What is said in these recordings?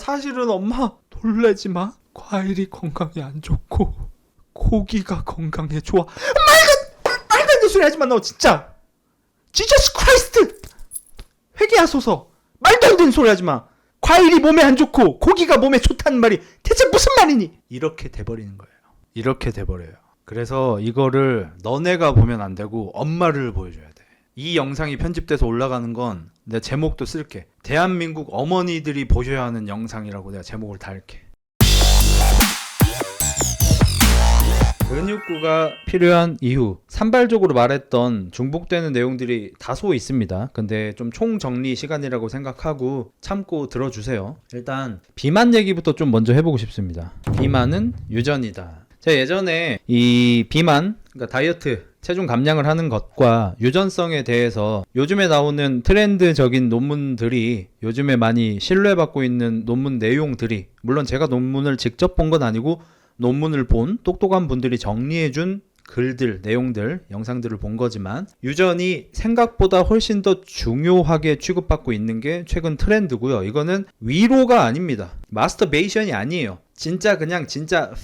사실은 엄마 놀래지 마. 과일이 건강에 안 좋고 고기가 건강에 좋아. 말도 안 되는 소리 하지 마. 너 진짜. 지저스 크라이스트. 회개하소서. 말도 안 되는 소리 하지 마. 과일이 몸에 안 좋고 고기가 몸에 좋다는 말이 대체 무슨 말이니? 이렇게 돼버리는 거예요. 이렇게 돼버려요. 그래서 이거를 너네가 보면 안 되고 엄마를 보여줘야 돼. 이 영상이 편집돼서 올라가는 건 내가 제목도 쓸게. 대한민국 어머니들이 보셔야 하는 영상이라고 내가 제목을 달게. 근육구가 필요한 이유, 산발적으로 말했던 중복되는 내용들이 다소 있습니다. 근데 좀 총정리 시간이라고 생각하고 참고 들어주세요. 일단 비만 얘기부터 좀 먼저 해보고 싶습니다. 비만은 유전이다. 제가 예전에 이 비만, 그러니까 다이어트, 체중 감량을 하는 것과 유전성에 대해서 요즘에 나오는 트렌드적인 논문들이, 요즘에 많이 신뢰받고 있는 논문 내용들이, 물론 제가 논문을 직접 본 건 아니고 논문을 본 똑똑한 분들이 정리해준 글들, 내용들, 영상들을 본 거지만, 유전이 생각보다 훨씬 더 중요하게 취급받고 있는 게 최근 트렌드고요. 이거는 위로가 아닙니다. 마스터베이션이 아니에요. 진짜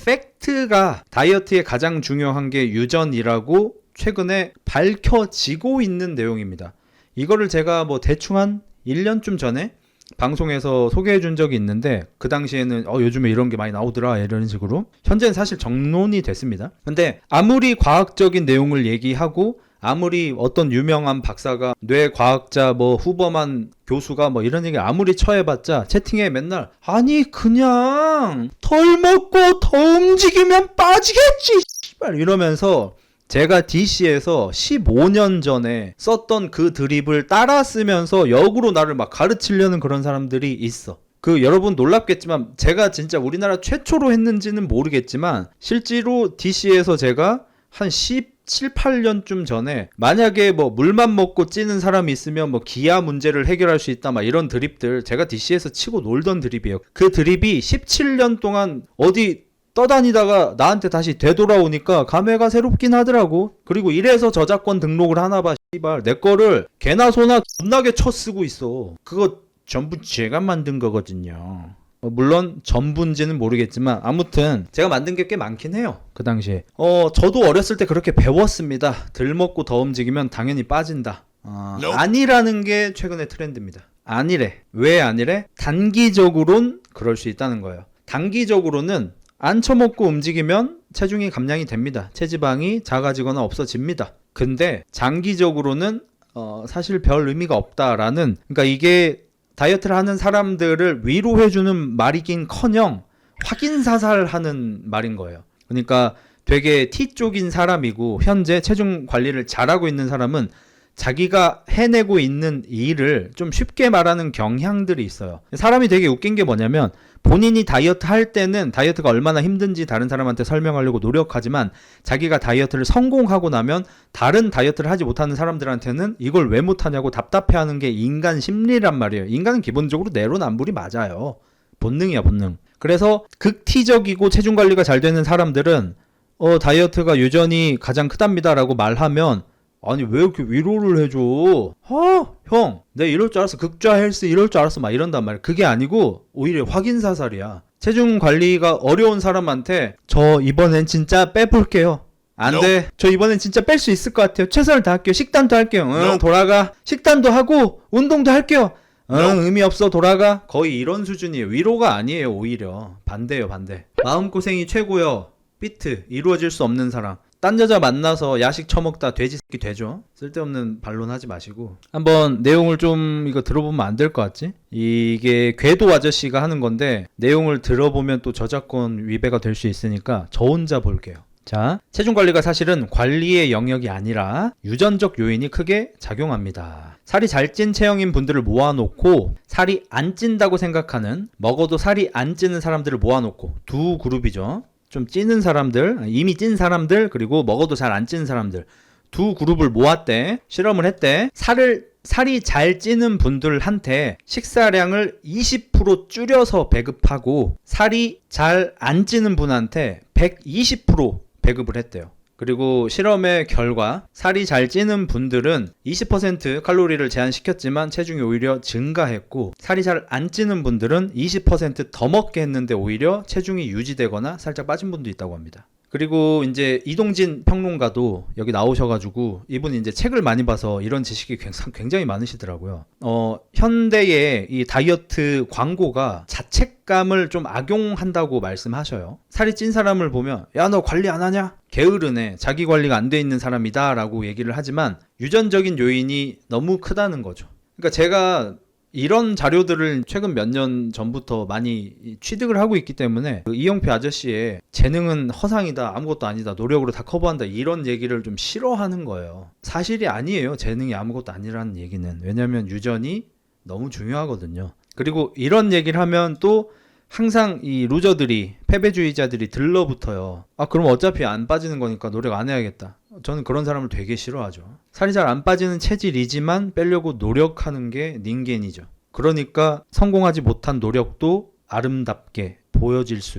팩트가 다이어트에 가장 중요한 게 유전이라고 최근에 밝혀지고 있는 내용입니다. 이거를 제가 뭐 대충 한 1년쯤 전에 방송에서 소개해 준 적이 있는데, 그 당시에는 요즘에 이런 게 많이 나오더라 이런 식으로. 현재는 사실 정론이 됐습니다. 근데 아무리 과학적인 내용을 얘기하고, 아무리 어떤 유명한 박사가, 뇌과학자 뭐 후범한 교수가 뭐 이런 얘기 아무리 쳐해봤자 채팅에 맨날 아니 그냥 덜 먹고 더 움직이면 빠지겠지 씨발 이러면서, 제가 DC에서 15년 전에 썼던 그 드립을 따라 쓰면서 역으로 나를 막 가르치려는 그런 사람들이 있어. 여러분 놀랍겠지만, 제가 진짜 우리나라 최초로 했는지는 모르겠지만, 실제로 DC에서 제가 한 17, 8년쯤 전에 만약에 뭐 물만 먹고 찌는 사람이 있으면 뭐 기아 문제를 해결할 수 있다 막 이런 드립들 제가 DC에서 치고 놀던 드립이에요. 그 드립이 17년 동안 어디 떠다니다가 나한테 다시 되돌아오니까 감회가 새롭긴 하더라고. 그리고 이래서 저작권 등록을 하나봐. 씨발 내 거를 개나 소나 존나게 쳐쓰고 있어. 그거 전부 제가 만든 거거든요. 물론 전부인지는 모르겠지만 아무튼 제가 만든 게 꽤 많긴 해요. 그 당시에 저도 어렸을 때 그렇게 배웠습니다. 덜 먹고 더 움직이면 당연히 빠진다. 아니라는 게 최근의 트렌드입니다. 아니래. 왜 아니래? 단기적으론 그럴 수 있다는 거예요. 단기적으로는 안 처먹고 움직이면 체중이 감량이 됩니다. 체지방이 작아지거나 없어집니다. 근데 장기적으로는 사실 별 의미가 없다라는, 그러니까 이게 다이어트를 하는 사람들을 위로해주는 말이긴커녕 확인사살하는 말인 거예요. 그러니까 되게 T 쪽인 사람이고 현재 체중 관리를 잘하고 있는 사람은 자기가 해내고 있는 일을 좀 쉽게 말하는 경향들이 있어요. 사람이 되게 웃긴 게 뭐냐면, 본인이 다이어트 할 때는 다이어트가 얼마나 힘든지 다른 사람한테 설명하려고 노력하지만, 자기가 다이어트를 성공하고 나면 다른 다이어트를 하지 못하는 사람들한테는 이걸 왜 못하냐고 답답해하는 게 인간 심리란 말이에요. 인간은 기본적으로 내로남불이 맞아요. 본능이야, 본능. 그래서 극티적이고 체중 관리가 잘 되는 사람들은 다이어트가 유전이 가장 크답니다 라고 말하면, 아니 왜 이렇게 위로를 해줘? 형 내가 이럴 줄 알았어. 극좌 헬스 이럴 줄 알았어 막 이런단 말이야. 그게 아니고 오히려 확인사살이야. 체중 관리가 어려운 사람한테 저 이번엔 진짜 빼볼게요. 안돼. 저 이번엔 진짜 뺄 수 있을 것 같아요. 최선을 다할게요. 식단도 할게요. 응 돌아가. 식단도 하고 운동도 할게요. 응 의미 없어 돌아가. 거의 이런 수준이에요. 위로가 아니에요. 오히려 반대예요. 반대. 마음고생이 최고요. 비트 이루어질 수 없는 사람. 딴 여자 만나서 야식 처먹다 돼지 새끼 되죠. 쓸데없는 반론하지 마시고 한번 내용을 좀 이거 들어보면 안 될 것 같지? 이게 궤도 아저씨가 하는 건데 내용을 들어보면 또 저작권 위배가 될 수 있으니까 저 혼자 볼게요. 자, 체중 관리가 사실은 관리의 영역이 아니라 유전적 요인이 크게 작용합니다. 살이 잘 찐 체형인 분들을 모아놓고 살이 안 찐다고 생각하는, 먹어도 살이 안 찌는 사람들을 모아놓고, 두 그룹이죠. 좀 찌는 사람들, 이미 찐 사람들, 그리고 먹어도 잘 안 찌는 사람들, 두 그룹을 모았대. 실험을 했대. 살이 잘 찌는 분들한테 식사량을 20% 줄여서 배급하고, 살이 잘 안 찌는 분한테 120% 배급을 했대요. 그리고 실험의 결과 살이 잘 찌는 분들은 20% 칼로리를 제한시켰지만 체중이 오히려 증가했고, 살이 잘 안 찌는 분들은 20%더 먹게 했는데 오히려 체중이 유지되거나 살짝 빠진 분도 있다고 합니다. 그리고 이제 이동진 평론가도 여기 나오셔가지고, 이분이 이제 책을 많이 봐서 이런 지식이 굉장히 많으시더라고요. 현대의 이 다이어트 광고가 자책감을 좀 악용한다고 말씀하셔요. 살이 찐 사람을 보면 야, 너 관리 안 하냐? 게으르네, 자기 관리가 안 돼 있는 사람이다 라고 얘기를 하지만 유전적인 요인이 너무 크다는 거죠. 그러니까 제가 이런 자료들을 최근 몇 년 전부터 많이 취득을 하고 있기 때문에 그 이영표 아저씨의 재능은 허상이다, 아무것도 아니다, 노력으로 다 커버한다, 이런 얘기를 좀 싫어하는 거예요. 사실이 아니에요. 재능이 아무것도 아니라는 얘기는. 왜냐하면 유전이 너무 중요하거든요. 그리고 이런 얘기를 하면 또 항상 이 루저들이, 패배주의자들이 들러붙어요. 아, 그럼 어차피 안 빠지는 거니까 노력 안 해야겠다. 저는 그런 사람을 되게 싫어하죠. 살이 잘 안 빠지는 체질이지만 빼려고 노력하는 게 닌겐이죠. 그러니까 성공하지 못한 노력도 아름답게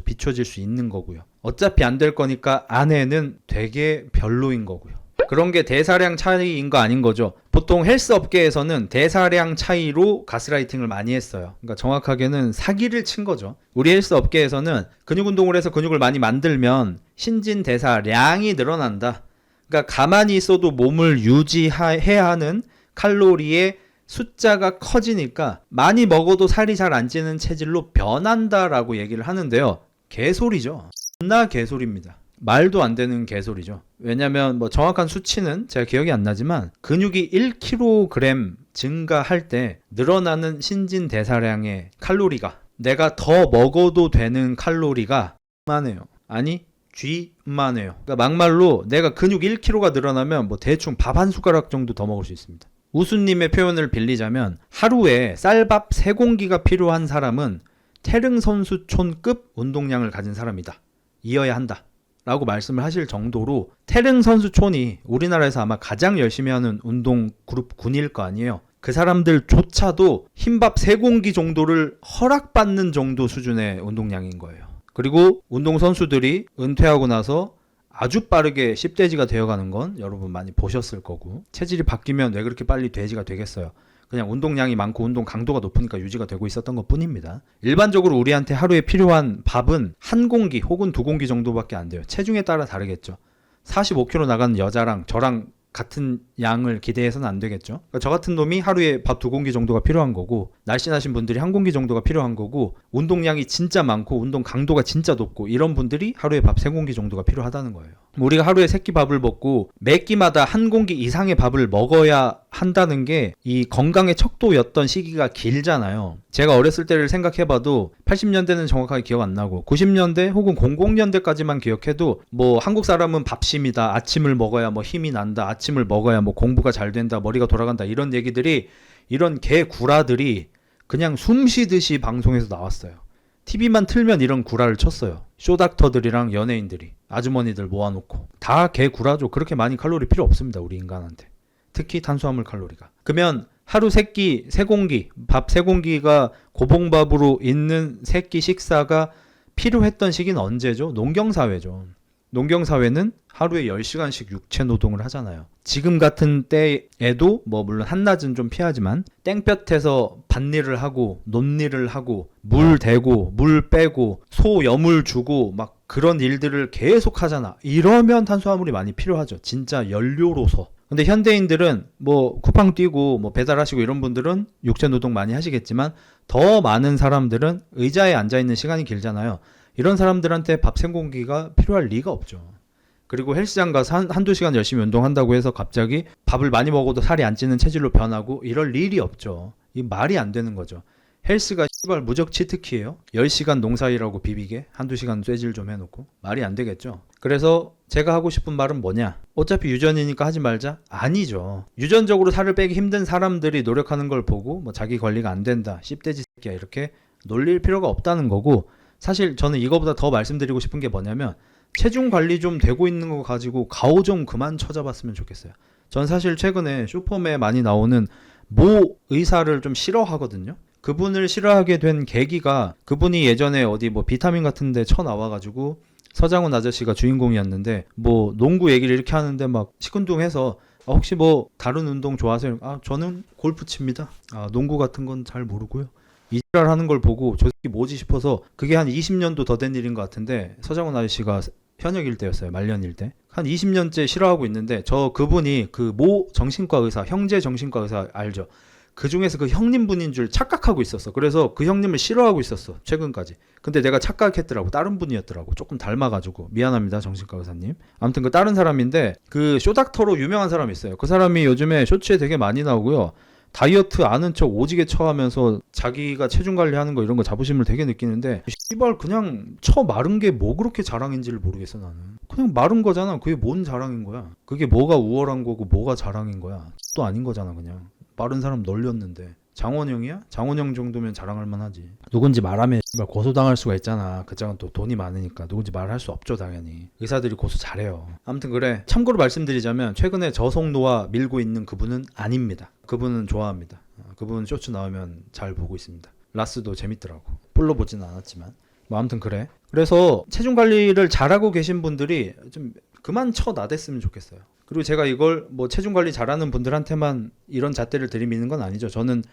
비춰질 수 있는 거고요. 어차피 안 될 거니까 아내는 되게 별로인 거고요. 그런 게 대사량 차이인 거 아닌 거죠. 보통 헬스 업계에서는 대사량 차이로 가스라이팅을 많이 했어요. 그러니까 정확하게는 사기를 친 거죠. 우리 헬스 업계에서는 근육 운동을 해서 근육을 많이 만들면 신진대사량이 늘어난다. 그러니까 가만히 있어도 몸을 유지해야 하는 칼로리의 숫자가 커지니까 많이 먹어도 살이 잘 안 찌는 체질로 변한다라고 얘기를 하는데요. 개소리죠. 존나 개소리입니다. 말도 안 되는 개소리죠. 왜냐면 뭐 정확한 수치는 제가 기억이 안 나지만 근육이 1kg 증가할 때 늘어나는 신진대사량의 칼로리가, 내가 더 먹어도 되는 칼로리가 많아요. 아니 쥐만해요. 그러니까 막말로 내가 근육 1kg가 늘어나면 뭐 대충 밥 한 숟가락 정도 더 먹을 수 있습니다. 우수님의 표현을 빌리자면 하루에 쌀밥 3공기가 필요한 사람은 태릉 선수촌급 운동량을 가진 사람이다, 이어야 한다 라고 말씀을 하실 정도로, 태릉 선수촌이 우리나라에서 아마 가장 열심히 하는 운동 그룹 군일 거 아니에요. 그 사람들조차도 흰밥 3공기 정도를 허락받는 정도 수준의 운동량인 거예요. 그리고 운동선수들이 은퇴하고 나서 아주 빠르게 10대지가 되어가는 건 여러분 많이 보셨을 거고, 체질이 바뀌면 왜 그렇게 빨리 돼지가 되겠어요. 그냥 운동량이 많고 운동 강도가 높으니까 유지가 되고 있었던 것 뿐입니다. 일반적으로 우리한테 하루에 필요한 밥은 1공기 혹은 2공기 정도밖에 안 돼요. 체중에 따라 다르겠죠. 45kg 나가는 여자랑 저랑 같은 양을 기대해서는 안 되겠죠. 그러니까 저 같은 놈이 하루에 밥 2공기 정도가 필요한 거고, 날씬하신 분들이 1공기 정도가 필요한 거고, 운동량이 진짜 많고 운동 강도가 진짜 높고 이런 분들이 하루에 밥 3공기 정도가 필요하다는 거예요. 우리가 하루에 3끼 밥을 먹고 매 끼마다 1공기 이상의 밥을 먹어야 한다는 게 이 건강의 척도였던 시기가 길잖아요. 제가 어렸을 때를 생각해봐도 80년대는 정확하게 기억 안 나고 90년대 혹은 00년대까지만 기억해도 뭐 한국 사람은 밥심이다, 아침을 먹어야 뭐 힘이 난다, 아침을 먹어야 뭐 공부가 잘 된다, 머리가 돌아간다, 이런 얘기들이, 이런 개구라들이 그냥 숨쉬듯이 방송에서 나왔어요. TV만 틀면 이런 구라를 쳤어요. 쇼닥터들이랑 연예인들이, 아주머니들 모아놓고. 다 개구라죠. 그렇게 많이 칼로리 필요 없습니다, 우리 인간한테. 특히 탄수화물 칼로리가. 그러면 하루 3끼 3공기, 밥 3공기가 고봉밥으로 있는 3끼 식사가 필요했던 시기는 언제죠? 농경사회죠. 농경사회는 하루에 10시간씩 육체 노동을 하잖아요. 지금 같은 때에도 뭐 물론 한낮은 좀 피하지만 땡볕에서 밭일을 하고 논일을 하고 물 대고 물 빼고 소 여물 주고 막 그런 일들을 계속 하잖아. 이러면 탄수화물이 많이 필요하죠. 진짜 연료로서. 근데 현대인들은 뭐 쿠팡 뛰고 뭐 배달하시고 이런 분들은 육체 노동 많이 하시겠지만, 더 많은 사람들은 의자에 앉아있는 시간이 길잖아요. 이런 사람들한테 밥 3공기가 필요할 리가 없죠. 그리고 헬스장 가서 한두 시간 열심히 운동한다고 해서 갑자기 밥을 많이 먹어도 살이 안 찌는 체질로 변하고 이럴 일이 없죠. 이 말이 안 되는 거죠. 헬스가 씨발 무적 치트키예요. 10시간 농사일하고 비비게 한두 시간 쇠질 좀 해놓고. 말이 안 되겠죠. 그래서 제가 하고 싶은 말은 뭐냐, 어차피 유전이니까 하지 말자? 아니죠. 유전적으로 살을 빼기 힘든 사람들이 노력하는 걸 보고 뭐 자기 관리가 안 된다, 씹돼지 새끼야, 이렇게 놀릴 필요가 없다는 거고, 사실 저는 이거보다 더 말씀드리고 싶은 게 뭐냐면, 체중 관리 좀 되고 있는 거 가지고 가오 좀 그만 쳐잡았으면 좋겠어요. 전 사실 최근에 슈퍼맨에 많이 나오는 모 의사를 좀 싫어하거든요. 그분을 싫어하게 된 계기가, 그분이 예전에 어디 뭐 비타민 같은 데 쳐나와가지고 서장훈 아저씨가 주인공이었는데 뭐 농구 얘기를 이렇게 하는데 막 시큰둥해서 혹시 뭐 다른 운동 좋아하세요? 저는 골프 칩니다. 농구 같은 건 잘 모르고요. 이 지랄 하는 걸 보고 저 새끼 뭐지 싶어서 그게 한 20년도 더 된 일인 것 같은데 서장훈 아저씨가 현역일 때였어요. 말년일 때. 한 20년째 싫어하고 있는데 그분이 그 모 정신과 의사, 형제 정신과 의사 알죠? 그 중에서 그 형님분인 줄 착각하고 있었어. 그래서 그 형님을 싫어하고 있었어. 최근까지. 근데 내가 착각했더라고. 다른 분이었더라고. 조금 닮아가지고. 미안합니다. 정신과 의사님. 아무튼 그 다른 사람인데 그 쇼닥터로 유명한 사람이 있어요. 그 사람이 요즘에 쇼츠에 되게 많이 나오고요. 다이어트 아는 척 오지게 처하면서 자기가 체중 관리하는 거 이런 거 자부심을 되게 느끼는데 씨발 그냥 마른 게 뭐 그렇게 자랑인지를 모르겠어 나는. 그냥 마른 거잖아. 그게 뭔 자랑인 거야. 그게 뭐가 우월한 거고 뭐가 자랑인 거야. 또 아닌 거잖아 그냥. 마른 사람 널렸는데. 장원영이야? 장원영 정도면 자랑할 만하지. 누군지 말하면 씨발 고소당할 수가 있잖아. 그 짝은 또 돈이 많으니까 누군지 말할 수 없죠 당연히. 의사들이 고소 잘해요. 아무튼 그래. 참고로 말씀드리자면 최근에 저속노화 밀고 있는 그분은 아닙니다. 그분은 좋아합니다. 그분 쇼츠 나오면 잘 보고 있습니다. 라스도 재밌더라고. 풀로 보지는 않았지만. 뭐 아무튼 그래. 그래서 체중 관리를 잘하고 계신 분들이 좀 그만 나댔으면 좋겠어요. 그리고 제가 이걸 뭐 체중 관리 잘하는 분들한테만 이런 잣대를 들이미는 건 아니죠. 저는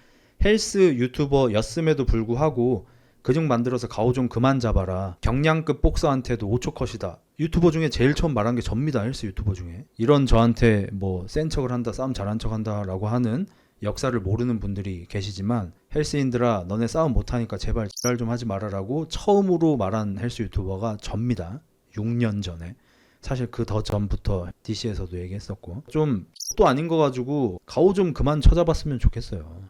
헬스 유튜버였음에도 불구하고 근육 만들어서 가오 좀 그만 잡아라. 경량급 복서한테도 5초 컷이다. 유튜버 중에 제일 처음 말한 게 접니다. 헬스 유튜버 중에. 이런 저한테 뭐 센 척을 한다, 싸움 잘한 척 한다 라고 하는 역사를 모르는 분들이 계시지만 헬스인들아 너네 싸움 못하니까 제발 지랄 좀 하지 말아라고 처음으로 말한 헬스 유튜버가 접니다. 6년 전에. 사실 그 더 전부터 DC에서도 얘기했었고 좀 또 아닌 거 가지고 가오 좀 그만 쳐잡았으면 좋겠어요.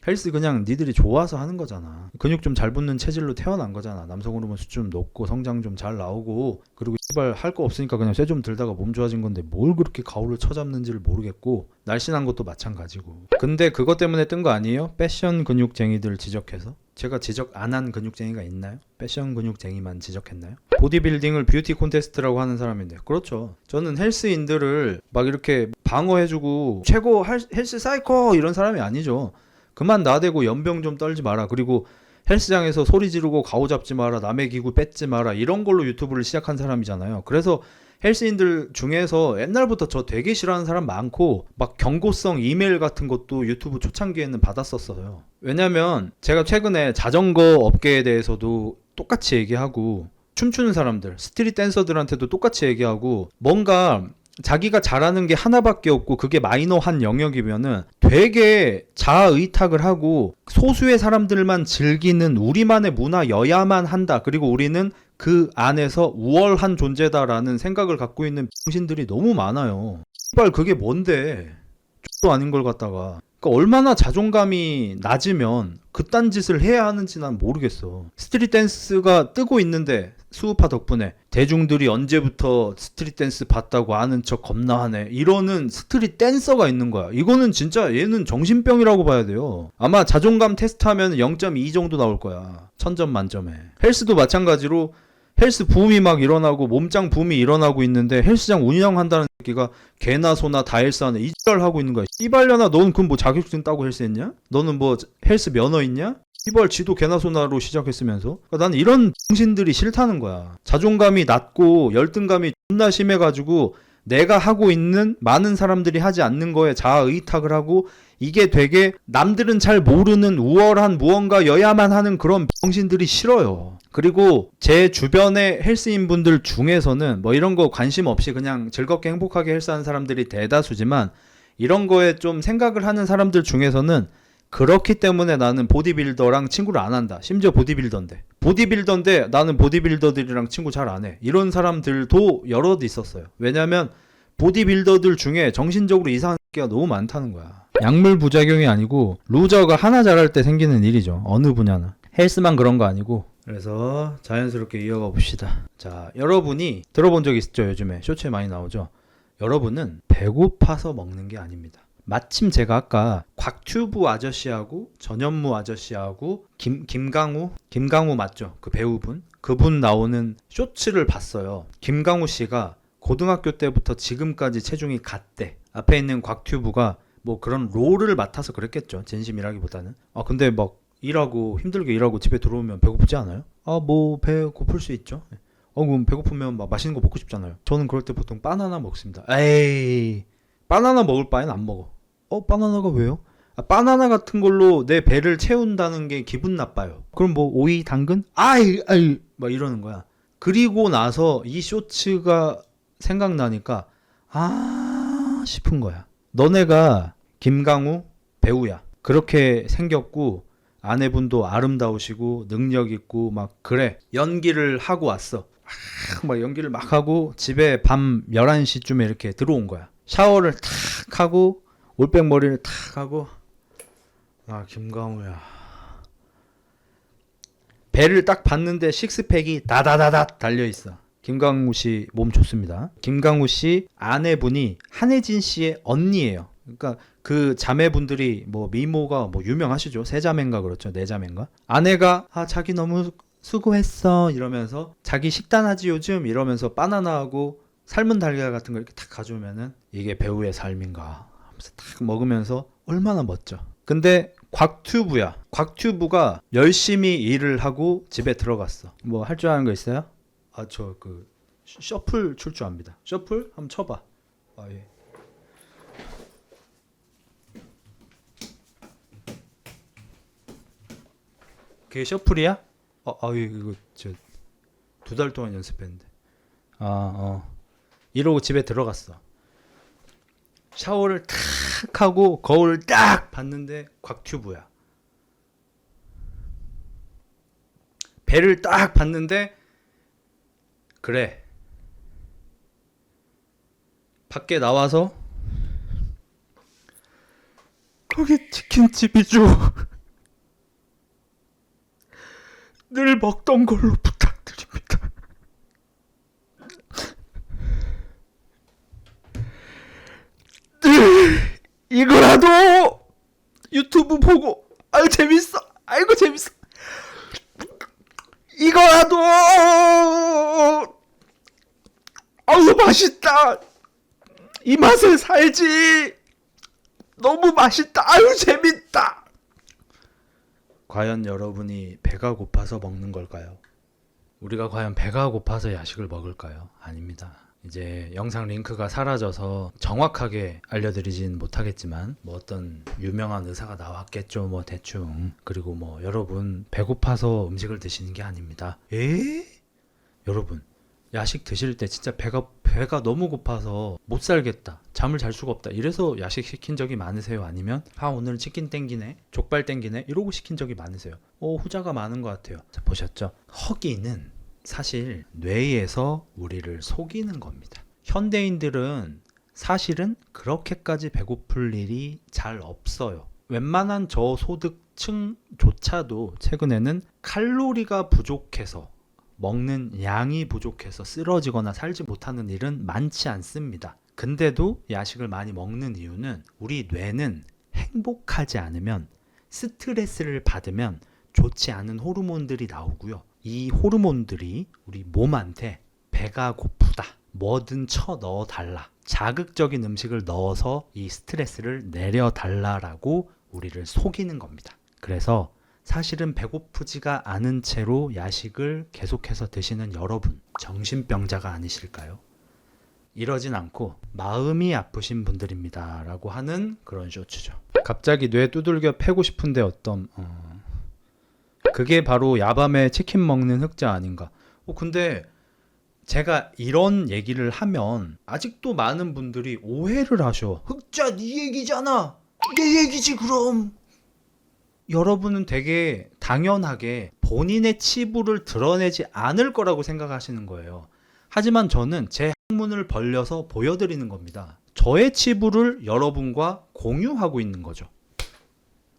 헬스 그냥 니들이 좋아서 하는 거잖아. 근육 좀 잘 붙는 체질로 태어난 거잖아. 남성 호르몬 수치 좀 높고 성장 좀 잘 나오고 그리고 씨발 할 거 없으니까 그냥 쇠 좀 들다가 몸 좋아진 건데 뭘 그렇게 가오를 쳐잡는지를 모르겠고 날씬한 것도 마찬가지고. 근데 그것 때문에 뜬 거 아니에요? 패션 근육쟁이들 지적해서? 제가 지적 안 한 근육쟁이가 있나요? 패션 근육쟁이만 지적했나요? 보디빌딩을 뷰티 콘테스트라고 하는 사람인데 그렇죠. 저는 헬스인들을 막 이렇게 방어해주고 최고 헬스 사이코 이런 사람이 아니죠. 그만 나대고 연병 좀 떨지 마라. 그리고 헬스장에서 소리 지르고 가오 잡지 마라. 남의 기구 뺏지 마라. 이런 걸로 유튜브를 시작한 사람이잖아요. 그래서 헬스인들 중에서 옛날부터 저 되게 싫어하는 사람 많고 막 경고성 이메일 같은 것도 유튜브 초창기에는 받았었어요. 왜냐면 제가 최근에 자전거 업계에 대해서도 똑같이 얘기하고 춤추는 사람들, 스트릿 댄서들한테도 똑같이 얘기하고 뭔가 자기가 잘하는 게 하나밖에 없고 그게 마이너한 영역이면은 되게 자아의탁을 하고 소수의 사람들만 즐기는 우리만의 문화여야만 한다. 그리고 우리는 그 안에서 우월한 존재다라는 생각을 갖고 있는 병신들이 너무 많아요. 씨발 그게 뭔데? 도 아닌 걸 갖다가. 그러니까 얼마나 자존감이 낮으면 그딴 짓을 해야 하는지 난 모르겠어. 스트릿 댄스가 뜨고 있는데 수우파 덕분에 대중들이 언제부터 스트릿 댄스 봤다고 아는 척 겁나 하네 이러는 스트릿 댄서가 있는 거야. 이거는 진짜 얘는 정신병이라고 봐야 돼요. 아마 자존감 테스트하면 0.2 정도 나올 거야. 1000점 만점에. 헬스도 마찬가지로 헬스 붐이 막 일어나고 몸짱 붐이 일어나고 있는데 헬스장 운영한다는 새끼가 개나 소나 다 헬스하네 이 지랄 하고 있는 거야. 씨발려나 너는 그럼 뭐 자격증 따고 헬스했냐? 너는 뭐 헬스 면허 있냐? 씨발 지도 개나 소나로 시작했으면서. 그러니까 나는 이런 정신들이 싫다는 거야. 자존감이 낮고 열등감이 존나 심해가지고 내가 하고 있는 많은 사람들이 하지 않는 거에 자아의탁을 하고 이게 되게 남들은 잘 모르는 우월한 무언가여야만 하는 그런 병신들이 싫어요. 그리고 제 주변의 헬스인 분들 중에서는 뭐 이런 거 관심 없이 그냥 즐겁게 행복하게 헬스하는 사람들이 대다수지만 이런 거에 좀 생각을 하는 사람들 중에서는 그렇기 때문에 나는 보디빌더랑 친구를 안 한다. 심지어 보디빌더인데 나는 보디빌더들이랑 친구 잘 안 해. 이런 사람들도 여럿 있었어요. 왜냐면 보디빌더들 중에 정신적으로 이상한 새끼가 너무 많다는 거야. 약물 부작용이 아니고 루저가 하나 잘할 때 생기는 일이죠. 어느 분야나. 헬스만 그런 거 아니고. 그래서 자연스럽게 이어가 봅시다. 자, 여러분이 들어본 적 있죠? 요즘에 쇼츠에 많이 나오죠? 여러분은 배고파서 먹는 게 아닙니다. 마침 제가 아까 곽튜브 아저씨하고 전현무 아저씨하고 김강우 맞죠? 그 배우분? 그분 나오는 쇼츠를 봤어요. 김강우 씨가 고등학교 때부터 지금까지 체중이 같대. 앞에 있는 곽튜브가 뭐 그런 롤을 맡아서 그랬겠죠. 진심이라기보다는. 근데 막 일하고 힘들게 일하고 집에 들어오면 배고프지 않아요? 뭐 배 고플 수 있죠. 그럼 배고프면 막 맛있는 거 먹고 싶잖아요. 저는 그럴 때 보통 바나나 먹습니다. 에이, 바나나 먹을 바엔 안 먹어. 바나나가 왜요? 바나나 같은 걸로 내 배를 채운다는 게 기분 나빠요. 그럼 뭐 오이, 당근? 아이 막 이러는 거야. 그리고 나서 이 쇼츠가 생각나니까 싶은 거야. 너네가 김강우 배우야. 그렇게 생겼고 아내분도 아름다우시고 능력 있고 막 그래. 연기를 하고 왔어. 막 연기를 막 하고 집에 밤 11시쯤에 이렇게 들어온 거야. 샤워를 탁 하고 올백머리를 탁 하고 김강우야. 배를 딱 봤는데 식스팩이 다다다닥 달려있어. 김강우 씨 몸 좋습니다. 김강우 씨 아내분이 한혜진 씨의 언니예요. 그러니까 그 자매분들이 뭐 미모가 뭐 유명하시죠. 세 자매인가 그렇죠. 네 자매인가. 아내가 자기 너무 수고했어 이러면서 자기 식단하지 요즘 이러면서 바나나하고 삶은 달걀 같은 거 이렇게 탁 가져오면은 이게 배우의 삶인가 하면서 탁 먹으면서 얼마나 멋져. 근데 곽튜브야. 곽튜브가 열심히 일을 하고 집에 들어갔어. 뭐 할 줄 아는 거 있어요? 저 그 셔플 출 줄 압니다. 셔플 한번 쳐봐. 예. 그게 셔플이야? 이거 저 2달 동안 연습했는데. 이러고 집에 들어갔어. 샤워를 탁 하고 거울을 딱 봤는데 곽튜브야. 배를 딱 봤는데 그래. 밖에 나와서 거기 치킨집이죠. 늘 먹던 걸로 부탁드립니다. 이거라도 유튜브 보고 재밌어. 아이고 재밌어. 이거라도 맛있다. 이 맛에 살지. 너무 맛있다. 재밌다. 과연 여러분이 배가 고파서 먹는 걸까요? 우리가 과연 배가 고파서 야식을 먹을까요? 아닙니다. 이제 영상 링크가 사라져서 정확하게 알려드리진 못하겠지만 뭐 어떤 유명한 의사가 나왔겠죠. 뭐 대충. 그리고 뭐 여러분 배고파서 음식을 드시는 게 아닙니다. 여러분 야식 드실 때 진짜 배가 너무 고파서 못 살겠다. 잠을 잘 수가 없다. 이래서 야식 시킨 적이 많으세요? 아니면 오늘 치킨 땡기네, 족발 땡기네 이러고 시킨 적이 많으세요? 후자가 많은 것 같아요. 자, 보셨죠? 허기는 사실 뇌에서 우리를 속이는 겁니다. 현대인들은 사실은 그렇게까지 배고플 일이 잘 없어요. 웬만한 저소득층조차도 최근에는 칼로리가 부족해서 먹는 양이 부족해서 쓰러지거나 살지 못하는 일은 많지 않습니다. 근데도 야식을 많이 먹는 이유는 우리 뇌는 행복하지 않으면 스트레스를 받으면 좋지 않은 호르몬들이 나오고요. 이 호르몬들이 우리 몸한테 배가 고프다. 뭐든 쳐 넣어 달라. 자극적인 음식을 넣어서 이 스트레스를 내려 달라라고 우리를 속이는 겁니다. 그래서 사실은 배고프지가 않은 채로 야식을 계속해서 드시는 여러분, 정신병자가 아니실까요? 이러진 않고 마음이 아프신 분들입니다 라고 하는 그런 쇼츠죠. 갑자기 뇌 두들겨 패고 싶은데 그게 바로 야밤에 치킨 먹는 흑자 아닌가. 근데 제가 이런 얘기를 하면 아직도 많은 분들이 오해를 하셔. 흑자 네 얘기잖아. 내 얘기지 그럼. 여러분은 되게 당연하게 본인의 치부를 드러내지 않을 거라고 생각하시는 거예요. 하지만 저는 제 학문을 벌려서 보여드리는 겁니다. 저의 치부를 여러분과 공유하고 있는 거죠.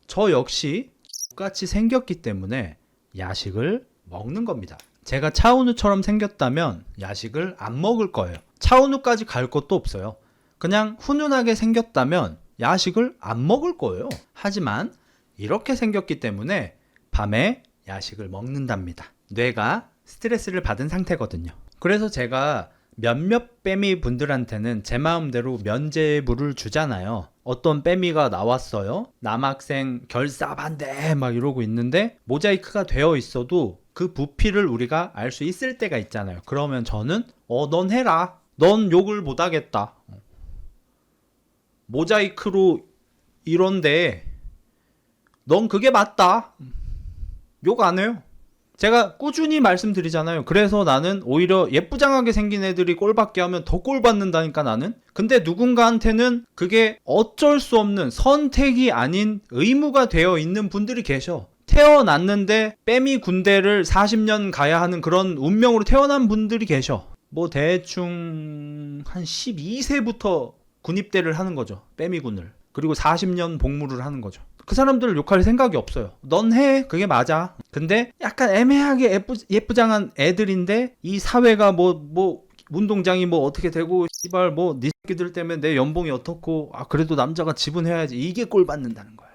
저 역시 똑같이 생겼기 때문에 야식을 먹는 겁니다. 제가 차은우처럼 생겼다면 야식을 안 먹을 거예요. 차은우까지 갈 것도 없어요. 그냥 훈훈하게 생겼다면 야식을 안 먹을 거예요. 하지만 이렇게 생겼기 때문에 밤에 야식을 먹는답니다. 뇌가 스트레스를 받은 상태거든요. 그래서 제가 몇몇 빼미 분들한테는 제 마음대로 면죄부를 주잖아요. 어떤 빼미가 나왔어요. 남학생 결사반대 막 이러고 있는데 모자이크가 되어 있어도 그 부피를 우리가 알 수 있을 때가 있잖아요. 그러면 저는 넌 해라. 넌 욕을 못 하겠다. 모자이크로 이런데 넌 그게 맞다. 욕 안 해요. 제가 꾸준히 말씀드리잖아요. 그래서 나는 오히려 예쁘장하게 생긴 애들이 꼴받게 하면 더 꼴받는다니까 나는. 근데 누군가한테는 그게 어쩔 수 없는 선택이 아닌 의무가 되어 있는 분들이 계셔. 태어났는데 빼미 군대를 40년 가야 하는 그런 운명으로 태어난 분들이 계셔. 뭐 대충 한 12세부터 군입대를 하는 거죠. 빼미군을. 그리고 40년 복무를 하는 거죠. 그 사람들을 욕할 생각이 없어요. 넌 해. 그게 맞아. 근데 약간 애매하게 예쁘장한 애들인데 이 사회가 뭐 운동장이 뭐 어떻게 되고 씨발 뭐 니 새끼들 때문에 내 연봉이 어떻고 그래도 남자가 지분해야지. 이게 꼴 받는다는 거예요.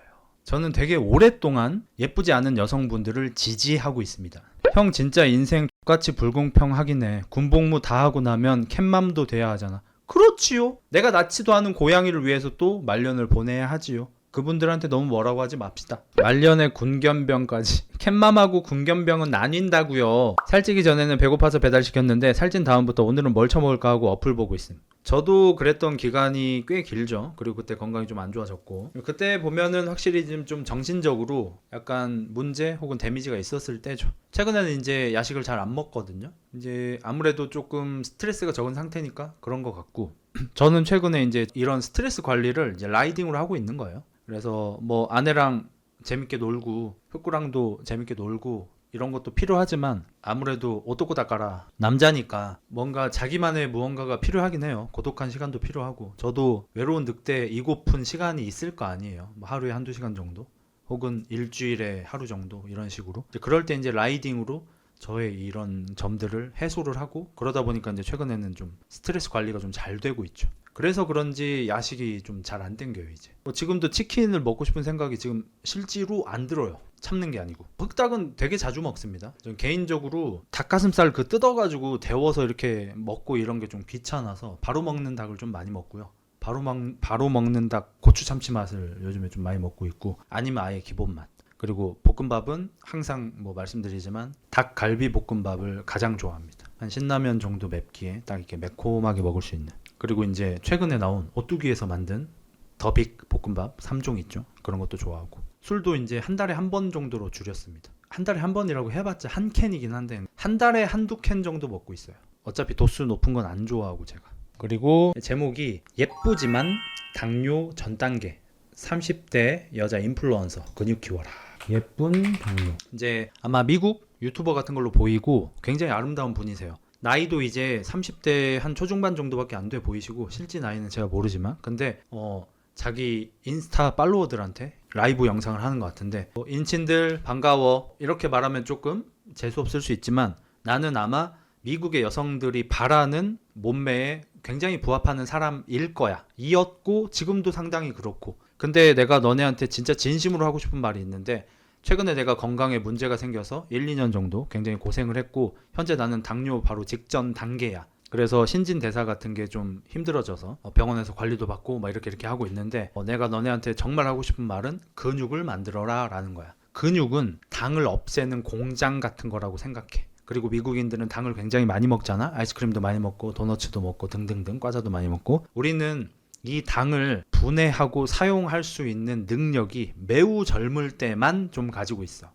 저는 되게 오랫동안 예쁘지 않은 여성분들을 지지하고 있습니다. 형 진짜 인생 똑같이 불공평하긴 해. 군복무 다 하고 나면 캣맘도 돼야 하잖아. 그렇지요. 내가 낳지도 않은 고양이를 위해서 또 말년을 보내야 하지요. 그분들한테 너무 뭐라고 하지 맙시다. 말년에 군견병까지. 캣맘하고 군견병은 나뉜다고요. 살찌기 전에는 배고파서 배달시켰는데 살찐 다음부터 오늘은 뭘 처먹을까 하고 어플 보고 있음. 저도 그랬던 기간이 꽤 길죠. 그리고 그때 건강이 좀 안 좋아졌고 그때 보면은 확실히 좀 정신적으로 약간 문제 혹은 데미지가 있었을 때죠. 최근에는 이제 야식을 잘 안 먹거든요. 이제 아무래도 조금 스트레스가 적은 상태니까 그런 것 같고 저는 최근에 이제 이런 스트레스 관리를 이제 라이딩으로 하고 있는 거예요. 그래서 뭐 아내랑 재밌게 놀고 흑구랑도 재밌게 놀고 이런 것도 필요하지만 아무래도 옷도 닦아라. 남자니까 뭔가 자기만의 무언가가 필요하긴 해요. 고독한 시간도 필요하고 저도 외로운 늑대 이고픈 시간이 있을 거 아니에요. 뭐 하루에 한두 시간 정도 혹은 일주일에 하루 정도 이런 식으로 이제 그럴 때 이제 라이딩으로 저의 이런 점들을 해소를 하고 그러다 보니까 이제 최근에는 좀 스트레스 관리가 좀 잘 되고 있죠. 그래서 그런지 야식이 좀 잘 안 땡겨요 이제. 뭐 지금도 치킨을 먹고 싶은 생각이 지금 실제로 안 들어요. 참는 게 아니고. 흑닭은 되게 자주 먹습니다. 전 개인적으로 닭가슴살 그 뜯어가지고 데워서 이렇게 먹고 이런 게 좀 귀찮아서 바로 먹는 닭을 좀 많이 먹고요. 바로 먹는 닭 고추 참치 맛을 요즘에 좀 많이 먹고 있고 아니면 아예 기본 맛. 그리고 볶음밥은 항상 뭐 말씀드리지만 닭갈비 볶음밥을 가장 좋아합니다. 한 신라면 정도 맵기에 딱 이렇게 매콤하게 먹을 수 있는. 그리고 이제 최근에 나온 오뚜기에서 만든 더빅 볶음밥 3종 있죠. 그런 것도 좋아하고 술도 이제 한 달에 한 번 정도로 줄였습니다. 한 달에 한 번이라고 해봤자 한 캔이긴 한데 한 달에 한두 캔 정도 먹고 있어요. 어차피 도수 높은 건 안 좋아하고 제가. 그리고 제목이 예쁘지만 당뇨 전 단계 30대 여자 인플루언서 근육 키워라. 예쁜 당뇨. 이제 아마 미국 유튜버 같은 걸로 보이고 굉장히 아름다운 분이세요. 나이도 이제 30대 한 초중반 정도밖에 안 돼 보이시고 실제 나이는 제가 모르지만 근데 자기 인스타 팔로워들한테 라이브 영상을 하는 것 같은데 인친들 반가워 이렇게 말하면 조금 재수없을 수 있지만 나는 아마 미국의 여성들이 바라는 몸매에 굉장히 부합하는 사람일 거야. 이었고 지금도 상당히 그렇고 근데 내가 너네한테 진짜 진심으로 하고 싶은 말이 있는데 최근에 내가 건강에 문제가 생겨서 1, 2년 정도 굉장히 고생을 했고 현재 나는 당뇨 바로 직전 단계야. 그래서 신진대사 같은 게 좀 힘들어져서 병원에서 관리도 받고 막 이렇게 하고 있는데 내가 너네한테 정말 하고 싶은 말은 근육을 만들어라 라는 거야. 근육은 당을 없애는 공장 같은 거라고 생각해. 그리고 미국인들은 당을 굉장히 많이 먹잖아. 아이스크림도 많이 먹고 도너츠도 먹고 등등등 과자도 많이 먹고 우리는 이 당을 분해하고 사용할 수 있는 능력이 매우 젊을 때만 좀 가지고 있어.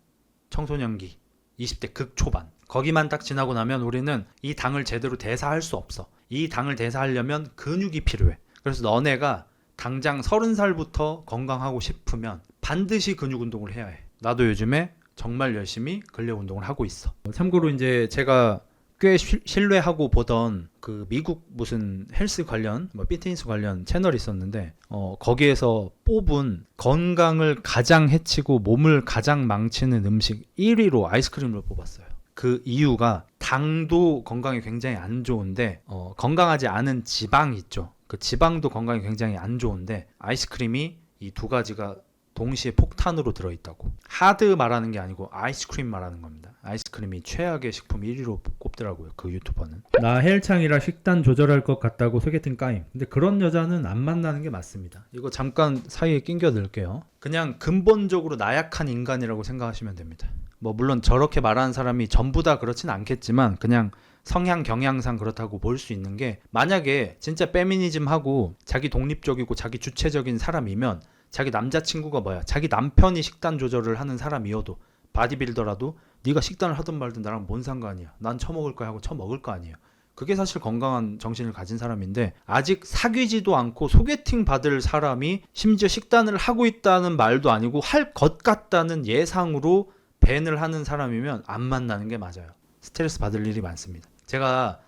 청소년기, 20대 극초반. 거기만 딱 지나고 나면 우리는 이 당을 제대로 대사할 수 없어. 이 당을 대사하려면 근육이 필요해. 그래서 너네가 당장 30살부터 건강하고 싶으면 반드시 근육 운동을 해야 해. 나도 요즘에 정말 열심히 근력 운동을 하고 있어. 참고로 이제 제가 꽤 신뢰하고 보던 그 미국 무슨 헬스 관련 피트니스 관련 채널이 있었는데 거기에서 뽑은 건강을 가장 해치고 몸을 가장 망치는 음식 1위로 아이스크림을 뽑았어요. 그 이유가 당도 건강에 굉장히 안 좋은데 건강하지 않은 지방 있죠. 그 지방도 건강에 굉장히 안 좋은데 아이스크림이 이 두 가지가 동시에 폭탄으로 들어있다고. 하드 말하는 게 아니고 아이스크림 말하는 겁니다. 아이스크림이 최악의 식품 1위로 꼽더라고요. 그 유튜버는. 나 헬창이라 식단 조절할 것 같다고 소개팅 까임. 근데 그런 여자는 안 만나는 게 맞습니다. 이거 잠깐 사이에 낑겨 넣을게요. 그냥 근본적으로 나약한 인간이라고 생각하시면 됩니다. 뭐 물론 저렇게 말하는 사람이 전부 다 그렇진 않겠지만 그냥 성향 경향상 그렇다고 볼 수 있는 게, 만약에 진짜 페미니즘하고 자기 독립적이고 자기 주체적인 사람이면 자기 남자친구가 뭐야, 자기 남편이 식단 조절을 하는 사람이어도, 바디빌더라도 네가 식단을 하든 말든 나랑 뭔 상관이야, 난 처먹을 거야 하고 처먹을 거 아니에요. 그게 사실 건강한 정신을 가진 사람인데, 아직 사귀지도 않고 소개팅 받을 사람이 심지어 식단을 하고 있다는 말도 아니고 할 것 같다는 예상으로 밴을 하는 사람이면 안 만나는 게 맞아요. 스트레스 받을 일이 많습니다. 제가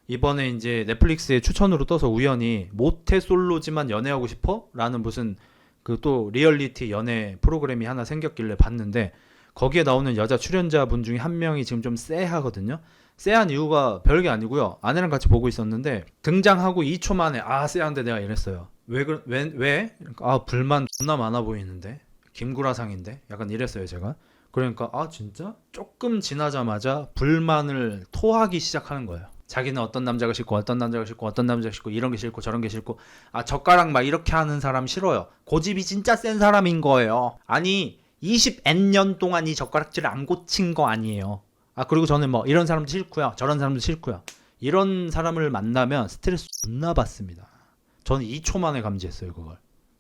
이번에 이제 넷플릭스에 추천으로 떠서 우연히 모태솔로지만 연애하고 싶어? 라는 무슨 그 또 리얼리티 연애 프로그램이 하나 생겼길래 봤는데, 거기에 나오는 여자 출연자분 중에 한 명이 지금 좀 쎄하거든요. 쎄한 이유가 별게 아니고요. 아내랑 같이 보고 있었는데 등장하고 2초 만에 아 쎄한데 내가 이랬어요. 왜? 아 불만 존나 많아 보이는데, 김구라상인데, 약간 이랬어요 제가. 그러니까 아 진짜? 조금 지나자마자 불만을 토하기 시작하는 거예요. 자기는 어떤 남자가 싫고 어떤 남자가 싫고 어떤 남자가 싫고 이런 게 싫고 저런 게 싫고, 아 젓가락 막 이렇게 하는 사람 싫어요. 고집이 진짜 센 사람인 거예요. 아니 20N년 동안 이 젓가락질을 안 고친 거 아니에요. 아 그리고 저는 뭐 이런 사람도 싫고요 저런 사람도 싫고요. 이런 사람을 만나면 스트레스 존나 받습니다. 저는 2초 만에 감지했어요 그걸.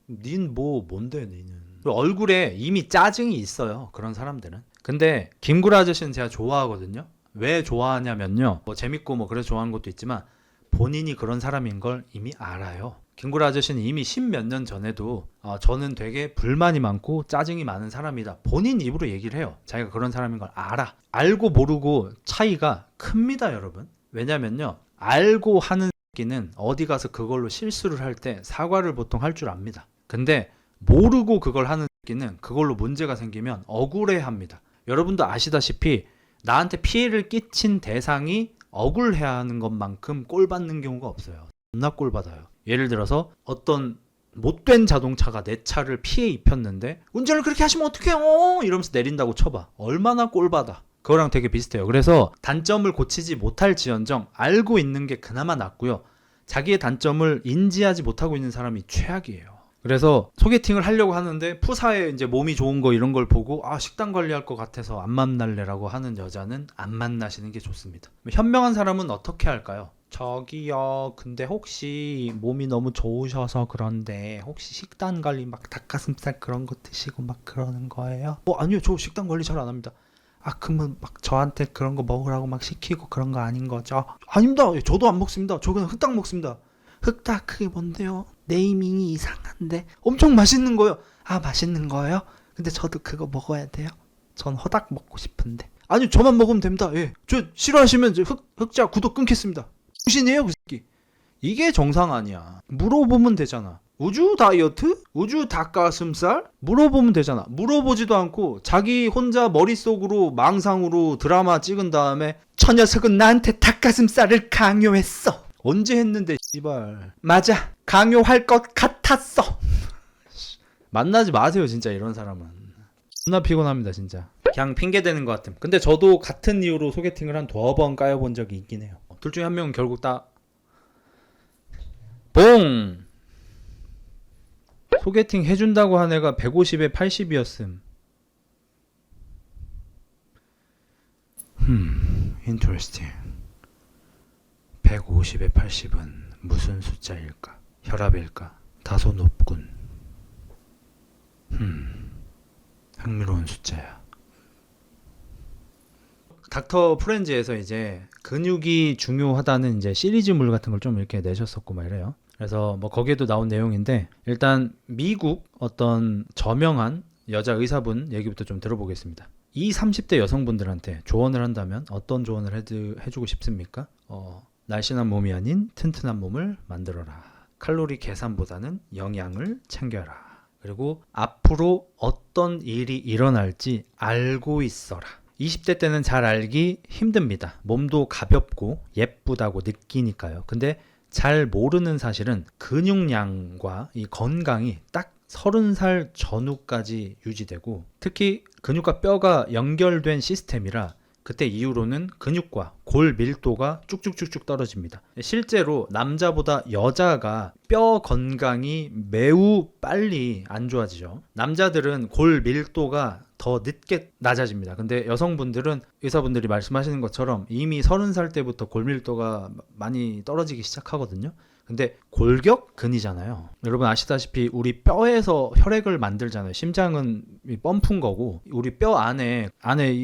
닌 뭔데 니는. 얼굴에 이미 짜증이 있어요 그런 사람들은. 근데 김구라 아저씨는 제가 좋아하거든요. 왜 좋아하냐면요, 뭐 재밌고 뭐 그래서 좋아하는 것도 있지만 본인이 그런 사람인 걸 이미 알아요. 김구라 아저씨는 이미 10몇 년 전에도 저는 되게 불만이 많고 짜증이 많은 사람이다, 본인 입으로 얘기를 해요. 자기가 그런 사람인 걸 알아. 알고 모르고 차이가 큽니다 여러분. 왜냐면요, 알고 하는 새끼는 어디 가서 그걸로 실수를 할 때 사과를 보통 할 줄 압니다. 근데 모르고 그걸 하는 새끼는 그걸로 문제가 생기면 억울해합니다. 여러분도 아시다시피 나한테 피해를 끼친 대상이 억울해야 하는 것만큼 꼴 받는 경우가 없어요. 존나 꼴 받아요. 예를 들어서 어떤 못된 자동차가 내 차를 피해 입혔는데 운전을 그렇게 하시면 어떡해요 이러면서 내린다고 쳐봐. 얼마나 꼴 받아. 그거랑 되게 비슷해요. 그래서 단점을 고치지 못할 지언정 알고 있는 게 그나마 낫고요, 자기의 단점을 인지하지 못하고 있는 사람이 최악이에요. 그래서 소개팅을 하려고 하는데 푸사에 이제 몸이 좋은 거 이런 걸 보고 아 식단 관리할 것 같아서 안 만날래라고 하는 여자는 안 만나시는 게 좋습니다. 현명한 사람은 어떻게 할까요? 저기요, 근데 혹시 몸이 너무 좋으셔서 그런데 혹시 식단 관리 막 닭가슴살 그런 거 드시고 막 그러는 거예요? 아니요, 저 식단 관리 잘 안 합니다. 아 그러면 막 저한테 그런 거 먹으라고 막 시키고 그런 거 아닌 거죠? 아닙니다. 저도 안 먹습니다. 저 그냥 흑닭 먹습니다. 흑닭 그게 뭔데요? 네이밍이 이상한데 엄청 맛있는 거예요. 아 맛있는 거예요? 근데 저도 그거 먹어야 돼요? 전 허닭 먹고 싶은데. 아니 저만 먹으면 됩니다. 예, 저 싫어하시면 흑자 구독 끊겠습니다. 정신이에요 그 새끼. 이게 정상 아니야. 물어보면 되잖아. 우주 다이어트? 우주 닭가슴살? 물어보면 되잖아. 물어보지도 않고 자기 혼자 머릿속으로 망상으로 드라마 찍은 다음에 저 녀석은 나한테 닭가슴살을 강요했어. 언제 했는데 씨발. 맞아, 강요할 것 같았어. 만나지 마세요 진짜 이런 사람은. 존나 피곤합니다 진짜. 그냥 핑계대는 것 같음. 근데 저도 같은 이유로 소개팅을 한 2번 까여본 적이 있긴 해요. 둘 중에 한 명은 결국 다 봉! 소개팅 해준다고 한 애가 150에 80이었음. interesting. 150에 80은 무슨 숫자일까? 혈압일까? 다소 높군. 흥미로운 숫자야. 닥터 프렌즈에서 이제 근육이 중요하다는 이제 시리즈물 같은 걸 좀 이렇게 내셨었고 막 이래요. 그래서 뭐 거기에도 나온 내용인데, 일단 미국 어떤 저명한 여자 의사분 얘기부터 좀 들어보겠습니다. 이 30대 여성분들한테 조언을 한다면 어떤 조언을 해주고 싶습니까? 날씬한 몸이 아닌 튼튼한 몸을 만들어라. 칼로리 계산보다는 영양을 챙겨라. 그리고 앞으로 어떤 일이 일어날지 알고 있어라. 20대 때는 잘 알기 힘듭니다. 몸도 가볍고 예쁘다고 느끼니까요. 근데 잘 모르는 사실은 근육량과 이 건강이 딱 30살 전후까지 유지되고, 특히 근육과 뼈가 연결된 시스템이라 그때 이후로는 근육과 골 밀도가 쭉쭉쭉쭉 떨어집니다. 실제로 남자보다 여자가 뼈 건강이 매우 빨리 안 좋아지죠. 남자들은 골 밀도가 더 늦게 낮아집니다. 근데 여성분들은 의사분들이 말씀하시는 것처럼 이미 30살 때부터 골 밀도가 많이 떨어지기 시작하거든요. 근데 골격근이잖아요. 여러분 아시다시피 우리 뼈에서 혈액을 만들잖아요. 심장은 펌프인 거고, 우리 뼈 안에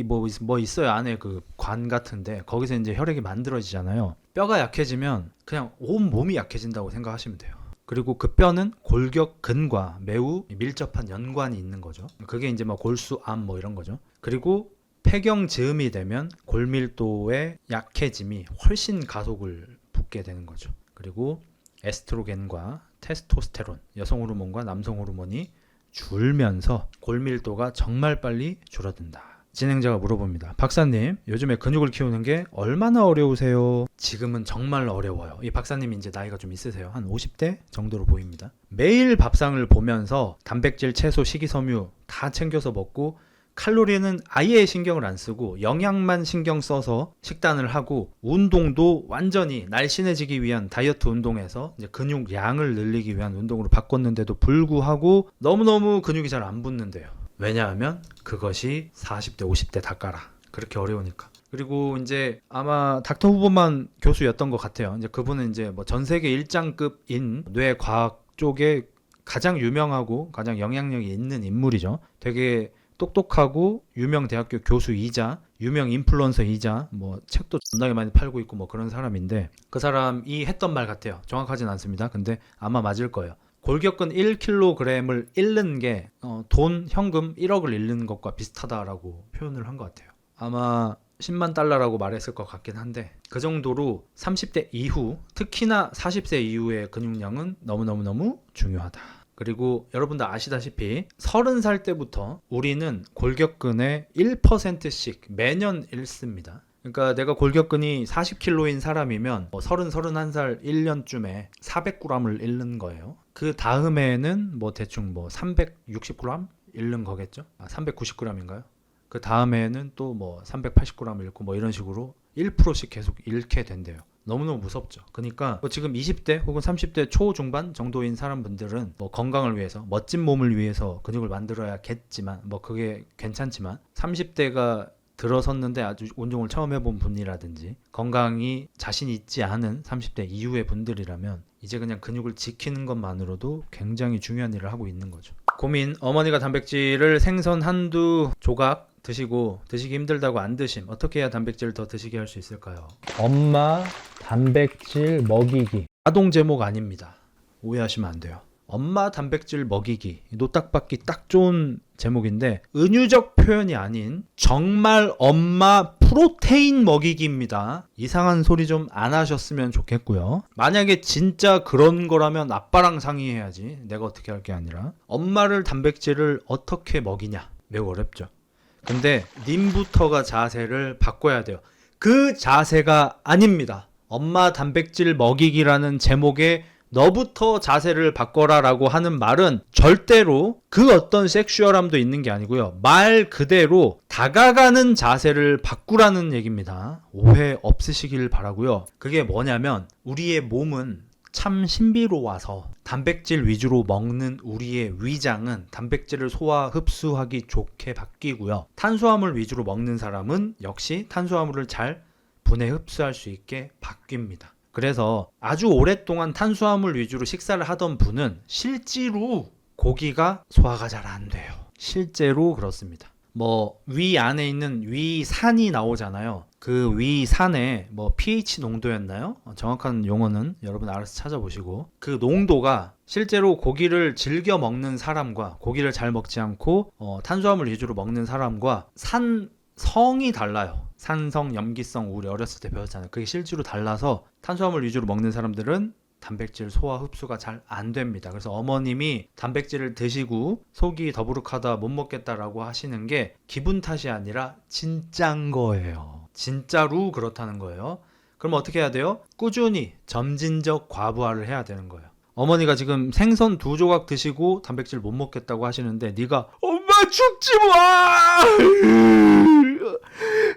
뭐 있어요. 안에 그 관 같은데 거기서 이제 혈액이 만들어지잖아요. 뼈가 약해지면 그냥 온 몸이 약해진다고 생각하시면 돼요. 그리고 그 뼈는 골격근과 매우 밀접한 연관이 있는 거죠. 그게 이제 뭐 골수암 뭐 이런 거죠. 그리고 폐경즈음이 되면 골밀도의 약해짐이 훨씬 가속을 붓게 되는 거죠. 그리고 에스트로겐과 테스토스테론, 여성 호르몬과 남성 호르몬이 줄면서 골밀도가 정말 빨리 줄어든다. 진행자가 물어봅니다. 박사님, 요즘에 근육을 키우는 게 얼마나 어려우세요? 지금은 정말 어려워요. 이 박사님이 이제 나이가 좀 있으세요. 한 50대 정도로 보입니다. 매일 밥상을 보면서 단백질, 채소, 식이섬유 다 챙겨서 먹고, 칼로리는 아예 신경을 안 쓰고 영양만 신경 써서 식단을 하고, 운동도 완전히 날씬해지기 위한 다이어트 운동에서 이제 근육 양을 늘리기 위한 운동으로 바꿨는데도 불구하고 너무너무 근육이 잘 안 붙는데요. 왜냐하면 그것이 40대 50대 다 까라. 그렇게 어려우니까. 그리고 이제 아마 닥터 후보만 교수였던 것 같아요. 이제 그분은 이제 뭐 전 세계 1장급인 뇌과학 쪽에 가장 유명하고 가장 영향력이 있는 인물이죠. 되게 똑똑하고 유명 대학교 교수이자 유명 인플루언서이자 뭐 책도 존나게 많이 팔고 있고 뭐 그런 사람인데, 그 사람이 했던 말 같아요. 정확하진 않습니다. 근데 아마 맞을 거예요. 골격근 1kg을 잃는 게 돈, 현금 1억을 잃는 것과 비슷하다라고 표현을 한 것 같아요. 아마 10만 달러라고 말했을 것 같긴 한데, 그 정도로 30대 이후, 특히나 40세 이후의 근육량은 너무너무너무 중요하다. 그리고 여러분들 아시다시피 30살 때부터 우리는 골격근의 1%씩 매년 잃습니다. 그러니까 내가 골격근이 40kg인 사람이면 30, 31살 1년쯤에 400g을 잃는 거예요. 그 다음에는 뭐 대충 뭐 360g 잃는 거겠죠? 390g인가요? 그 다음에는 또 뭐 380g 잃고 뭐 이런 식으로 1%씩 계속 잃게 된대요. 너무너무 무섭죠. 그러니까 뭐 지금 20대 혹은 30대 초중반 정도인 사람분들은 뭐 건강을 위해서, 멋진 몸을 위해서 근육을 만들어야겠지만, 뭐 그게 괜찮지만, 30대가 들어섰는데 아주 운동을 처음 해본 분이라든지 건강이 자신 있지 않은 30대 이후의 분들이라면 이제 그냥 근육을 지키는 것만으로도 굉장히 중요한 일을 하고 있는 거죠. 고민, 어머니가 단백질을 생선 한두 조각 드시기 힘들다고 안 드심, 어떻게 해야 단백질을 더 드시게 할 수 있을까요? 엄마 단백질 먹이기. 아동 제목 아닙니다. 오해하시면 안 돼요. 엄마 단백질 먹이기, 노딱받기 딱 좋은 제목인데 은유적 표현이 아닌 정말 엄마 프로테인 먹이기입니다. 이상한 소리 좀 안 하셨으면 좋겠고요. 만약에 진짜 그런 거라면 아빠랑 상의해야지, 내가 어떻게 할 게 아니라. 엄마를 단백질을 어떻게 먹이냐, 매우 어렵죠. 근데 님부터가 자세를 바꿔야 돼요. 그 자세가 아닙니다. 엄마 단백질 먹이기라는 제목에 너부터 자세를 바꿔라 라고 하는 말은 절대로 그 어떤 섹슈얼함도 있는 게 아니고요. 말 그대로 다가가는 자세를 바꾸라는 얘기입니다. 오해 없으시길 바라고요. 그게 뭐냐면, 우리의 몸은 참 신비로워서 단백질 위주로 먹는 우리의 위장은 단백질을 소화 흡수하기 좋게 바뀌고요. 탄수화물 위주로 먹는 사람은 역시 탄수화물을 잘 분해 흡수할 수 있게 바뀝니다. 그래서 아주 오랫동안 탄수화물 위주로 식사를 하던 분은 실제로 고기가 소화가 잘 안 돼요. 실제로 그렇습니다. 뭐 위 안에 있는 위산이 나오잖아요. 그 위산의 뭐 pH 농도였나요? 정확한 용어는 여러분 알아서 찾아보시고, 그 농도가 실제로 고기를 즐겨 먹는 사람과 고기를 잘 먹지 않고 탄수화물 위주로 먹는 사람과 산성이 달라요. 산성, 염기성, 우리 어렸을 때 배웠잖아요. 그게 실제로 달라서 탄수화물 위주로 먹는 사람들은 단백질 소화 흡수가 잘 안 됩니다. 그래서 어머님이 단백질을 드시고 속이 더부룩하다 못 먹겠다라고 하시는 게 기분 탓이 아니라 진짜인 거예요. 진짜로 그렇다는 거예요. 그럼 어떻게 해야 돼요? 꾸준히 점진적 과부하를 해야 되는 거예요. 어머니가 지금 생선 2조각 드시고 단백질 못 먹겠다고 하시는데 네가 엄마 죽지 마!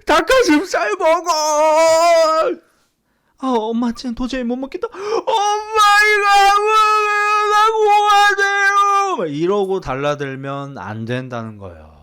닭가슴살 먹어! 아 엄마 진짜 도저히 못 먹겠다. 엄마 이거 먹으라고 하세요! 이러고 달라들면 안 된다는 거예요.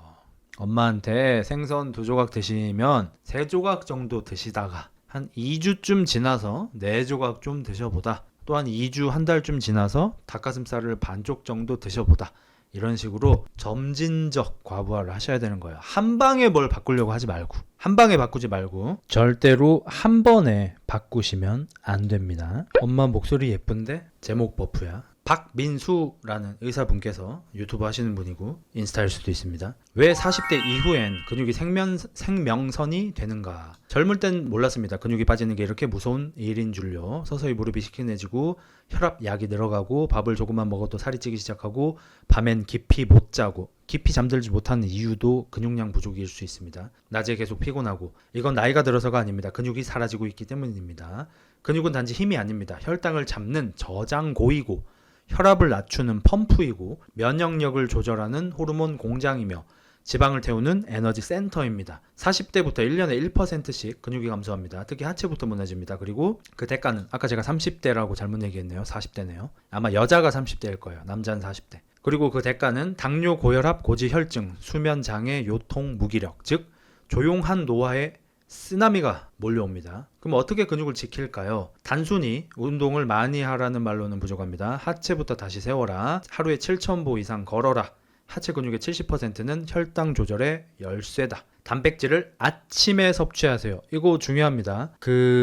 엄마한테 생선 2조각 드시면 3조각 정도 드시다가 한 2주쯤 지나서 4조각 좀 드셔보다, 또한 2주 한 달쯤 지나서 닭가슴살을 반쪽 정도 드셔보다, 이런 식으로 점진적 과부하를 하셔야 되는 거예요. 한 방에 뭘 바꾸려고 하지 말고, 한 방에 바꾸지 말고 절대로 한 번에 바꾸시면 안 됩니다. 엄마 목소리 예쁜데 제목 버프야. 박민수라는 의사분께서 유튜브 하시는 분이고 인스타일 수도 있습니다. 왜 40대 이후엔 근육이 생명선이 되는가? 젊을 땐 몰랐습니다. 근육이 빠지는 게 이렇게 무서운 일인 줄요. 서서히 무릎이 시큰해지고 혈압약이 늘어가고 밥을 조금만 먹어도 살이 찌기 시작하고 밤엔 깊이 못 자고, 깊이 잠들지 못하는 이유도 근육량 부족일 수 있습니다. 낮에 계속 피곤하고, 이건 나이가 들어서가 아닙니다. 근육이 사라지고 있기 때문입니다. 근육은 단지 힘이 아닙니다. 혈당을 잡는 저장고이고 혈압을 낮추는 펌프이고 면역력을 조절하는 호르몬 공장이며 지방을 태우는 에너지 센터입니다. 40대부터 1년에 1%씩 근육이 감소합니다. 특히 하체부터 무너집니다. 그리고 그 대가는, 아까 제가 30대라고 잘못 얘기했네요. 40대네요. 아마 여자가 30대일 거예요. 남자는 40대. 그리고 그 대가는 당뇨, 고혈압, 고지혈증, 수면장애, 요통, 무기력, 즉 조용한 노화의 쓰나미가 몰려옵니다. 그럼 어떻게 근육을 지킬까요? 단순히 운동을 많이 하라는 말로는 부족합니다. 하체부터 다시 세워라. 하루에 7,000보 이상 걸어라. 하체 근육의 70%는 혈당 조절의 열쇠다. 단백질을 아침에 섭취하세요. 이거 중요합니다.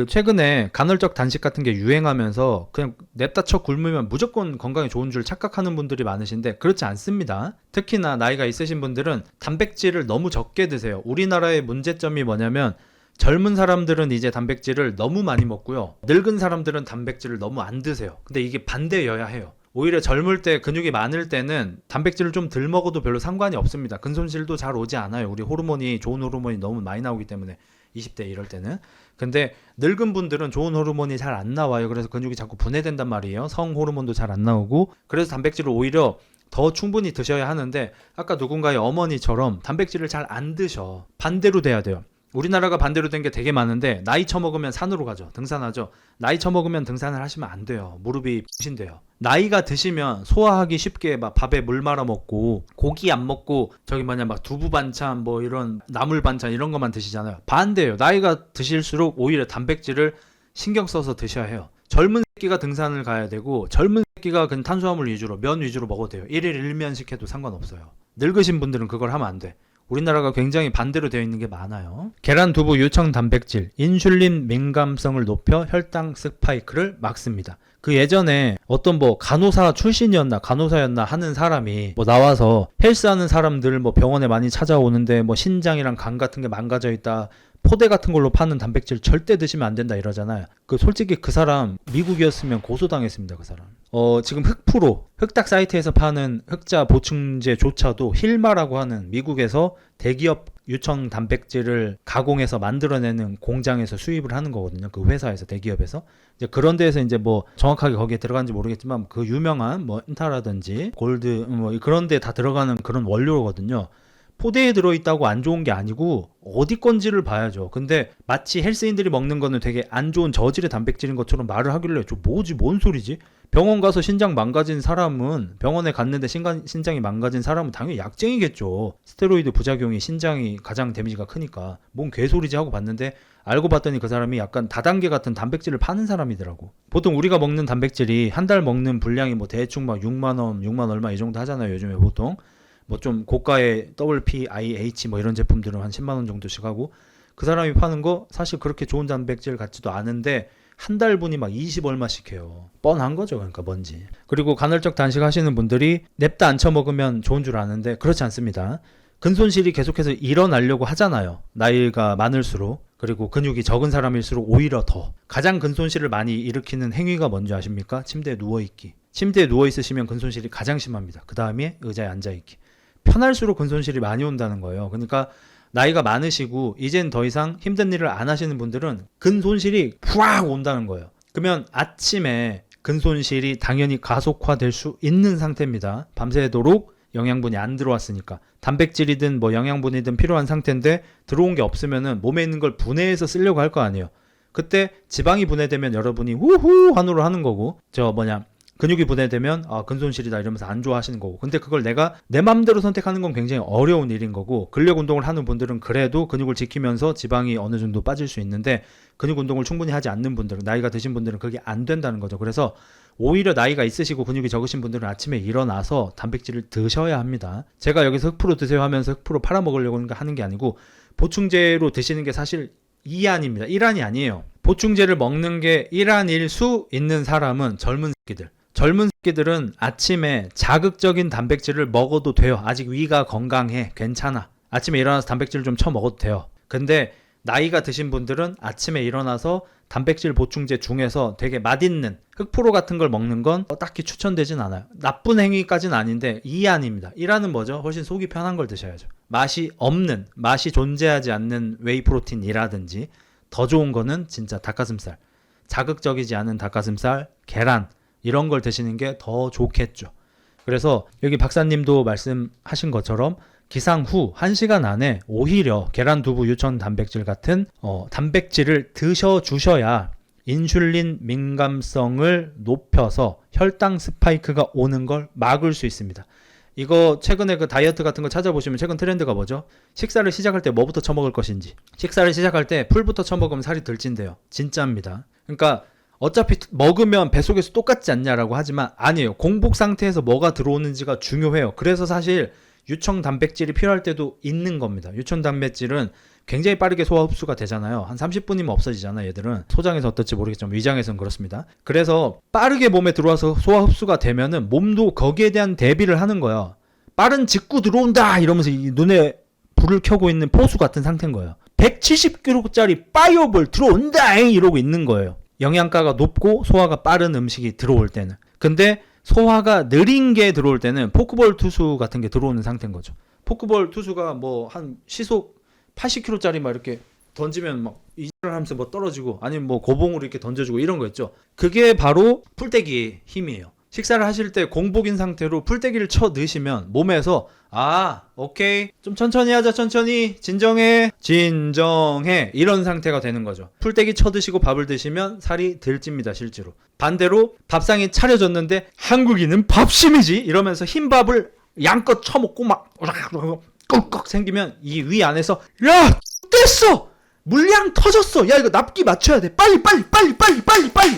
최근에 간헐적 단식 같은 게 유행하면서 그냥 냅다 쳐 굶으면 무조건 건강에 좋은 줄 착각하는 분들이 많으신데 그렇지 않습니다. 특히나 나이가 있으신 분들은 단백질을 너무 적게 드세요. 우리나라의 문제점이 뭐냐면 젊은 사람들은 이제 단백질을 너무 많이 먹고요. 늙은 사람들은 단백질을 너무 안 드세요. 근데 이게 반대여야 해요. 오히려 젊을 때 근육이 많을 때는 단백질을 좀 덜 먹어도 별로 상관이 없습니다. 근손실도 잘 오지 않아요. 우리 호르몬이, 좋은 호르몬이 너무 많이 나오기 때문에 20대 이럴 때는. 근데 늙은 분들은 좋은 호르몬이 잘 안 나와요. 그래서 근육이 자꾸 분해된단 말이에요. 성 호르몬도 잘 안 나오고. 그래서 단백질을 오히려 더 충분히 드셔야 하는데 아까 누군가의 어머니처럼 단백질을 잘 안 드셔. 반대로 돼야 돼요. 우리나라가 반대로 된 게 되게 많은데 나이 처먹으면 산으로 가죠. 등산하죠. 나이 처먹으면 등산을 하시면 안 돼요. 무릎이 부신대요. 나이가 드시면 소화하기 쉽게 막 밥에 물 말아 먹고 고기 안 먹고 막 두부 반찬 뭐 이런 나물 반찬 이런 것만 드시잖아요. 반대예요. 나이가 드실수록 오히려 단백질을 신경 써서 드셔야 해요. 젊은 새끼가 등산을 가야 되고 젊은 새끼가 그냥 탄수화물 위주로 면 위주로 먹어도 돼요. 1일 1면씩 해도 상관없어요. 늙으신 분들은 그걸 하면 안 돼. 우리나라가 굉장히 반대로 되어 있는 게 많아요. 계란, 두부, 유청 단백질, 인슐린 민감성을 높여 혈당 스파이크를 막습니다. 그 예전에 어떤 간호사 출신이었나 간호사였나 하는 사람이 나와서 헬스하는 사람들 병원에 많이 찾아오는데 신장이랑 간 같은 게 망가져 있다, 포대 같은 걸로 파는 단백질 절대 드시면 안 된다 이러잖아요. 솔직히 그 사람 미국이었으면 고소당했습니다. 그 사람. 지금 흑프로, 흑닭 사이트에서 파는 흑자 보충제조차도 힐마라고 하는 미국에서 대기업 유청 단백질을 가공해서 만들어내는 공장에서 수입을 하는 거거든요. 그 회사에서, 대기업에서. 이제 그런 데에서 정확하게 거기에 들어간지 모르겠지만 그 유명한 인타라든지 골드 그런 데 다 들어가는 그런 원료거든요. 포대에 들어있다고 안 좋은 게 아니고 어디 건지를 봐야죠. 근데 마치 헬스인들이 먹는 거는 되게 안 좋은 저질의 단백질인 것처럼 말을 하길래 뭔 소리지? 병원 가서 신장 망가진 사람은, 병원에 갔는데 신장이 망가진 사람은 당연히 약쟁이겠죠. 스테로이드 부작용이 신장이 가장 데미지가 크니까 뭔 개소리지 하고 봤는데 알고 봤더니 그 사람이 약간 다단계 같은 단백질을 파는 사람이더라고. 보통 우리가 먹는 단백질이 한 달 먹는 분량이 대충 6만 원, 6만 얼마 이 정도 하잖아요. 요즘에 보통. 좀 고가의 WPIH 이런 제품들은 한 10만 원 정도씩 하고, 그 사람이 파는 거 사실 그렇게 좋은 단백질 같지도 않은데 한 달분이 20 얼마씩 해요. 뻔한 거죠. 그러니까 뭔지. 그리고 간헐적 단식 하시는 분들이 냅다 안 쳐먹으면 좋은 줄 아는데 그렇지 않습니다. 근손실이 계속해서 일어나려고 하잖아요. 나이가 많을수록. 그리고 근육이 적은 사람일수록 오히려 더. 가장 근손실을 많이 일으키는 행위가 뭔지 아십니까? 침대에 누워있기. 침대에 누워있으시면 근손실이 가장 심합니다. 그 다음에 의자에 앉아있기. 편할수록 근손실이 많이 온다는 거예요. 그러니까 나이가 많으시고 이젠 더 이상 힘든 일을 안 하시는 분들은 근손실이 푸악 온다는 거예요. 그러면 아침에 근손실이 당연히 가속화될 수 있는 상태입니다. 밤새도록 영양분이 안 들어왔으니까. 단백질이든 뭐 영양분이든 필요한 상태인데 들어온 게 없으면은 몸에 있는 걸 분해해서 쓰려고 할 거 아니에요. 그때 지방이 분해되면 여러분이 우후 환호를 하는 거고, 근육이 분해되면 근손실이다 이러면서 안 좋아하시는 거고. 근데 그걸 내가 내 맘대로 선택하는 건 굉장히 어려운 일인 거고, 근력 운동을 하는 분들은 그래도 근육을 지키면서 지방이 어느 정도 빠질 수 있는데, 근육 운동을 충분히 하지 않는 분들은, 나이가 드신 분들은 그게 안 된다는 거죠. 그래서 오히려 나이가 있으시고 근육이 적으신 분들은 아침에 일어나서 단백질을 드셔야 합니다. 제가 여기서 흑프로 드세요 하면서 흑프로 팔아먹으려고 하는 게 아니고, 보충제로 드시는 게 사실 2안입니다. 1안이 아니에요. 보충제를 먹는 게 1안일 수 있는 사람은 젊은 새끼들은 아침에 자극적인 단백질을 먹어도 돼요. 아직 위가 건강해. 괜찮아. 아침에 일어나서 단백질을 좀 쳐 먹어도 돼요. 근데 나이가 드신 분들은 아침에 일어나서 단백질 보충제 중에서 되게 맛있는 흑프로 같은 걸 먹는 건 딱히 추천되진 않아요. 나쁜 행위까지는 아닌데 2안입니다. 1안은 뭐죠? 훨씬 속이 편한 걸 드셔야죠. 맛이 없는, 맛이 존재하지 않는 웨이 프로틴이라든지, 더 좋은 거는 진짜 닭가슴살, 자극적이지 않은 닭가슴살, 계란 이런 걸 드시는 게 더 좋겠죠. 그래서 여기 박사님도 말씀하신 것처럼 기상 후 1시간 안에 오히려 계란, 두부, 유천 단백질 같은 단백질을 드셔주셔야 인슐린 민감성을 높여서 혈당 스파이크가 오는 걸 막을 수 있습니다. 이거 최근에 그 다이어트 같은 거 찾아보시면 최근 트렌드가 뭐죠? 식사를 시작할 때 뭐부터 처먹을 것인지. 식사를 시작할 때 풀부터 처먹으면 살이 덜 찐대요. 진짜입니다. 그러니까 어차피 먹으면 뱃속에서 똑같지 않냐라고 하지만 아니에요. 공복 상태에서 뭐가 들어오는지가 중요해요. 그래서 사실 유청 단백질이 필요할 때도 있는 겁니다. 유청 단백질은 굉장히 빠르게 소화 흡수가 되잖아요. 한 30분이면 없어지잖아요. 얘들은 소장에서 어떨지 모르겠지만 위장에서는 그렇습니다. 그래서 빠르게 몸에 들어와서 소화 흡수가 되면은 몸도 거기에 대한 대비를 하는 거예요. 빠른 직구 들어온다 이러면서 이 눈에 불을 켜고 있는 포수 같은 상태인 거예요. 170kg짜리 파이어볼 들어온다 이러고 있는 거예요. 영양가가 높고 소화가 빠른 음식이 들어올 때는. 근데 소화가 느린 게 들어올 때는 포크볼 투수 같은 게 들어오는 상태인 거죠. 포크볼 투수가 뭐 한 시속 80km짜리 막 이렇게 던지면 막 이질을 하면서 뭐 떨어지고, 아니면 뭐 고봉으로 이렇게 던져주고 이런 거 있죠. 그게 바로 풀떼기의 힘이에요. 식사를 하실 때 공복인 상태로 풀떼기를 쳐 넣으시면 몸에서 오케이 좀 천천히 하자, 천천히 진정해 이런 상태가 되는 거죠. 풀떼기 쳐 드시고 밥을 드시면 살이 덜 찝니다. 실제로 반대로 밥상이 차려졌는데 한국인은 밥심이지 이러면서 흰밥을 양껏 쳐먹고 막 꺽꺽 생기면 이 위 안에서 야 됐어 물량 터졌어 야 이거 납기 맞춰야 돼 빨리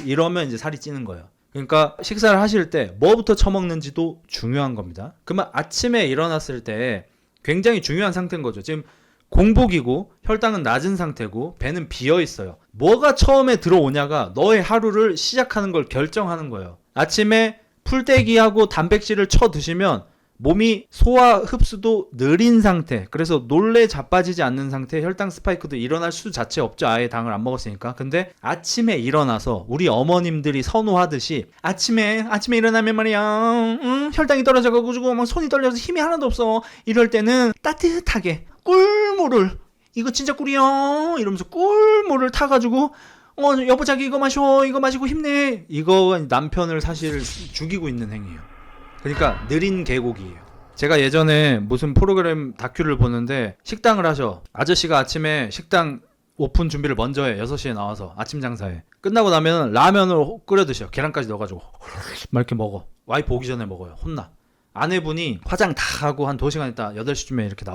이러면 이제 살이 찌는 거예요. 그러니까 식사를 하실 때 뭐부터 처먹는지도 중요한 겁니다. 그러면 아침에 일어났을 때 굉장히 중요한 상태인 거죠. 지금 공복이고 혈당은 낮은 상태고 배는 비어 있어요. 뭐가 처음에 들어오냐가 너의 하루를 시작하는 걸 결정하는 거예요. 아침에 풀떼기하고 단백질을 쳐 드시면 몸이 소화 흡수도 느린 상태, 그래서 놀래 자빠지지 않는 상태, 혈당 스파이크도 일어날 수 자체 없죠. 아예 당을 안 먹었으니까. 근데 아침에 일어나서 우리 어머님들이 선호하듯이 아침에 일어나면 말이야 혈당이 떨어져가지고 막 손이 떨려서 힘이 하나도 없어. 이럴 때는 따뜻하게 꿀물을, 이거 진짜 꿀이야 이러면서 꿀물을 타가지고 여보 자기 이거 마셔, 이거 마시고 힘내. 이거 남편을 사실 죽이고 있는 행위예요. 그러니까 느린 계곡이에요. 제가 예전에 무슨 프로그램 다큐를 보는데 식당을 하셔. 아저씨가 아침에 식당 오픈 준비를 먼저 해. 6시에 나와서 아침 장사해. 끝나고 나면 라면을 끓여 드셔. 계란까지 넣어가지고 막 이렇게 먹어. 와이프 오기 전에 먹어요. 혼나. 아내분이 화장 다 하고 한 2시간 있다 8시쯤에 이렇게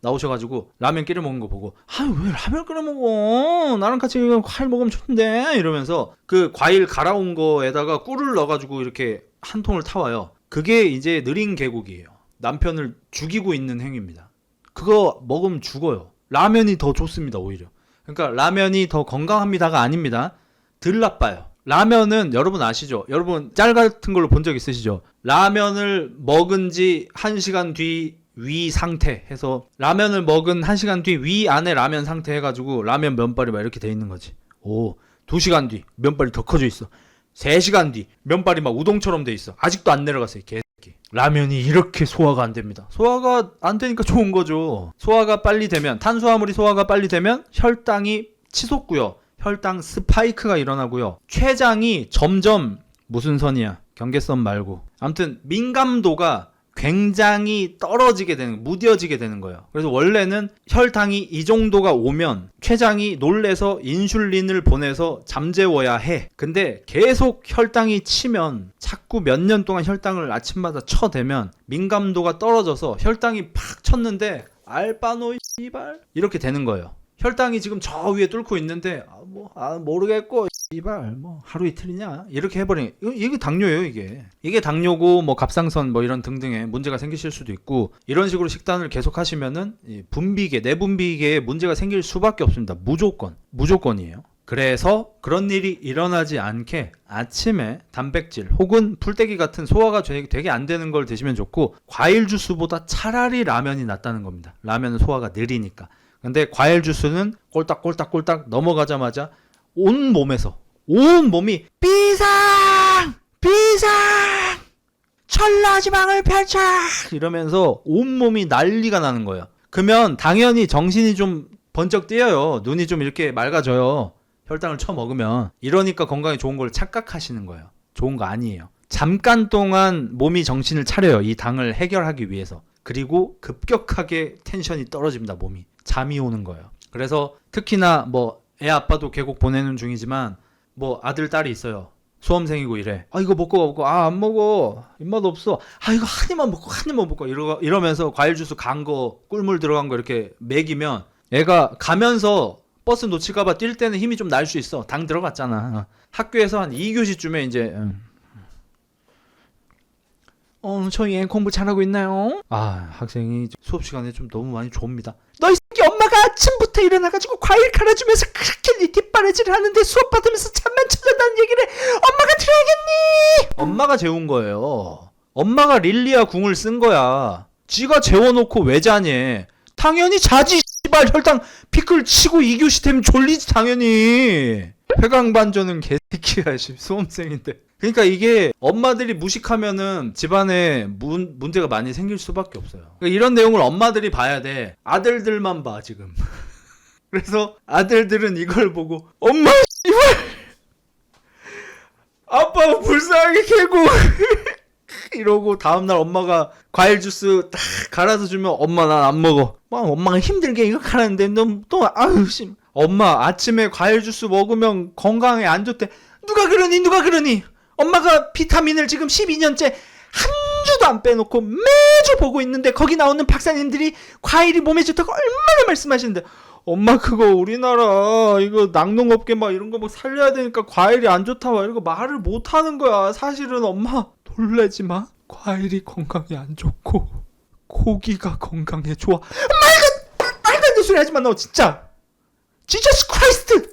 나오셔가지고 라면 끓여 먹는 거 보고 왜 라면 끓여 먹어? 나랑 같이 과일 먹으면 좋은데 이러면서 그 과일 갈아온 거에다가 꿀을 넣어가지고 이렇게 한 통을 타와요. 그게 이제 느린 계곡이에요. 남편을 죽이고 있는 행위입니다. 그거 먹으면 죽어요. 라면이 더 좋습니다. 오히려. 그러니까 라면이 더 건강합니다가 아닙니다. 덜 나빠요. 라면은 여러분 아시죠? 여러분 짤 같은 걸로 본 적 있으시죠? 라면을 먹은 지 1시간 뒤 위 상태 해서, 라면을 먹은 1시간 뒤 위 안에 라면 상태 해가지고 라면 면발이 막 이렇게 돼 있는 거지. 2시간 뒤 면발이 더 커져 있어. 3시간 뒤 면발이 막 우동처럼 돼 있어. 아직도 안 내려갔어요. 개새끼. 라면이 이렇게 소화가 안 됩니다. 소화가 안 되니까 좋은 거죠. 소화가 빨리 되면, 탄수화물이 소화가 빨리 되면 혈당이 치솟고요. 혈당 스파이크가 일어나고요. 췌장이 점점 무슨 선이야? 경계선 말고. 아무튼 민감도가 굉장히 떨어지게 되는, 무뎌지게 되는 거예요. 그래서 원래는 혈당이 이 정도가 오면 췌장이 놀래서 인슐린을 보내서 잠재워야 해. 근데 계속 혈당이 치면, 자꾸 몇 년 동안 혈당을 아침마다 쳐대면 민감도가 떨어져서 혈당이 팍 쳤는데 알바노 씨발 이렇게 되는 거예요. 혈당이 지금 저 위에 뚫고 있는데 모르겠고 이발 뭐 하루 이틀이냐 이렇게 해버리니 이게 당뇨예요. 이게 당뇨고 뭐 갑상선 뭐 이런 등등의 문제가 생기실 수도 있고, 이런 식으로 식단을 계속 하시면은 분비계, 내분비계에 문제가 생길 수밖에 없습니다. 무조건이에요. 그래서 그런 일이 일어나지 않게 아침에 단백질 혹은 풀떼기 같은 소화가 되게 안 되는 걸 드시면 좋고, 과일 주스보다 차라리 라면이 낫다는 겁니다. 라면은 소화가 느리니까. 근데 과일 주스는 꼴딱꼴딱 넘어가자마자 온 몸이 비상 천라지방을 펼쳐 이러면서 온몸이 난리가 나는 거예요. 그러면 당연히 정신이 좀 번쩍 뜨여요. 눈이 좀 이렇게 맑아져요. 혈당을 쳐먹으면. 이러니까 건강에 좋은 걸 착각하시는 거예요. 좋은 거 아니에요. 잠깐 동안 몸이 정신을 차려요. 이 당을 해결하기 위해서. 그리고 급격하게 텐션이 떨어집니다. 몸이. 잠이 오는 거예요. 그래서 특히나 뭐 애 아빠도 계곡 보내는 중이지만 뭐 아들 딸이 있어요. 수험생이고 이래. 이거 먹고 안 먹어. 입맛 없어. 이거 한 입만 먹고 이러면서 과일 주스 간 거, 꿀물 들어간 거 이렇게 먹이면 애가 가면서 버스 놓칠까봐 뛸 때는 힘이 좀 날 수 있어. 당 들어갔잖아. 학교에서 한 2교시쯤에 이제 저희 애 공부 잘하고 있나요? 학생이 수업 시간에 좀 너무 많이 좁니다. 너 이 새끼, 엄마가 아침부터 일어나가지고 과일 갈아주면서 그렇게 네 뒷바라지를 하는데 수업 받으면서 잠만 쳐잔다는 얘기를 엄마가 들어야겠니? 엄마가 재운 거예요. 엄마가 릴리아 궁을 쓴 거야. 지가 재워놓고 왜 자니? 당연히 자지. 씨발, 혈당 피클 치고 2교시 되면 졸리지 당연히. 회광반전은 개새끼야. 수험생인데. 그러니까 이게 엄마들이 무식하면은 집안에 문제가 많이 생길 수밖에 없어요. 그러니까 이런 내용을 엄마들이 봐야 돼. 아들들만 봐 지금. 그래서 아들들은 이걸 보고 엄마 씨발 아빠가 불쌍하게 캐고 이러고 다음날 엄마가 과일 주스 딱 갈아서 주면 엄마 난 안 먹어. 엄마가 힘들게 이거 갈았는데 너 또 엄마 아침에 과일 주스 먹으면 건강에 안 좋대. 누가 그러니? 엄마가 비타민을 지금 12년째 한 주도 안 빼놓고 매주 보고 있는데 거기 나오는 박사님들이 과일이 몸에 좋다고 얼마나 말씀하시는데, 엄마 그거 우리나라 이거 낙농업계 막 이런 거 뭐 살려야 되니까 과일이 안 좋다 막 이런 거 말을 못 하는 거야. 사실은 엄마 놀라지 마. 과일이 건강에 안 좋고 고기가 건강에 좋아. 말도 안 되는 소리 하지 마. 너 진짜. 지저스 크라이스트.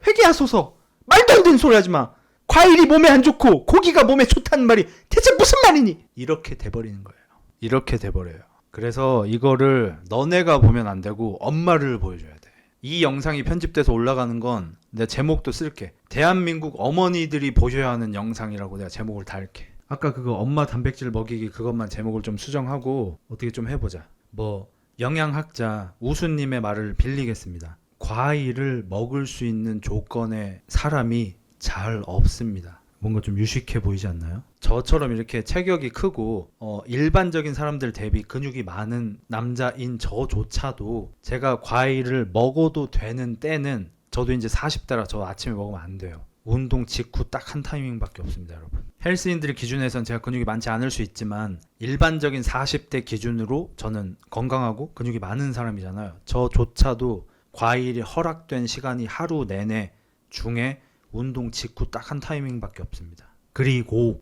회개하소서. 말도 안 되는 소리 하지 마. 과일이 몸에 안 좋고 고기가 몸에 좋다는 말이 대체 무슨 말이니? 이렇게 돼버리는 거예요. 이렇게 돼버려요. 그래서 이거를 너네가 보면 안 되고 엄마를 보여줘야 돼. 이 영상이 편집돼서 올라가는 건 내가 제목도 쓸게. 대한민국 어머니들이 보셔야 하는 영상이라고 내가 제목을 달게. 아까 그거 엄마 단백질 먹이기 그것만 제목을 좀 수정하고 어떻게 좀 해보자. 뭐 영양학자 우수님의 말을 빌리겠습니다. 과일을 먹을 수 있는 조건의 사람이 잘 없습니다. 뭔가 좀 유식해 보이지 않나요? 저처럼 이렇게 체격이 크고 일반적인 사람들 대비 근육이 많은 남자인 저조차도 제가 과일을 먹어도 되는 때는, 저도 이제 40대라 저 아침에 먹으면 안 돼요. 운동 직후 딱 한 타이밍밖에 없습니다, 여러분. 헬스인들 기준에선 제가 근육이 많지 않을 수 있지만 일반적인 40대 기준으로 저는 건강하고 근육이 많은 사람이잖아요. 저조차도 과일이 허락된 시간이 하루 내내 중에 운동 직후 딱 한 타이밍밖에 없습니다. 그리고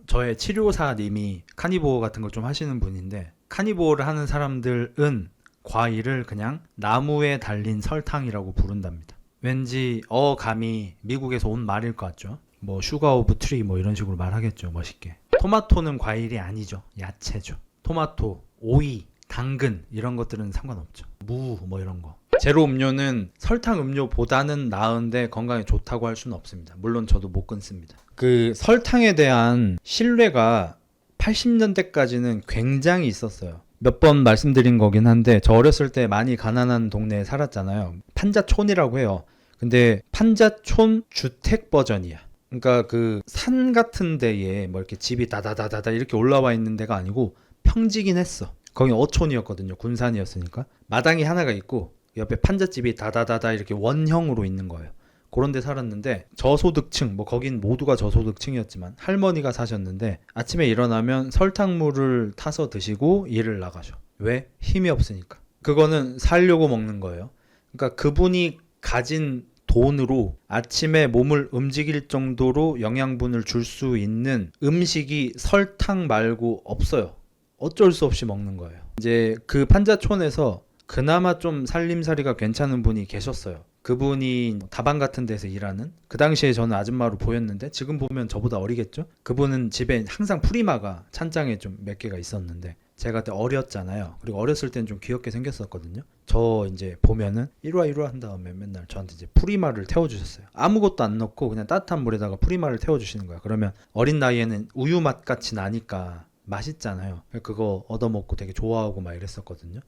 저의 치료사님이 카니보어 같은 걸 좀 하시는 분인데, 카니보어를 하는 사람들은 과일을 그냥 나무에 달린 설탕이라고 부른답니다. 왠지 어감이 미국에서 온 말일 것 같죠? 뭐 슈가 오브 트리 뭐 이런 식으로 말하겠죠, 멋있게. 토마토는 과일이 아니죠, 야채죠. 토마토, 오이, 당근 이런 것들은 상관없죠. 무 뭐 이런 거. 제로 음료는 설탕 음료보다는 나은데 건강에 좋다고 할 수는 없습니다. 물론 저도 못 끊습니다. 그 설탕에 대한 신뢰가 80년대까지는 굉장히 있었어요. 몇 번 말씀드린 거긴 한데, 저 어렸을 때 많이 가난한 동네에 살았잖아요. 판자촌이라고 해요. 근데 판자촌 주택 버전이야. 그러니까 그 산 같은 데에 뭐 이렇게 집이 다다다다다 이렇게 올라와 있는 데가 아니고 평지긴 했어. 거기 어촌이었거든요. 군산이었으니까. 마당이 하나가 있고 옆에 판잣집이 다다다다 이렇게 원형으로 있는 거예요. 그런 데 살았는데 저소득층, 뭐 거긴 모두가 저소득층이었지만 할머니가 사셨는데 아침에 일어나면 설탕물을 타서 드시고 일을 나가셔. 왜? 힘이 없으니까. 그거는 살려고 먹는 거예요. 그러니까 그분이 가진 돈으로 아침에 몸을 움직일 정도로 영양분을 줄 수 있는 음식이 설탕 말고 없어요. 어쩔 수 없이 먹는 거예요. 이제 그 판자촌에서 그나마 좀 살림살이가 괜찮은 분이 계셨어요. 그분이 다방 같은 데서 일하는, 그 당시에 저는 아줌마로 보였는데 지금 보면 저보다 어리겠죠? 그분은 집에 항상 프리마가 찬장에 좀 몇 개가 있었는데 제가 그때 어렸잖아요. 그리고 어렸을 땐 좀 귀엽게 생겼었거든요. 저 이제 보면은 이리와 한 다음에 맨날 저한테 이제 프리마를 태워주셨어요. 아무것도 안 넣고 그냥 따뜻한 물에다가 프리마를 태워주시는 거야. 그러면 어린 나이에는 우유 맛 같이 나니까 맛있잖아요. 그거 얻어먹고 되게 좋아하고 막 이랬었거든요.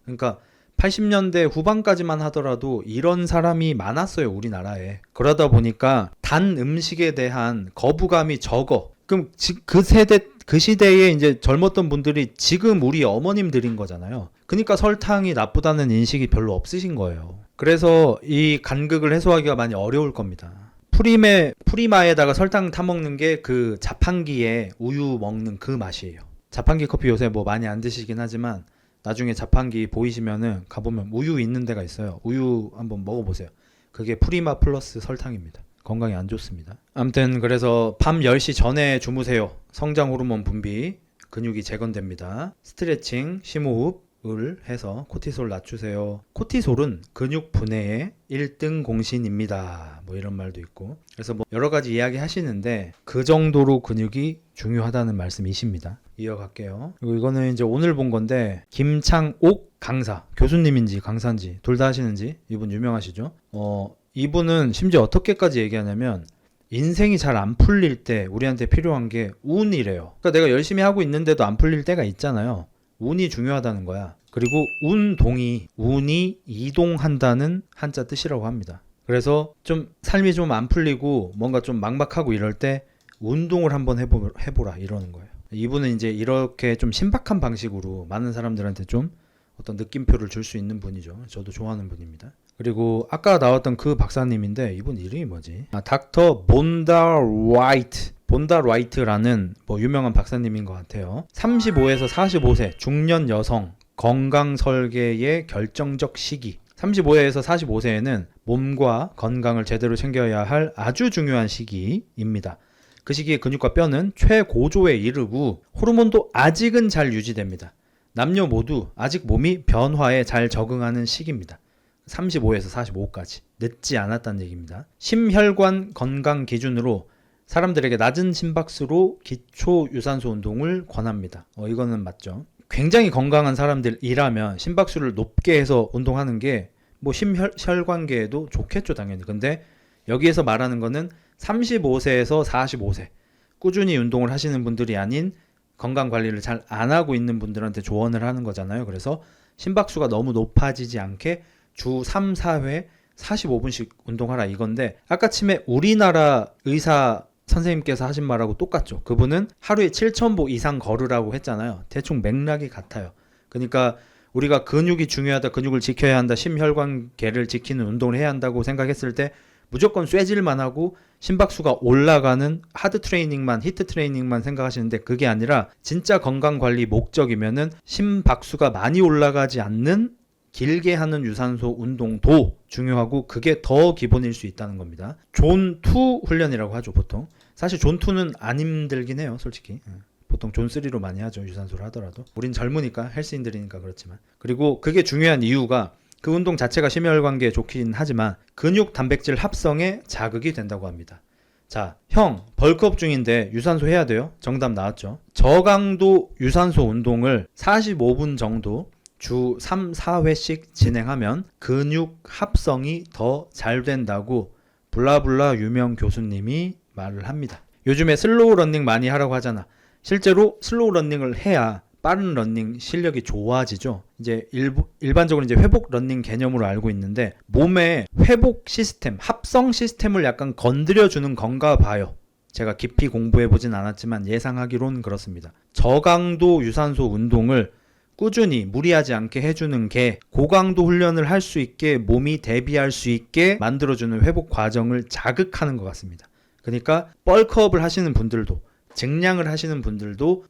그러니까 80년대 후반까지만 하더라도 이런 사람이 많았어요, 우리나라에. 그러다 보니까 단 음식에 대한 거부감이 적어. 그럼 그 세대, 그 시대에 이제 젊었던 분들이 지금 우리 어머님들인 거잖아요. 그러니까 설탕이 나쁘다는 인식이 별로 없으신 거예요. 그래서 이 간극을 해소하기가 많이 어려울 겁니다. 프리마에다가 설탕 타먹는 게 그 자판기에 우유 먹는 그 맛이에요. 자판기 커피 요새 뭐 많이 안 드시긴 하지만 나중에 자판기 보이시면은 가보면 우유 있는 데가 있어요. 우유 한번 먹어보세요. 그게 프리마 플러스 설탕입니다. 건강에 안 좋습니다. 아무튼 그래서 밤 10시 전에 주무세요. 성장 호르몬 분비, 근육이 재건됩니다. 스트레칭, 심호흡을 해서 코티솔 낮추세요. 코티솔은 근육 분해의 1등 공신입니다. 뭐 이런 말도 있고. 그래서 뭐 여러 가지 이야기 하시는데 그 정도로 근육이 중요하다는 말씀이십니다. 이어갈게요. 그리고 이거는 이제 오늘 본 건데 김창옥 강사, 교수님인지 강사인지 둘 다 하시는지 이분 유명하시죠? 이분은 심지어 어떻게까지 얘기하냐면 인생이 잘 안 풀릴 때 우리한테 필요한 게 운이래요. 그러니까 내가 열심히 하고 있는데도 안 풀릴 때가 있잖아요. 운이 중요하다는 거야. 그리고 운이 이동한다는 한자 뜻이라고 합니다. 그래서 좀 삶이 좀 안 풀리고 뭔가 좀 막막하고 이럴 때 운동을 한번 해보라 이러는 거예요. 이분은 이제 이렇게 좀 신박한 방식으로 많은 사람들한테 좀 어떤 느낌표를 줄 수 있는 분이죠. 저도 좋아하는 분입니다. 그리고 아까 나왔던 그 박사님인데 이분 이름이 뭐지? 닥터 본다 라이트라는 뭐 유명한 박사님인 것 같아요. 35에서 45세 중년 여성 건강 설계의 결정적 시기. 35세에서 45세에는 몸과 건강을 제대로 챙겨야 할 아주 중요한 시기입니다. 그 시기에 근육과 뼈는 최고조에 이르고 호르몬도 아직은 잘 유지됩니다. 남녀 모두 아직 몸이 변화에 잘 적응하는 시기입니다. 35에서 45까지 늦지 않았다는 얘기입니다. 심혈관 건강 기준으로 사람들에게 낮은 심박수로 기초 유산소 운동을 권합니다. 이거는 맞죠. 굉장히 건강한 사람들이라면 심박수를 높게 해서 운동하는 게 뭐 심혈관계에도 좋겠죠, 당연히. 근데 여기에서 말하는 거는 35세에서 45세 꾸준히 운동을 하시는 분들이 아닌 건강 관리를 잘 안 하고 있는 분들한테 조언을 하는 거잖아요. 그래서 심박수가 너무 높아지지 않게 주 3, 4회 45분씩 운동하라 이건데 아까침에 우리나라 의사 선생님께서 하신 말하고 똑같죠. 그분은 하루에 7,000보 이상 걸으라고 했잖아요. 대충 맥락이 같아요. 그러니까 우리가 근육이 중요하다, 근육을 지켜야 한다, 심혈관계를 지키는 운동을 해야 한다고 생각했을 때 무조건 쇠질만 하고 심박수가 올라가는 하드 트레이닝만, 히트 트레이닝만 생각하시는데 그게 아니라 진짜 건강관리 목적이면은 심박수가 많이 올라가지 않는 길게 하는 유산소 운동도 중요하고 그게 더 기본일 수 있다는 겁니다. 존2 훈련이라고 하죠, 보통. 사실 존2는 안 힘들긴 해요, 솔직히. 보통 존3로 많이 하죠, 유산소를 하더라도. 우린 젊으니까, 헬스인들이니까 그렇지만. 그리고 그게 중요한 이유가 그 운동 자체가 심혈관계에 좋긴 하지만 근육 단백질 합성에 자극이 된다고 합니다. 자, 형 벌크업 중인데 유산소 해야 돼요? 정답 나왔죠. 저강도 유산소 운동을 45분 정도 주 3, 4회씩 진행하면 근육 합성이 더 잘 된다고 블라블라 유명 교수님이 말을 합니다. 요즘에 슬로우 러닝 많이 하라고 하잖아. 실제로 슬로우 러닝을 해야 빠른 러닝 실력이 좋아지죠. 이제 일반적으로 이제 회복 러닝 개념으로 알고 있는데 몸의 회복 시스템, 합성 시스템을 약간 건드려주는 건가 봐요. 제가 깊이 공부해보진 않았지만 예상하기론 그렇습니다. 저강도 유산소 운동을 꾸준히 무리하지 않게 해주는 게 고강도 훈련을 할 수 있게 몸이 대비할 수 있게 만들어주는 회복 과정을 자극하는 것 같습니다. 그러니까 벌크업을 하시는 분들도 증량을 하시는 분들도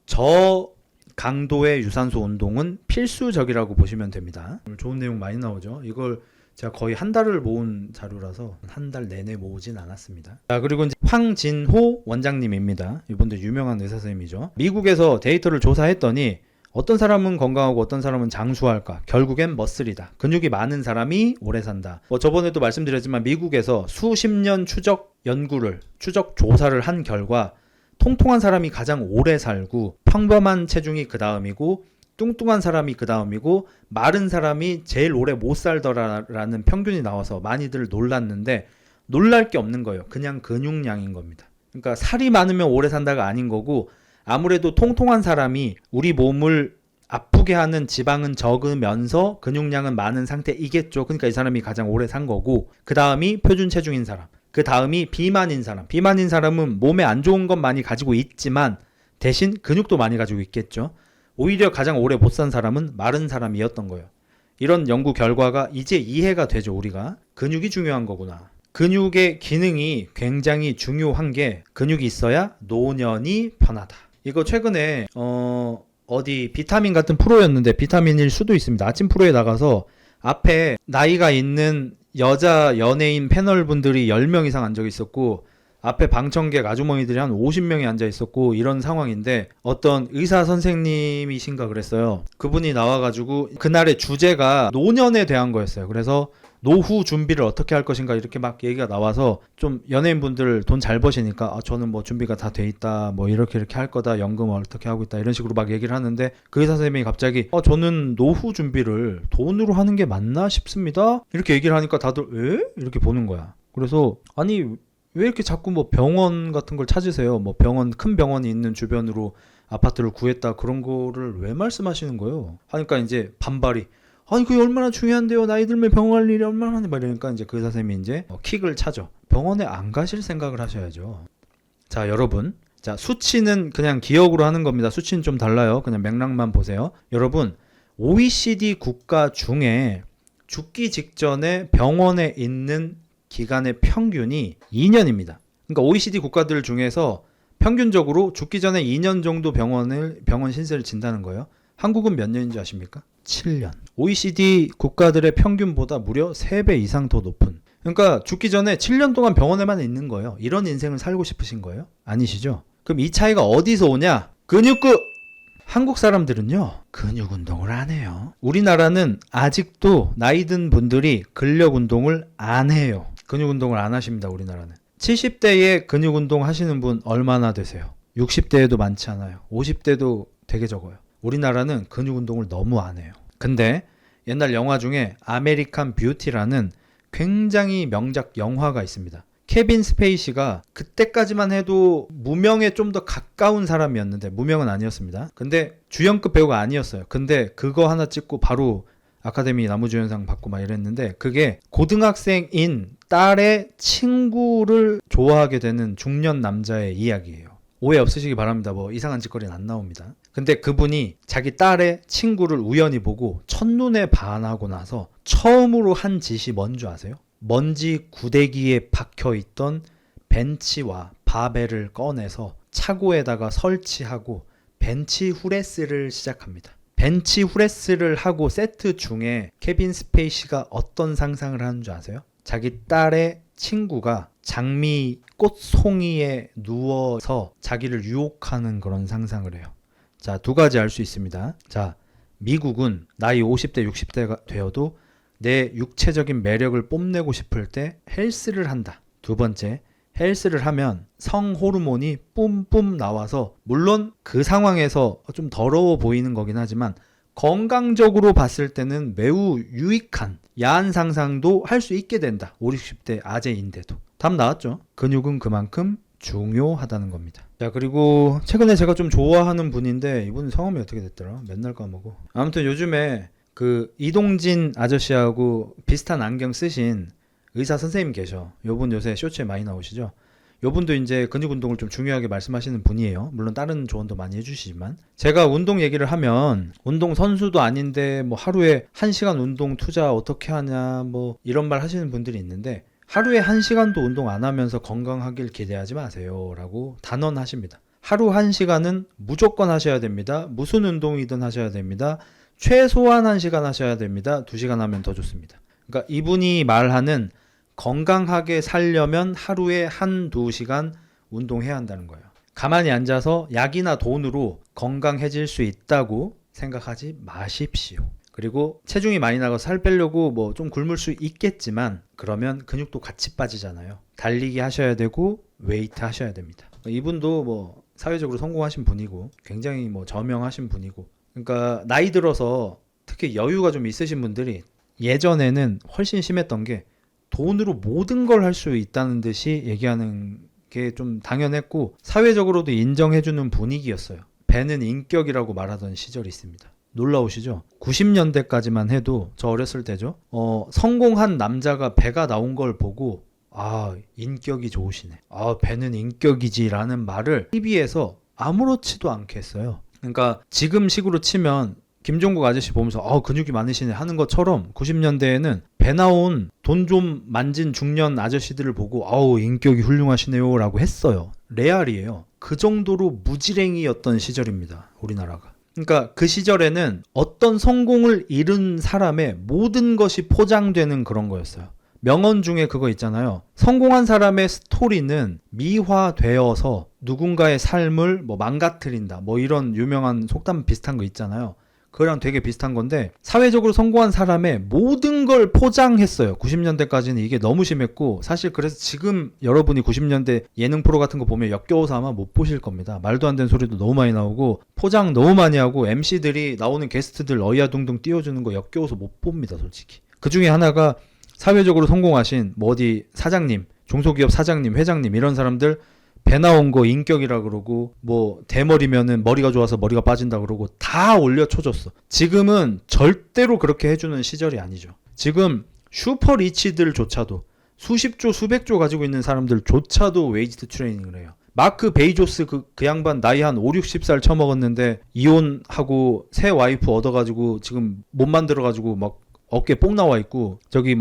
저강도의 유산소 운동은 필수적이라고 보시면 됩니다. 좋은 내용 많이 나오죠. 이걸 제가 거의 한 달을 모은 자료라서 한 달 내내 모으진 않았습니다. 자, 그리고 이제 황진호 원장님입니다. 이분도 유명한 의사 선생님이죠. 미국에서 데이터를 조사했더니 어떤 사람은 건강하고 어떤 사람은 장수할까? 결국엔 머슬이다. 근육이 많은 사람이 오래 산다. 저번에도 말씀드렸지만 미국에서 수십 년 추적 조사를 한 결과 통통한 사람이 가장 오래 살고 평범한 체중이 그 다음이고 뚱뚱한 사람이 그 다음이고 마른 사람이 제일 오래 못 살더라라는 평균이 나와서 많이들 놀랐는데 놀랄 게 없는 거예요. 그냥 근육량인 겁니다. 그러니까 살이 많으면 오래 산다가 아닌 거고 아무래도 통통한 사람이 우리 몸을 아프게 하는 지방은 적으면서 근육량은 많은 상태이겠죠. 그러니까 이 사람이 가장 오래 산 거고 그 다음이 표준 체중인 사람, 그 다음이 비만인 사람. 비만인 사람은 몸에 안 좋은 건 많이 가지고 있지만 대신 근육도 많이 가지고 있겠죠. 오히려 가장 오래 못 산 사람은 마른 사람이었던 거예요. 이런 연구 결과가 이제 이해가 되죠. 우리가 근육이 중요한 거구나. 근육의 기능이 굉장히 중요한 게 근육이 있어야 노년이 편하다. 이거 최근에 어디 비타민 같은 프로였는데 비타민일 수도 있습니다. 아침 프로에 나가서 앞에 나이가 있는 여자 연예인 패널 분들이 10명 이상 앉아 있었고 앞에 방청객 아주머니들이 한 50명이 앉아 있었고 이런 상황인데 어떤 의사 선생님이신가 그랬어요. 그분이 나와가지고 그날의 주제가 노년에 대한 거였어요. 그래서 노후 준비를 어떻게 할 것인가 이렇게 막 얘기가 나와서 좀 연예인분들 돈 잘 버시니까 저는 뭐 준비가 다 돼 있다 뭐 이렇게 할 거다 연금을 어떻게 하고 있다 이런 식으로 막 얘기를 하는데 그 의사 선생님이 갑자기 저는 노후 준비를 돈으로 하는 게 맞나 싶습니다 이렇게 얘기를 하니까 다들 에? 이렇게 보는 거야. 그래서 아니 왜 이렇게 자꾸 뭐 병원 같은 걸 찾으세요? 뭐 큰 병원이 있는 주변으로 아파트를 구했다 그런 거를 왜 말씀하시는 거예요? 하니까 이제 반발이 아니 그게 얼마나 중요한데요. 나이 들면 병원 갈 일이 얼마나 많이 이러니까 이제 그 의사 선생님이 이제 킥을 차죠. 병원에 안 가실 생각을 하셔야죠. 자, 여러분. 자, 수치는 그냥 기억으로 하는 겁니다. 수치는 좀 달라요. 그냥 맥락만 보세요. 여러분, OECD 국가 중에 죽기 직전에 병원에 있는 기간의 평균이 2년입니다. 그러니까 OECD 국가들 중에서 평균적으로 죽기 전에 2년 정도 병원 신세를 진다는 거예요. 한국은 몇 년인지 아십니까? 7년. OECD 국가들의 평균보다 무려 3배 이상 더 높은. 그러니까 죽기 전에 7년 동안 병원에만 있는 거예요. 이런 인생을 살고 싶으신 거예요? 아니시죠? 그럼 이 차이가 어디서 오냐? 한국 사람들은요, 근육 운동을 안 해요. 우리나라는 아직도 나이 든 분들이 근력 운동을 안 해요. 근육 운동을 안 하십니다, 우리나라는. 70대에 근육 운동 하시는 분 얼마나 되세요? 60대에도 많지 않아요. 50대도 되게 적어요. 우리나라는 근육 운동을 너무 안 해요. 근데 옛날 영화 중에 아메리칸 뷰티라는 굉장히 명작 영화가 있습니다. 케빈 스페이시가 그때까지만 해도 무명에 좀 더 가까운 사람이었는데 무명은 아니었습니다. 근데 주연급 배우가 아니었어요. 근데 그거 하나 찍고 바로 아카데미 나무주연상 받고 막 이랬는데 그게 고등학생인 딸의 친구를 좋아하게 되는 중년 남자의 이야기예요. 오해 없으시기 바랍니다. 뭐 이상한 짓거리는 안 나옵니다. 근데 그분이 자기 딸의 친구를 우연히 보고 첫눈에 반하고 나서 처음으로 한 짓이 뭔지 아세요? 먼지 구데기에 박혀있던 벤치와 바벨을 꺼내서 차고에다가 설치하고 벤치 후레스를 시작합니다. 벤치 후레스를 하고 세트 중에 케빈 스페이시가 어떤 상상을 하는 줄 아세요? 자기 딸의 친구가 장미 꽃송이에 누워서 자기를 유혹하는 그런 상상을 해요. 자, 두 가지 알 수 있습니다. 자, 미국은 나이 50대, 60대가 되어도 내 육체적인 매력을 뽐내고 싶을 때 헬스를 한다. 두 번째, 헬스를 하면 성 호르몬이 뿜뿜 나와서 물론 그 상황에서 좀 더러워 보이는 거긴 하지만 건강적으로 봤을 때는 매우 유익한 야한 상상도 할 수 있게 된다. 50, 60대 아재인데도. 답 나왔죠? 근육은 그만큼 중요하다는 겁니다. 자, 그리고 최근에 제가 좀 좋아하는 분인데 이분 성함이 어떻게 됐더라? 맨날 까먹어. 아무튼 요즘에 그 이동진 아저씨하고 비슷한 안경 쓰신 의사 선생님 계셔. 요분 요새 쇼츠에 많이 나오시죠? 요분도 이제 근육 운동을 좀 중요하게 말씀하시는 분이에요. 물론 다른 조언도 많이 해주시지만 제가 운동 얘기를 하면 운동 선수도 아닌데 뭐 하루에 1시간 운동 투자 어떻게 하냐 뭐 이런 말 하시는 분들이 있는데 하루에 1시간도 운동 안 하면서 건강하길 기대하지 마세요 라고 단언하십니다. 하루 1시간은 무조건 하셔야 됩니다. 무슨 운동이든 하셔야 됩니다. 최소한 1시간 하셔야 됩니다. 2시간 하면 더 좋습니다. 그러니까 이분이 말하는 건강하게 살려면 하루에 1-2시간 운동해야 한다는 거예요. 가만히 앉아서 약이나 돈으로 건강해질 수 있다고 생각하지 마십시오. 그리고 체중이 많이 나가서 살 빼려고 뭐 좀 굶을 수 있겠지만 그러면 근육도 같이 빠지잖아요. 달리기 하셔야 되고 웨이트 하셔야 됩니다. 이분도 뭐 사회적으로 성공하신 분이고 굉장히 뭐 저명하신 분이고 그러니까 나이 들어서 특히 여유가 좀 있으신 분들이 예전에는 훨씬 심했던 게 돈으로 모든 걸 할 수 있다는 듯이 얘기하는 게 좀 당연했고 사회적으로도 인정해주는 분위기였어요. 배는 인격이라고 말하던 시절이 있습니다. 놀라우시죠? 90년대까지만 해도 저 어렸을 때죠. 성공한 남자가 배가 나온 걸 보고 아 인격이 좋으시네. 아 배는 인격이지라는 말을 TV에서 아무렇지도 않게 했어요. 그러니까 지금 식으로 치면 김종국 아저씨 보면서 근육이 많으시네 하는 것처럼 90년대에는 배 나온 돈 좀 만진 중년 아저씨들을 보고 인격이 훌륭하시네요 라고 했어요. 레알이에요. 그 정도로 무지랭이였던 시절입니다. 우리나라가. 그러니까 그 시절에는 어떤 성공을 이룬 사람의 모든 것이 포장되는 그런 거였어요. 명언 중에 그거 있잖아요. 성공한 사람의 스토리는 미화되어서 누군가의 삶을 뭐 망가뜨린다. 뭐 이런 유명한 속담 비슷한 거 있잖아요. 그거랑 되게 비슷한 건데 사회적으로 성공한 사람의 모든 걸 포장했어요. 90년대까지는 이게 너무 심했고 사실 그래서 지금 여러분이 90년대 예능 프로 같은 거 보면 역겨워서 아마 못 보실 겁니다. 말도 안 되는 소리도 너무 많이 나오고 포장 너무 많이 하고 MC들이 나오는 게스트들 어이야둥둥 띄워주는 거 역겨워서 못 봅니다. 솔직히. 그 중에 하나가 사회적으로 성공하신 뭐 어디 사장님, 중소기업 사장님, 회장님 이런 사람들 배 나온 거 인격이라 그러고 뭐 대머리면은 머리가 좋아서 머리가 빠진다 그러고 다 올려쳐줬어. 지금은 절대로 그렇게 해주는 시절이 아니죠. 지금 슈퍼 리치들조차도 수십조 수백조 가지고 있는 사람들조차도 웨이트 트레이닝을 해요. 마크 베이조스 그 양반 나이 한 5-60살 처먹었는데 이혼하고 새 와이프 얻어가지고 지금 못 만들어가지고 막 어깨 뽕 나와 있고 저기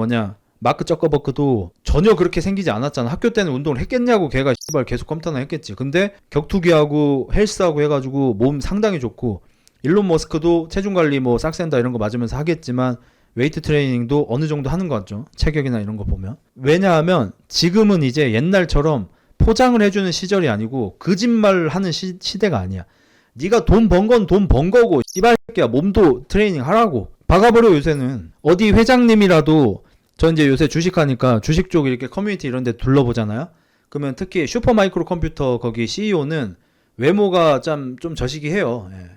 마크 쩌커버크도 전혀 그렇게 생기지 않았잖아. 학교 때는 운동을 했겠냐고 걔가 씨발 계속 컴퓨터나 했겠지. 근데 격투기하고 헬스하고 해가지고 몸 상당히 좋고 일론 머스크도 체중관리 뭐 싹센다 이런 거 맞으면서 하겠지만 웨이트 트레이닝도 어느 정도 하는 거 같죠. 체격이나 이런 거 보면. 왜냐하면 지금은 이제 옛날처럼 포장을 해주는 시절이 아니고 거짓말 하는 시대가 아니야. 네가 돈 번 건 돈 번 거고 씨발 새끼야 몸도 트레이닝 하라고. 박아버려 요새는. 어디 회장님이라도 저 이제 요새 주식하니까 주식 쪽 이렇게 커뮤니티 이런 데 둘러보잖아요. 그러면 특히 슈퍼마이크로 컴퓨터 거기 CEO는 외모가 좀 저시기해요. 예.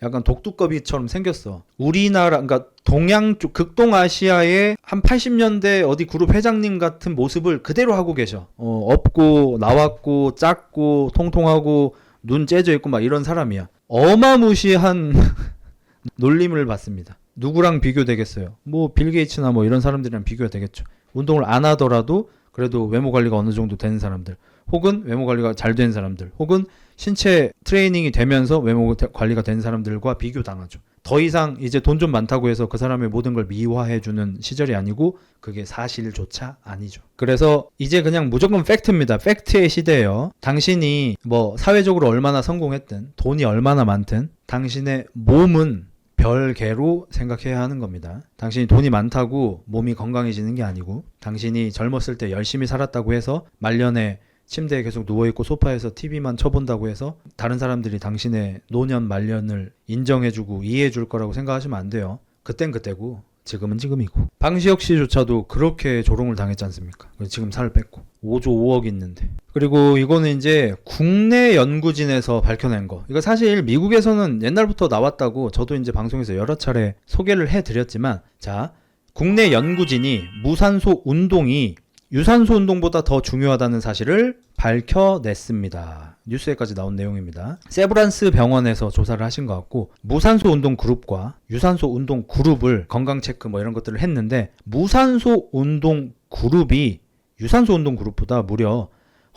약간 독두꺼비처럼 생겼어. 우리나라 그러니까 동양 쪽 극동아시아의 한 80년대 어디 그룹 회장님 같은 모습을 그대로 하고 계셔. 없고 나왔고 작고 통통하고 눈 째져 있고 막 이런 사람이야. 어마무시한 놀림을 받습니다. 누구랑 비교되겠어요? 뭐 빌 게이츠나 뭐 이런 사람들이랑 비교가 되겠죠. 운동을 안 하더라도 그래도 외모 관리가 어느 정도 되는 사람들, 혹은 외모 관리가 잘 되는 사람들, 혹은 신체 트레이닝이 되면서 외모 관리가 되는 사람들과 비교당하죠. 더 이상 이제 돈 좀 많다고 해서 그 사람의 모든 걸 미화해주는 시절이 아니고 그게 사실조차 아니죠. 그래서 이제 그냥 무조건 팩트입니다. 팩트의 시대예요. 당신이 뭐 사회적으로 얼마나 성공했든 돈이 얼마나 많든 당신의 몸은 별개로 생각해야 하는 겁니다. 당신이 돈이 많다고 몸이 건강해지는 게 아니고 당신이 젊었을 때 열심히 살았다고 해서 말년에 침대에 계속 누워있고 소파에서 TV만 쳐본다고 해서 다른 사람들이 당신의 노년 말년을 인정해주고 이해해줄 거라고 생각하시면 안 돼요. 그땐 그때고 지금은 지금이고. 방시혁 씨조차도 그렇게 조롱을 당했지 않습니까? 지금 살을 뺐고 5조 5억 있는데. 그리고 이거는 이제 국내 연구진에서 밝혀낸 거. 이거 사실 미국에서는 옛날부터 나왔다고 저도 이제 방송에서 여러 차례 소개를 해드렸지만, 자, 국내 연구진이 무산소 운동이 유산소 운동보다 더 중요하다는 사실을 밝혀냈습니다. 뉴스에까지 나온 내용입니다. 세브란스 병원에서 조사를 하신 것 같고 무산소 운동 그룹과 유산소 운동 그룹을 건강 체크 뭐 이런 것들을 했는데 무산소 운동 그룹이 유산소 운동 그룹보다 무려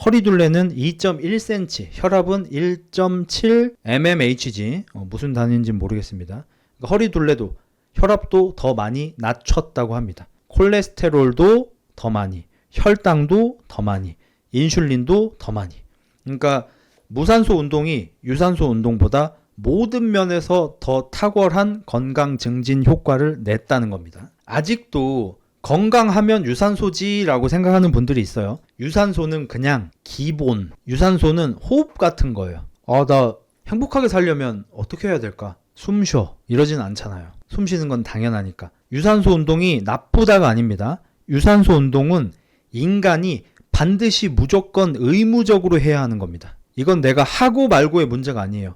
허리둘레는 2.1cm, 혈압은 1.7 mmHg, 무슨 단위인지 모르겠습니다. 그러니까 허리둘레도 혈압도 더 많이 낮췄다고 합니다. 콜레스테롤도 더 많이, 혈당도 더 많이, 인슐린도 더 많이. 그러니까 무산소 운동이 유산소 운동보다 모든 면에서 더 탁월한 건강 증진 효과를 냈다는 겁니다. 아직도 건강하면 유산소지라고 생각하는 분들이 있어요. 유산소는 그냥 기본, 유산소는 호흡 같은 거예요. 나 행복하게 살려면 어떻게 해야 될까? 숨 쉬어. 이러진 않잖아요. 숨 쉬는 건 당연하니까. 유산소 운동이 나쁘다가 아닙니다. 유산소 운동은 인간이 반드시 무조건 의무적으로 해야 하는 겁니다. 이건 내가 하고 말고의 문제가 아니에요.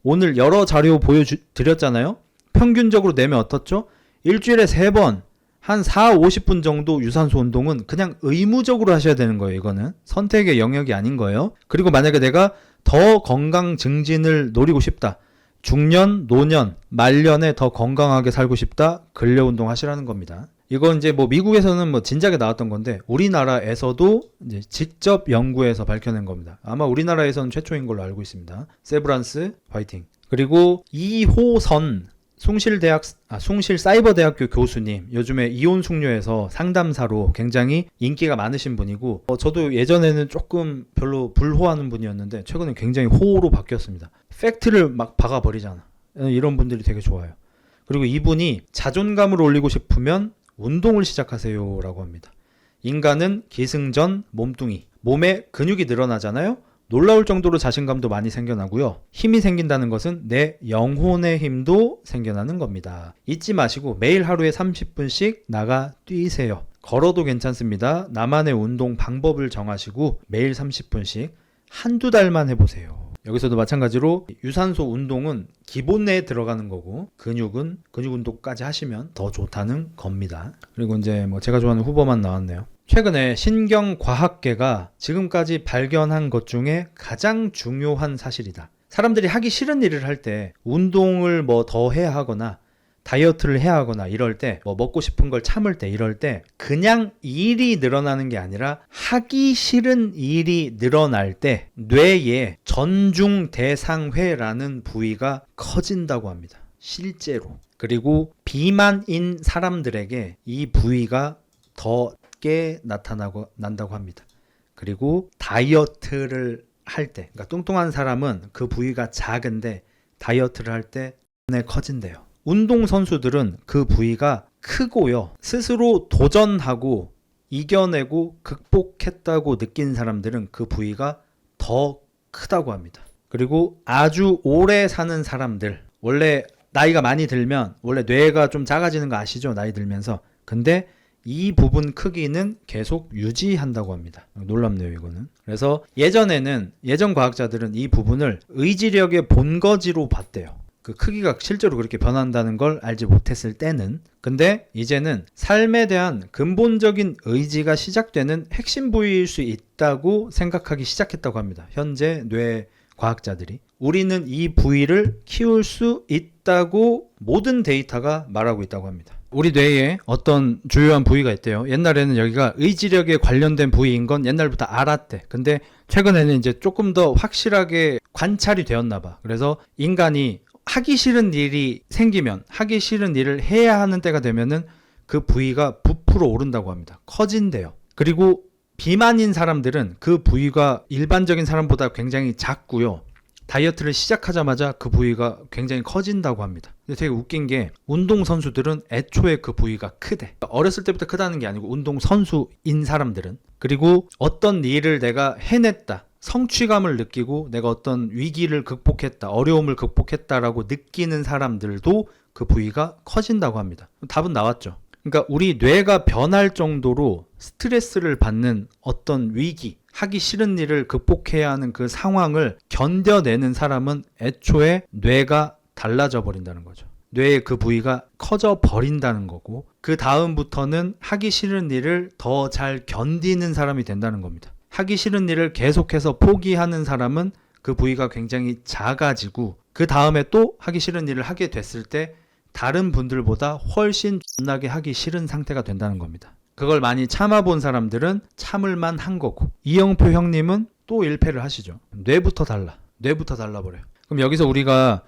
오늘 여러 자료 보여드렸잖아요. 평균적으로 내면 어떻죠? 일주일에 3번, 한 4, 50분 정도 유산소 운동은 그냥 의무적으로 하셔야 되는 거예요. 이거는 선택의 영역이 아닌 거예요. 그리고 만약에 내가 더 건강 증진을 노리고 싶다. 중년, 노년, 말년에 더 건강하게 살고 싶다. 근력 운동 하시라는 겁니다. 이건 이제 뭐 미국에서는 뭐 진작에 나왔던 건데 우리나라에서도 이제 직접 연구해서 밝혀낸 겁니다. 아마 우리나라에서는 최초인 걸로 알고 있습니다. 세브란스 화이팅. 그리고 이호선 숭실사이버대학교 교수님, 요즘에 이온숙녀에서 상담사로 굉장히 인기가 많으신 분이고 저도 예전에는 조금 별로 불호하는 분이었는데 최근에 굉장히 호로 바뀌었습니다. 팩트를 막 박아버리잖아. 이런 분들이 되게 좋아요. 그리고 이분이 자존감을 올리고 싶으면 운동을 시작하세요 라고 합니다. 인간은 기승전 몸뚱이, 몸에 근육이 늘어나잖아요. 놀라울 정도로 자신감도 많이 생겨나고요. 힘이 생긴다는 것은 내 영혼의 힘도 생겨나는 겁니다. 잊지 마시고 매일 하루에 30분씩 나가 뛰세요. 걸어도 괜찮습니다. 나만의 운동 방법을 정하시고 매일 30분씩 한두 달만 해보세요. 여기서도 마찬가지로 유산소 운동은 기본에 들어가는 거고 근육 운동까지 하시면 더 좋다는 겁니다. 그리고 이제 뭐 제가 좋아하는 후보만 나왔네요. 최근에 신경과학계가 지금까지 발견한 것 중에 가장 중요한 사실이다. 사람들이 하기 싫은 일을 할 때 운동을 뭐 더 해야 하거나 다이어트를 해야 하거나 이럴 때 뭐 먹고 싶은 걸 참을 때 이럴 때 그냥 일이 늘어나는 게 아니라 하기 싫은 일이 늘어날 때 뇌의 전중대상회라는 부위가 커진다고 합니다. 실제로. 그리고 비만인 사람들에게 이 부위가 더 난다고 합니다. 그리고 다이어트를 할 때, 그러니까 뚱뚱한 사람은 그 부위가 작은데 다이어트를 할 때 커진대요. 운동 선수들은 그 부위가 크고요. 스스로 도전하고 이겨내고 극복했다고 느낀 사람들은 그 부위가 더 크다고 합니다. 그리고 아주 오래 사는 사람들, 원래 나이가 많이 들면 원래 뇌가 좀 작아지는 거 아시죠? 나이 들면서. 근데 이 부분 크기는 계속 유지한다고 합니다. 놀랍네요, 이거는. 그래서 예전 과학자들은 이 부분을 의지력의 본거지로 봤대요. 그 크기가 실제로 그렇게 변한다는 걸 알지 못했을 때는. 근데 이제는 삶에 대한 근본적인 의지가 시작되는 핵심 부위일 수 있다고 생각하기 시작했다고 합니다. 현재 뇌 과학자들이. 우리는 이 부위를 키울 수 있다고 모든 데이터가 말하고 있다고 합니다. 우리 뇌에 어떤 주요한 부위가 있대요. 옛날에는 여기가 의지력에 관련된 부위인 건 옛날부터 알았대. 근데 최근에는 이제 조금 더 확실하게 관찰이 되었나 봐. 그래서 인간이 하기 싫은 일이 생기면, 하기 싫은 일을 해야 하는 때가 되면은 그 부위가 부풀어 오른다고 합니다. 커진대요. 그리고 비만인 사람들은 그 부위가 일반적인 사람보다 굉장히 작고요. 다이어트를 시작하자마자 그 부위가 굉장히 커진다고 합니다. 근데 되게 웃긴 게 운동선수들은 애초에 그 부위가 크대. 어렸을 때부터 크다는 게 아니고 운동선수인 사람들은. 그리고 어떤 일을 내가 해냈다. 성취감을 느끼고 내가 어떤 위기를 극복했다. 어려움을 극복했다라고 느끼는 사람들도 그 부위가 커진다고 합니다. 답은 나왔죠. 그러니까 우리 뇌가 변할 정도로 스트레스를 받는 어떤 위기, 하기 싫은 일을 극복해야 하는 그 상황을 견뎌내는 사람은 애초에 뇌가 달라져 버린다는 거죠. 뇌의 그 부위가 커져 버린다는 거고, 그 다음부터는 하기 싫은 일을 더 잘 견디는 사람이 된다는 겁니다. 하기 싫은 일을 계속해서 포기하는 사람은 그 부위가 굉장히 작아지고, 그 다음에 또 하기 싫은 일을 하게 됐을 때 다른 분들보다 훨씬 존나게 하기 싫은 상태가 된다는 겁니다. 그걸 많이 참아본 사람들은 참을만 한 거고, 이영표 형님은 또 1패를 하시죠. 뇌부터 달라버려요. 그럼 여기서 우리가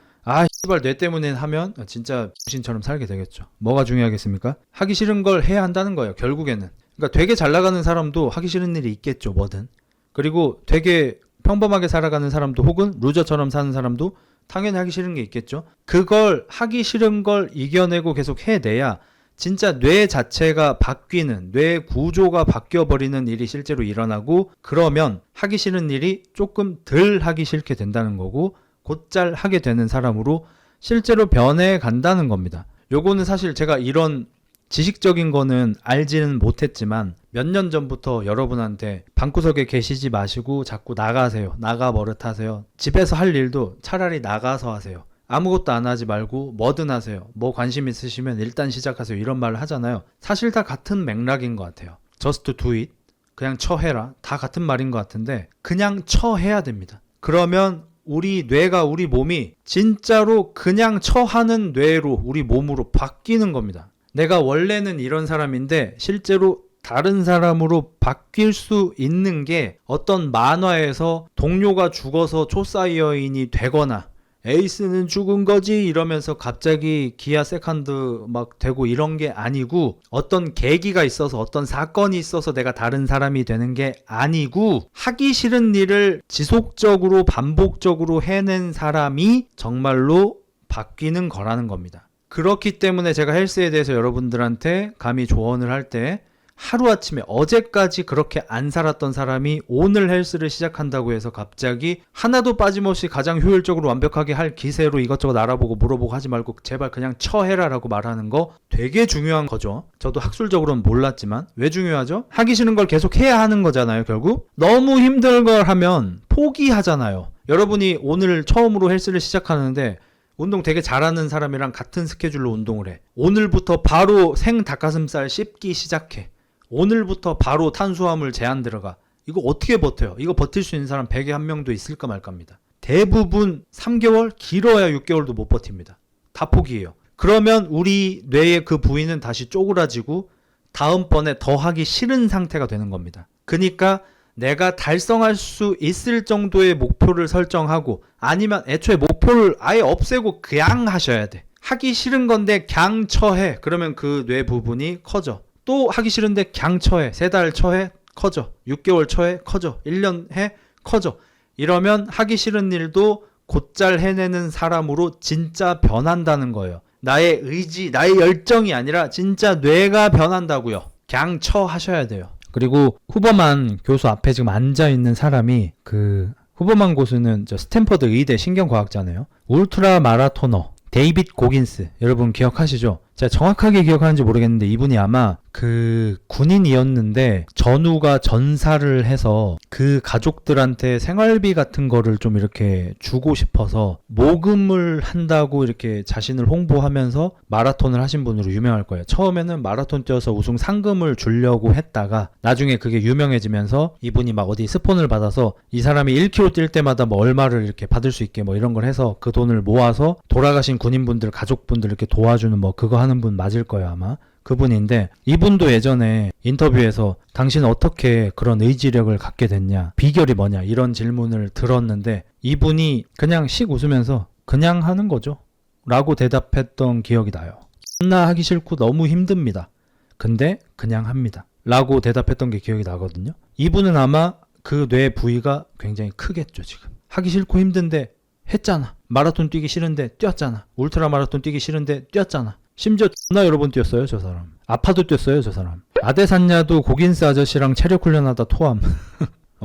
씨발 뇌 때문에 하면 진짜 정신처럼 살게 되겠죠. 뭐가 중요하겠습니까? 하기 싫은 걸 해야 한다는 거예요, 결국에는. 그러니까 되게 잘 나가는 사람도 하기 싫은 일이 있겠죠, 뭐든. 그리고 되게 평범하게 살아가는 사람도, 혹은 루저처럼 사는 사람도 당연히 하기 싫은 게 있겠죠. 그걸 하기 싫은 걸 이겨내고 계속 해내야 진짜 뇌 자체가 바뀌는, 뇌 구조가 바뀌어버리는 일이 실제로 일어나고, 그러면 하기 싫은 일이 조금 덜 하기 싫게 된다는 거고, 곧잘 하게 되는 사람으로 실제로 변해 간다는 겁니다. 요거는 사실 제가 이런 지식적인 거는 알지는 못했지만 몇 년 전부터 여러분한테 방구석에 계시지 마시고 자꾸 나가세요. 나가 버릇하세요. 집에서 할 일도 차라리 나가서 하세요. 아무것도 안 하지 말고 뭐든 하세요. 뭐 관심 있으시면 일단 시작하세요. 이런 말을 하잖아요. 사실 다 같은 맥락인 것 같아요. Just do it. 그냥 처해라. 다 같은 말인 것 같은데 그냥 처해야 됩니다. 그러면 우리 뇌가, 우리 몸이 진짜로 그냥 처하는 뇌로, 우리 몸으로 바뀌는 겁니다. 내가 원래는 이런 사람인데 실제로 다른 사람으로 바뀔 수 있는 게 어떤 만화에서 동료가 죽어서 초사이어인이 되거나 에이스는 죽은 거지 이러면서 갑자기 기아 세컨드 막 되고 이런 게 아니고, 어떤 계기가 있어서, 어떤 사건이 있어서 내가 다른 사람이 되는 게 아니고, 하기 싫은 일을 지속적으로 반복적으로 해낸 사람이 정말로 바뀌는 거라는 겁니다. 그렇기 때문에 제가 헬스에 대해서 여러분들한테 감히 조언을 할 때 하루아침에, 어제까지 그렇게 안 살았던 사람이 오늘 헬스를 시작한다고 해서 갑자기 하나도 빠짐없이 가장 효율적으로 완벽하게 할 기세로 이것저것 알아보고 물어보고 하지 말고 제발 그냥 처해라 라고 말하는 거 되게 중요한 거죠. 저도 학술적으로는 몰랐지만. 왜 중요하죠? 하기 싫은 걸 계속 해야 하는 거잖아요. 결국 너무 힘든 걸 하면 포기하잖아요. 여러분이 오늘 처음으로 헬스를 시작하는데 운동 되게 잘하는 사람이랑 같은 스케줄로 운동을 해. 오늘부터 바로 생 닭가슴살 씹기 시작해. 오늘부터 바로 탄수화물 제한 들어가. 이거 어떻게 버텨요? 이거 버틸 수 있는 사람 100에 한 명도 있을까 말까입니다. 대부분 3개월, 길어야 6개월도 못 버팁니다. 다 포기해요. 그러면 우리 뇌의 그 부위는 다시 쪼그라지고 다음번에 더 하기 싫은 상태가 되는 겁니다. 그러니까 내가 달성할 수 있을 정도의 목표를 설정하고, 아니면 애초에 목표를 아예 없애고 그냥 하셔야 돼. 하기 싫은 건데 그냥 처해. 그러면 그 뇌 부분이 커져. 또 하기 싫은데 그냥 처해. 3달 처해. 커져. 6개월 처해. 커져. 1년 해. 커져. 이러면 하기 싫은 일도 곧잘 해내는 사람으로 진짜 변한다는 거예요. 나의 의지, 나의 열정이 아니라 진짜 뇌가 변한다고요. 그냥 처 하셔야 돼요. 그리고 후버만 교수 앞에 지금 앉아있는 사람이, 그 후버만 교수는 저 스탠퍼드 의대 신경과학자네요. 울트라 마라토너 데이빗 고긴스, 여러분 기억하시죠? 제가 정확하게 기억하는지 모르겠는데 이분이 아마 그 군인이었는데 전우가 전사를 해서 그 가족들한테 생활비 같은 거를 좀 이렇게 주고 싶어서 모금을 한다고 이렇게 자신을 홍보하면서 마라톤을 하신 분으로 유명할 거예요. 처음에는 마라톤 뛰어서 우승 상금을 주려고 했다가 나중에 그게 유명해지면서 이분이 막 어디 스폰을 받아서 이 사람이 1km 뛸 때마다 뭐 얼마를 이렇게 받을 수 있게 뭐 이런 걸 해서 그 돈을 모아서 돌아가신 군인분들, 가족분들 이렇게 도와주는 뭐 그거 하는 분 맞을 거예요 아마. 그분인데, 이분도 예전에 인터뷰에서 당신 어떻게 그런 의지력을 갖게 됐냐, 비결이 뭐냐 이런 질문을 들었는데 이분이 그냥 씩 웃으면서 그냥 하는 거죠 라고 대답했던 기억이 나요. 존나 하기 싫고 너무 힘듭니다. 근데 그냥 합니다 라고 대답했던 게 기억이 나거든요. 이분은 아마 그 뇌 부위가 굉장히 크겠죠. 지금 하기 싫고 힘든데 했잖아. 마라톤 뛰기 싫은데 뛰었잖아. 울트라 마라톤 뛰기 싫은데 뛰었잖아. 심지어 존나 여러 번 뛰었어요 저 사람. 아파도 뛰었어요 저 사람. 아데산야도 고긴스 아저씨랑 체력 훈련하다 토함.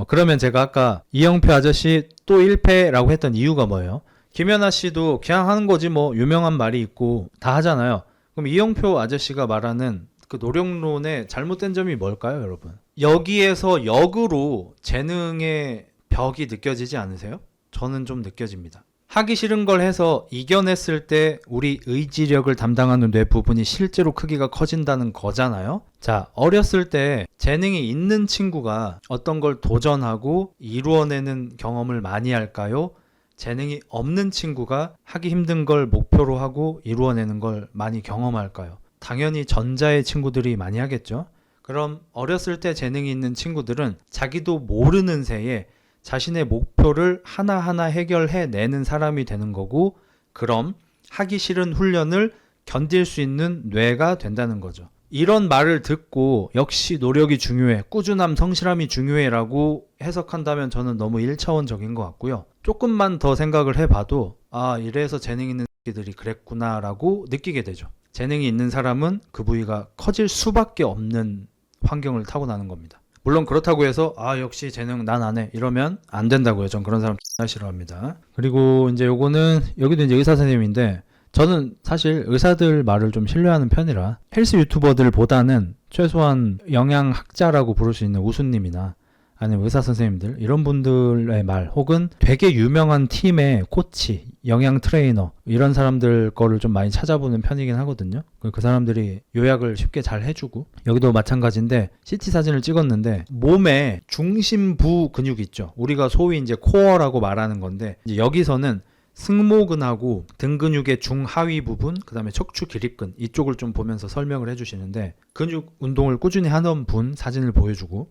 그러면 제가 아까 이영표 아저씨 또 1패라고 했던 이유가 뭐예요? 김연아 씨도 그냥 하는 거지 뭐, 유명한 말이 있고 다 하잖아요. 그럼 이영표 아저씨가 말하는 그 노력론의 잘못된 점이 뭘까요 여러분? 여기에서 역으로 재능의 벽이 느껴지지 않으세요? 저는 좀 느껴집니다. 하기 싫은 걸 해서 이겨냈을 때 우리 의지력을 담당하는 뇌 부분이 실제로 크기가 커진다는 거잖아요. 자, 어렸을 때 재능이 있는 친구가 어떤 걸 도전하고 이루어내는 경험을 많이 할까요? 재능이 없는 친구가 하기 힘든 걸 목표로 하고 이루어내는 걸 많이 경험할까요? 당연히 전자의 친구들이 많이 하겠죠. 그럼 어렸을 때 재능이 있는 친구들은 자기도 모르는 새에 자신의 목표를 하나하나 해결해내는 사람이 되는 거고, 그럼 하기 싫은 훈련을 견딜 수 있는 뇌가 된다는 거죠. 이런 말을 듣고 역시 노력이 중요해, 꾸준함, 성실함이 중요해 라고 해석한다면 저는 너무 1차원적인 것 같고요. 조금만 더 생각을 해봐도 이래서 재능 있는 새끼들이 그랬구나 라고 느끼게 되죠. 재능이 있는 사람은 그 부위가 커질 수밖에 없는 환경을 타고나는 겁니다. 물론 그렇다고 해서 역시 재능 난 안 해 이러면 안 된다고요. 전 그런 사람 싫어합니다. 그리고 이제 요거는 여기도 이제 의사 선생님인데, 저는 사실 의사들 말을 좀 신뢰하는 편이라 헬스 유튜버들보다는 최소한 영양학자라고 부를 수 있는 우수님이나 아니면 의사 선생님들 이런 분들의 말, 혹은 되게 유명한 팀의 코치, 영양 트레이너 이런 사람들 거를 좀 많이 찾아보는 편이긴 하거든요. 그 사람들이 요약을 쉽게 잘 해주고, 여기도 마찬가지인데 CT 사진을 찍었는데 몸의 중심부 근육이 있죠. 우리가 소위 이제 코어라고 말하는 건데, 이제 여기서는 승모근하고 등 근육의 중하위 부분, 그 다음에 척추 기립근 이쪽을 좀 보면서 설명을 해주시는데, 근육 운동을 꾸준히 하는 분 사진을 보여주고,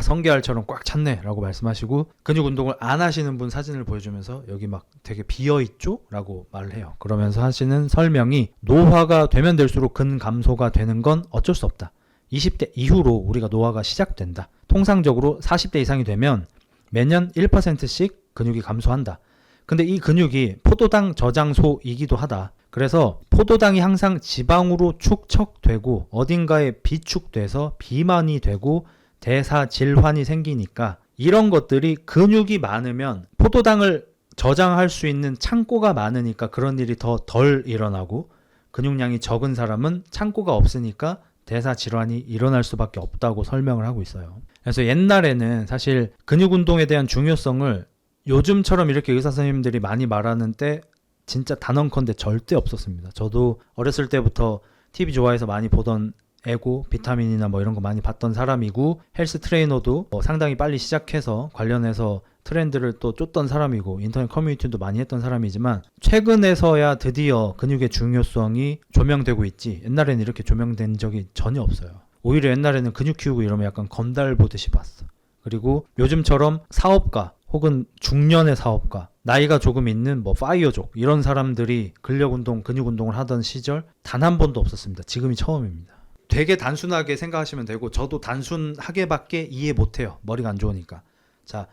성게알처럼 꽉 찼네 라고 말씀하시고, 근육 운동을 안 하시는 분 사진을 보여주면서 여기 막 되게 비어있죠? 라고 말을 해요. 그러면서 하시는 설명이, 노화가 되면 될수록 근 감소가 되는 건 어쩔 수 없다. 20대 이후로 우리가 노화가 시작된다. 통상적으로 40대 이상이 되면 매년 1%씩 근육이 감소한다. 근데 이 근육이 포도당 저장소이기도 하다. 그래서 포도당이 항상 지방으로 축적되고 어딘가에 비축돼서 비만이 되고 대사 질환이 생기니까, 이런 것들이 근육이 많으면 포도당을 저장할 수 있는 창고가 많으니까 그런 일이 더 덜 일어나고, 근육량이 적은 사람은 창고가 없으니까 대사 질환이 일어날 수밖에 없다고 설명을 하고 있어요. 그래서 옛날에는 사실 근육 운동에 대한 중요성을 요즘처럼 이렇게 의사 선생님들이 많이 말하는 때 진짜 단언컨대 절대 없었습니다. 저도 어렸을 때부터 TV 좋아해서 많이 보던 애고, 비타민이나 뭐 이런 거 많이 봤던 사람이고, 헬스 트레이너도 상당히 빨리 시작해서 관련해서 트렌드를 또 쫓던 사람이고, 인터넷 커뮤니티도 많이 했던 사람이지만, 최근에서야 드디어 근육의 중요성이 조명되고 있지, 옛날에는 이렇게 조명된 적이 전혀 없어요. 오히려 옛날에는 근육 키우고 이러면 약간 건달 보듯이 봤어. 그리고 요즘처럼 사업가 혹은 중년의 사업가, 나이가 조금 있는 파이어족 이런 사람들이 근력운동, 근육운동을 하던 시절 단 한 번도 없었습니다. 지금이 처음입니다. 되게 단순하게 생각하시면 되고, 저도 단순하게밖에 이해 못해요. 머리가 안 좋으니까. 자,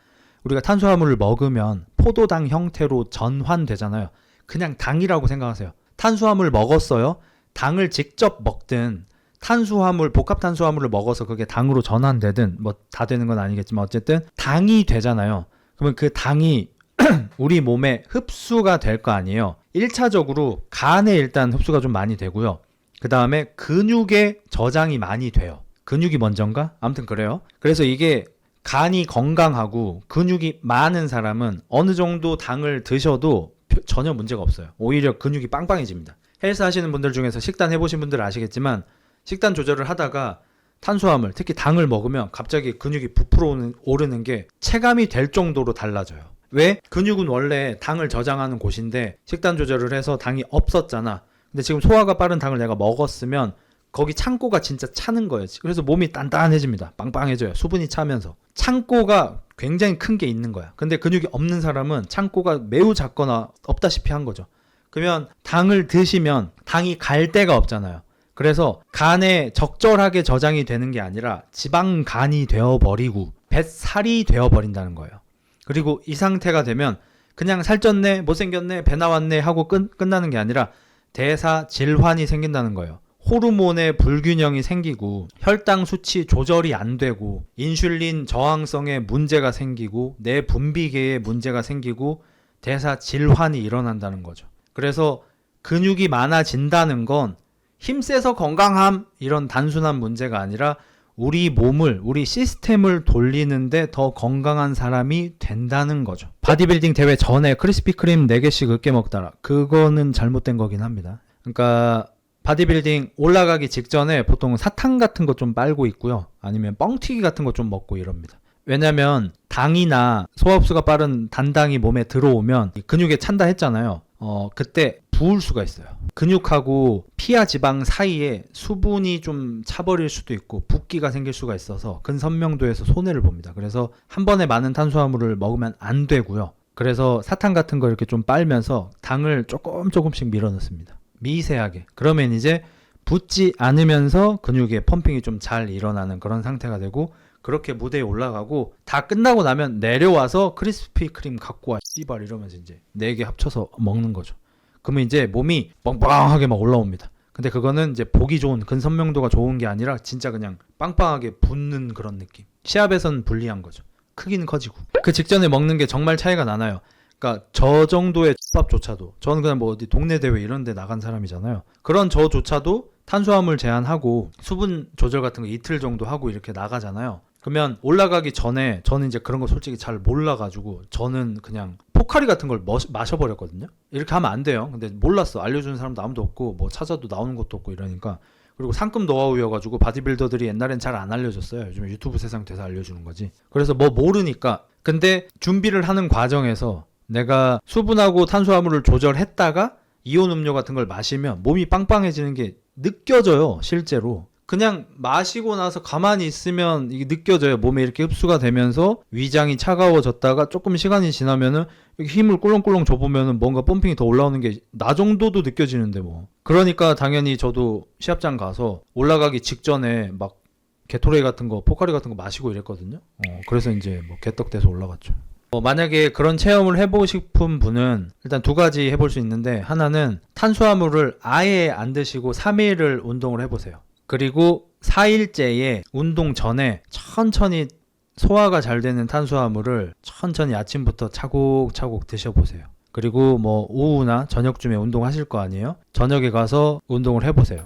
우리가 탄수화물을 먹으면 포도당 형태로 전환되잖아요. 그냥 당이라고 생각하세요. 탄수화물 먹었어요. 당을 직접 먹든 탄수화물, 복합 탄수화물을 먹어서 그게 당으로 전환되든 다 되는 건 아니겠지만 어쨌든 당이 되잖아요. 그러면 그 당이 우리 몸에 흡수가 될 거 아니에요. 1차적으로 간에 일단 흡수가 좀 많이 되고요. 그 다음에 근육에 저장이 많이 돼요. 근육이 먼저인가? 아무튼 그래요. 그래서 이게 간이 건강하고 근육이 많은 사람은 어느 정도 당을 드셔도 전혀 문제가 없어요. 오히려 근육이 빵빵해집니다. 헬스 하시는 분들 중에서 식단 해보신 분들 아시겠지만, 식단 조절을 하다가 탄수화물, 특히 당을 먹으면 갑자기 근육이 부풀어 오르는 게 체감이 될 정도로 달라져요. 왜? 근육은 원래 당을 저장하는 곳인데 식단 조절을 해서 당이 없었잖아. 근데 지금 소화가 빠른 당을 내가 먹었으면 거기 창고가 진짜 차는 거예요. 그래서 몸이 단단해집니다. 빵빵해져요. 수분이 차면서. 창고가 굉장히 큰 게 있는 거야. 근데 근육이 없는 사람은 창고가 매우 작거나 없다시피 한 거죠. 그러면 당을 드시면 당이 갈 데가 없잖아요. 그래서 간에 적절하게 저장이 되는 게 아니라 지방간이 되어버리고 뱃살이 되어버린다는 거예요. 그리고 이 상태가 되면 그냥 살쪘네, 못생겼네, 배 나왔네 하고 끝나는 게 아니라 대사 질환이 생긴다는 거예요. 호르몬의 불균형이 생기고 혈당 수치 조절이 안 되고 인슐린 저항성에 문제가 생기고 내 분비계에 문제가 생기고 대사 질환이 일어난다는 거죠. 그래서 근육이 많아진다는 건 힘세서 건강함 이런 단순한 문제가 아니라 우리 몸을, 우리 시스템을 돌리는데 더 건강한 사람이 된다는 거죠. 바디빌딩 대회 전에 크리스피 크림 4개씩 으깨 먹다라. 그거는 잘못된 거긴 합니다. 그러니까 바디빌딩 올라가기 직전에 보통 사탕 같은 거 좀 빨고 있고요. 아니면 뻥튀기 같은 거 좀 먹고 이럽니다. 왜냐면 당이나 소화흡수가 빠른 단당이 몸에 들어오면 근육에 찬다 했잖아요. 그때 부을 수가 있어요. 근육하고 피하 지방 사이에 수분이 좀 차버릴 수도 있고 붓기가 생길 수가 있어서 근선명도에서 손해를 봅니다. 그래서 한 번에 많은 탄수화물을 먹으면 안 되고요. 그래서 사탕 같은 거 이렇게 좀 빨면서 당을 조금씩 밀어 넣습니다. 미세하게. 그러면 이제 붓지 않으면서 근육의 펌핑이 좀 잘 일어나는 그런 상태가 되고, 그렇게 무대에 올라가고 다 끝나고 나면 내려와서 크리스피 크림 갖고 와 씨발 이러면서 이제 4개 합쳐서 먹는 거죠. 그러면 이제 몸이 빵빵하게 막 올라옵니다. 근데 그거는 이제 보기 좋은, 근선명도가 좋은 게 아니라 진짜 그냥 빵빵하게 붓는 그런 느낌. 시합에선 불리한 거죠. 크기는 커지고. 그 직전에 먹는 게 정말 차이가 나나요? 그러니까 저 정도의 밥조차도, 저는 그냥 뭐 어디 동네 대회 이런 데 나간 사람이잖아요. 그런 저조차도 탄수화물 제한하고 수분 조절 같은 거 이틀 정도 하고 이렇게 나가잖아요. 그러면 올라가기 전에 저는 이제 그런 거 솔직히 잘 몰라가지고 저는 그냥 포카리 같은 걸 마셔버렸거든요. 이렇게 하면 안 돼요. 근데 몰랐어. 알려주는 사람도 아무도 없고 뭐 찾아도 나오는 것도 없고 이러니까. 그리고 상급 노하우여가지고 바디빌더들이 옛날엔 잘 안 알려줬어요. 요즘 유튜브 세상 돼서 알려주는 거지. 그래서 뭐 모르니까. 근데 준비를 하는 과정에서 내가 수분하고 탄수화물을 조절했다가 이온 음료 같은 걸 마시면 몸이 빵빵해지는 게 느껴져요. 실제로. 그냥 마시고 나서 가만히 있으면 이게 느껴져요. 몸에 이렇게 흡수가 되면서 위장이 차가워졌다가 조금 시간이 지나면은 힘을 꿀렁꿀렁 줘보면은 뭔가 펌핑이 더 올라오는 게 나 정도도 느껴지는데 뭐. 그러니까 당연히 저도 시합장 가서 올라가기 직전에 막 게토레이 같은 거, 포카리 같은 거 마시고 이랬거든요. 그래서 이제 뭐 개떡돼서 올라갔죠. 만약에 그런 체험을 해보고 싶은 분은 일단 2가지 해볼 수 있는데, 하나는 탄수화물을 아예 안 드시고 3일을 운동을 해보세요. 그리고 4일째에 운동 전에 천천히 소화가 잘 되는 탄수화물을 천천히 아침부터 차곡차곡 드셔보세요. 그리고 뭐 오후나 저녁쯤에 운동하실 거 아니에요? 저녁에 가서 운동을 해보세요.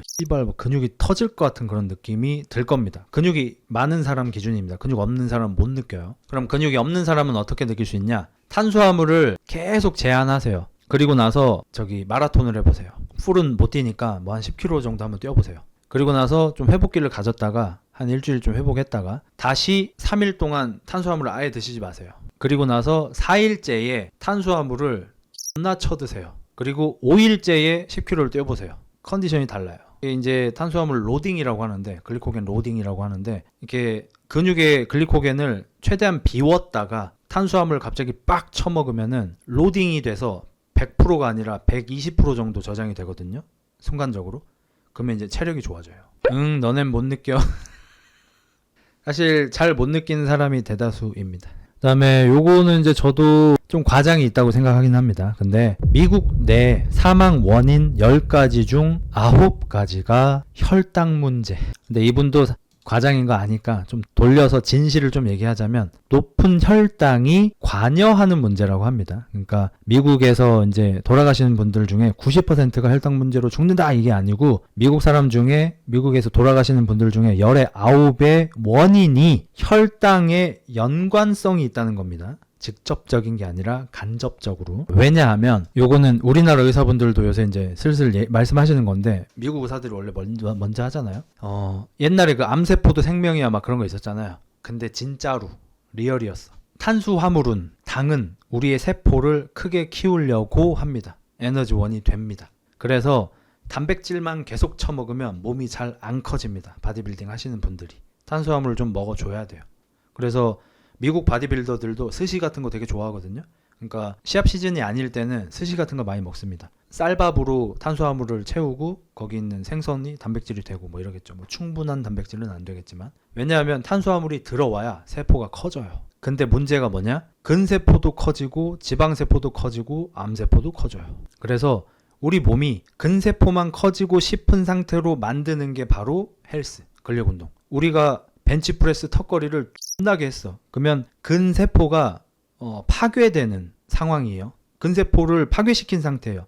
씨발 근육이 터질 것 같은 그런 느낌이 들 겁니다. 근육이 많은 사람 기준입니다. 근육 없는 사람은 못 느껴요. 그럼 근육이 없는 사람은 어떻게 느낄 수 있냐? 탄수화물을 계속 제한하세요. 그리고 나서 마라톤을 해보세요. 풀은 못 뛰니까 뭐 한 10km 정도 한번 뛰어보세요. 그리고 나서 좀 회복기를 가졌다가 한 일주일 좀 회복했다가 다시 3일 동안 탄수화물을 아예 드시지 마세요. 그리고 나서 4일째에 탄수화물을 존나 쳐드세요. 그리고 5일째에 10km를 뛰어보세요. 컨디션이 달라요. 이게 이제 탄수화물 로딩이라고 하는데, 글리코겐 로딩이라고 하는데, 이렇게 근육의 글리코겐을 최대한 비웠다가 탄수화물을 갑자기 빡 쳐먹으면은 로딩이 돼서 100%가 아니라 120% 정도 저장이 되거든요. 순간적으로. 그러면 이제 체력이 좋아져요. 너넨 못 느껴. 사실 잘 못 느끼는 사람이 대다수입니다. 그다음에 요거는 이제 저도 좀 과장이 있다고 생각하긴 합니다. 근데 미국 내 사망 원인 10가지 중 9가지가 혈당 문제. 근데 이분도 과장인 거 아니까 좀 돌려서 진실을 좀 얘기하자면, 높은 혈당이 관여하는 문제라고 합니다. 그러니까 미국에서 이제 돌아가시는 분들 중에 90%가 혈당 문제로 죽는다 이게 아니고, 미국 사람 중에, 미국에서 돌아가시는 분들 중에 열의 9의 원인이 혈당에 연관성이 있다는 겁니다. 직접적인 게 아니라 간접적으로. 왜냐하면 요거는 우리나라 의사분들도 요새 이제 슬슬 말씀하시는 건데, 미국 의사들이 원래 먼저 하잖아요. 옛날에 그 암세포도 생명이야 막 그런 거 있었잖아요. 근데 진짜로 리얼이었어. 탄수화물은, 당은 우리의 세포를 크게 키우려고 합니다. 에너지원이 됩니다. 그래서 단백질만 계속 처먹으면 몸이 잘 안 커집니다. 바디빌딩 하시는 분들이 탄수화물을 좀 먹어줘야 돼요. 그래서 미국 바디빌더들도 스시 같은 거 되게 좋아하거든요. 그러니까 시합 시즌이 아닐 때는 스시 같은 거 많이 먹습니다. 쌀밥으로 탄수화물을 채우고 거기 있는 생선이 단백질이 되고 뭐 이러겠죠. 뭐 충분한 단백질은 안 되겠지만, 왜냐하면 탄수화물이 들어와야 세포가 커져요. 근데 문제가 뭐냐? 근세포도 커지고 지방세포도 커지고 암세포도 커져요. 그래서 우리 몸이 근세포만 커지고 싶은 상태로 만드는 게 바로 헬스, 근력운동. 우리가 벤치프레스 턱걸이를 존나게 했어. 그러면 근세포가 파괴되는 상황이에요. 근세포를 파괴시킨 상태예요.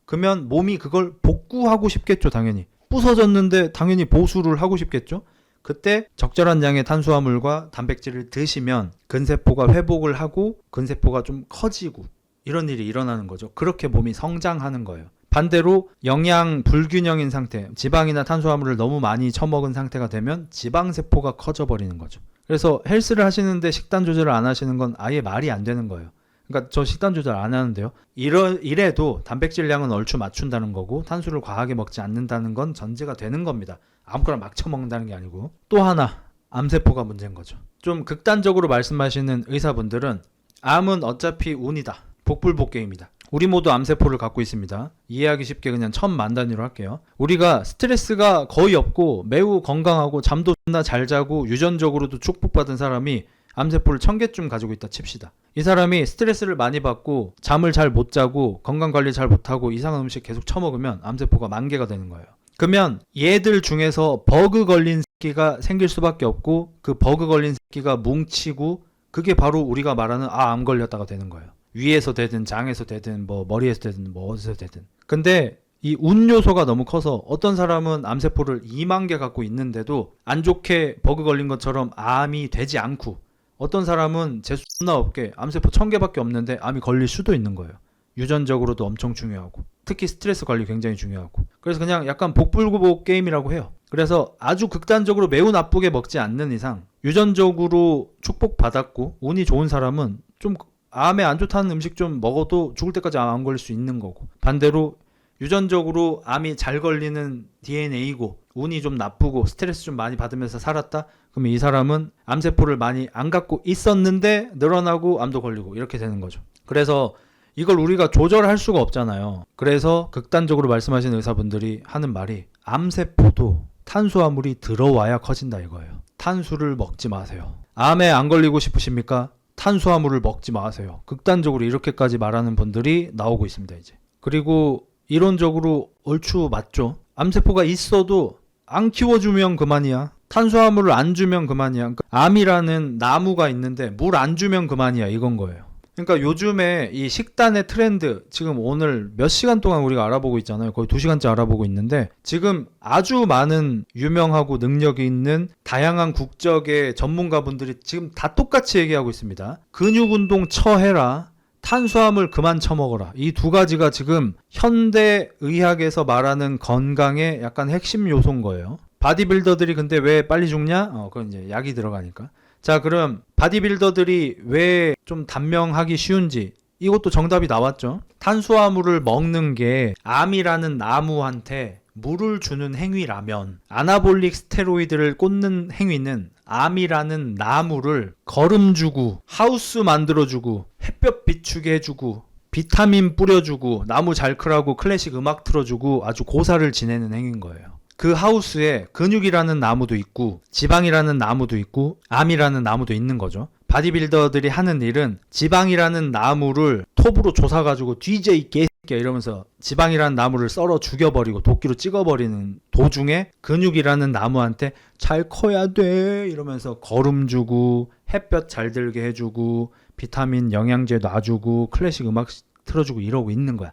그러면 몸이 그걸 복구하고 싶겠죠. 당연히 부서졌는데 당연히 보수를 하고 싶겠죠. 그때 적절한 양의 탄수화물과 단백질을 드시면 근세포가 회복을 하고 근세포가 좀 커지고 이런 일이 일어나는 거죠. 그렇게 몸이 성장하는 거예요. 반대로 영양 불균형인 상태, 지방이나 탄수화물을 너무 많이 처먹은 상태가 되면 지방세포가 커져버리는 거죠. 그래서 헬스를 하시는데 식단 조절을 안 하시는 건 아예 말이 안 되는 거예요. 그러니까 저 식단 조절 안 하는데요. 이래도 단백질량은 얼추 맞춘다는 거고 탄수를 과하게 먹지 않는다는 건 전제가 되는 겁니다. 아무거나 막 처먹는다는 게 아니고. 또 하나, 암세포가 문제인 거죠. 좀 극단적으로 말씀하시는 의사분들은 암은 어차피 운이다. 복불복계입니다. 우리 모두 암세포를 갖고 있습니다. 이해하기 쉽게 그냥 1000만 단위로 할게요. 우리가 스트레스가 거의 없고 매우 건강하고 잠도 존나 잘 자고 유전적으로도 축복받은 사람이 암세포를 1000개쯤 가지고 있다 칩시다. 이 사람이 스트레스를 많이 받고 잠을 잘 못 자고 건강관리 잘 못하고 이상한 음식 계속 처먹으면 암세포가 10,000개가 되는 거예요. 그러면 얘들 중에서 버그 걸린 새끼가 생길 수밖에 없고 그 버그 걸린 새끼가 뭉치고 그게 바로 우리가 말하는 암 걸렸다가 되는 거예요. 위에서 되든 장에서 되든 뭐 머리에서 되든 뭐 어디서 되든. 근데 이 운 요소가 너무 커서 어떤 사람은 암세포를 20,000개 갖고 있는데도 안 좋게 버그 걸린 것처럼 암이 되지 않고 어떤 사람은 재수 존나 없게 암세포 1000개밖에 없는데 암이 걸릴 수도 있는 거예요. 유전적으로도 엄청 중요하고 특히 스트레스 관리 굉장히 중요하고 그래서 그냥 약간 복불복 게임이라고 해요. 그래서 아주 극단적으로 매우 나쁘게 먹지 않는 이상 유전적으로 축복받았고 운이 좋은 사람은 좀 암에 안 좋다는 음식 좀 먹어도 죽을 때까지 안 걸릴 수 있는 거고 반대로 유전적으로 암이 잘 걸리는 DNA고 운이 좀 나쁘고 스트레스 좀 많이 받으면서 살았다? 그러면 이 사람은 암세포를 많이 안 갖고 있었는데 늘어나고 암도 걸리고 이렇게 되는 거죠. 그래서 이걸 우리가 조절할 수가 없잖아요. 그래서 극단적으로 말씀하시는 의사분들이 하는 말이 암세포도 탄수화물이 들어와야 커진다 이거예요. 탄수를 먹지 마세요. 암에 안 걸리고 싶으십니까? 탄수화물을 먹지 마세요. 극단적으로 이렇게까지 말하는 분들이 나오고 있습니다 이제. 그리고 이론적으로 얼추 맞죠. 암세포가 있어도 안 키워주면 그만이야. 탄수화물을 안 주면 그만이야. 그러니까 암이라는 나무가 있는데 물 안 주면 그만이야 이건 거예요. 그러니까 요즘에 이 식단의 트렌드 지금 오늘 몇 시간 동안 우리가 알아보고 있잖아요. 거의 2시간째 알아보고 있는데 지금 아주 많은 유명하고 능력이 있는 다양한 국적의 전문가분들이 지금 다 똑같이 얘기하고 있습니다. 근육운동 처해라. 탄수화물 그만 처먹어라. 이 두 가지가 지금 현대 의학에서 말하는 건강의 약간 핵심 요소인 거예요. 바디빌더들이 근데 왜 빨리 죽냐? 그건 이제 약이 들어가니까. 자, 그럼 바디빌더들이 왜 좀 단명하기 쉬운지 이것도 정답이 나왔죠. 탄수화물을 먹는 게 암이라는 나무한테 물을 주는 행위라면 아나볼릭 스테로이드를 꽂는 행위는 암이라는 나무를 거름 주고 하우스 만들어주고 햇볕 비추게 해주고 비타민 뿌려주고 나무 잘 크라고 클래식 음악 틀어주고 아주 고사를 지내는 행위인 거예요. 그 하우스에 근육이라는 나무도 있고 지방이라는 나무도 있고 암이라는 나무도 있는 거죠. 바디빌더들이 하는 일은 지방이라는 나무를 톱으로 조사가지고 DJ 개새끼야 이러면서 지방이라는 나무를 썰어 죽여버리고 도끼로 찍어버리는 도중에 근육이라는 나무한테 잘 커야 돼 이러면서 거름 주고 햇볕 잘 들게 해주고 비타민 영양제 놔주고 클래식 음악 틀어주고 이러고 있는 거야.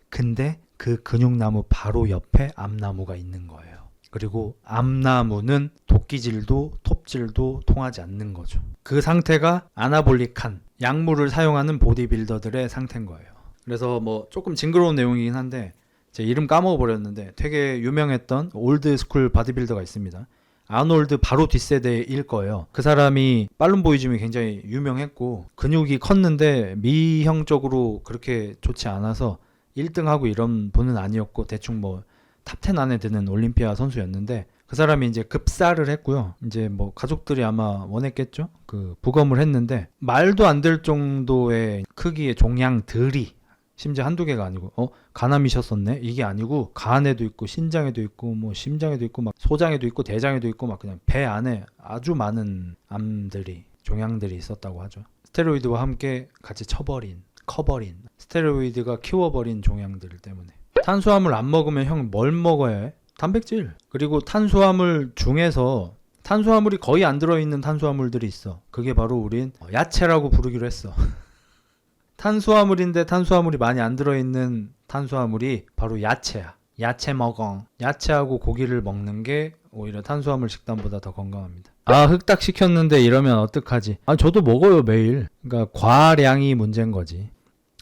근데 그 근육나무 바로 옆에 암나무가 있는 거예요. 그리고 암나무는 도끼질도 톱질도 통하지 않는 거죠. 그 상태가 아나볼릭한 약물을 사용하는 보디빌더들의 상태인 거예요. 그래서 뭐 조금 징그러운 내용이긴 한데 제 이름 까먹어버렸는데 되게 유명했던 올드스쿨 바디빌더가 있습니다. 아놀드 바로 뒷세대일 거예요. 그 사람이 빨름보이즘이 굉장히 유명했고 근육이 컸는데 미형적으로 그렇게 좋지 않아서 1등하고 이런 분은 아니었고 대충 뭐 탑10 안에 드는 올림피아 선수였는데 그 사람이 이제 급사를 했고요. 이제 뭐 가족들이 아마 원했겠죠. 그 부검을 했는데 말도 안 될 정도의 크기의 종양들이 심지어 한두 개가 아니고 간암이셨었네 이게 아니고 간에도 있고 신장에도 있고 뭐 심장에도 있고 막 소장에도 있고 대장에도 있고 막 그냥 배 안에 아주 많은 암들이 종양들이 있었다고 하죠. 스테로이드와 함께 같이 커버린 스테로이드가 키워버린 종양들 때문에. 탄수화물 안 먹으면 형 뭘 먹어야 해? 단백질. 그리고 탄수화물 중에서 탄수화물이 거의 안 들어있는 탄수화물들이 있어. 그게 바로 우린 야채라고 부르기로 했어. 탄수화물인데 탄수화물이 많이 안 들어있는 탄수화물이 바로 야채야. 야채 먹어. 야채하고 고기를 먹는 게 오히려 탄수화물 식단보다 더 건강합니다. 아, 흑닭 시켰는데 이러면 어떡하지? 아, 저도 먹어요, 매일. 그러니까 과량이 문제인 거지.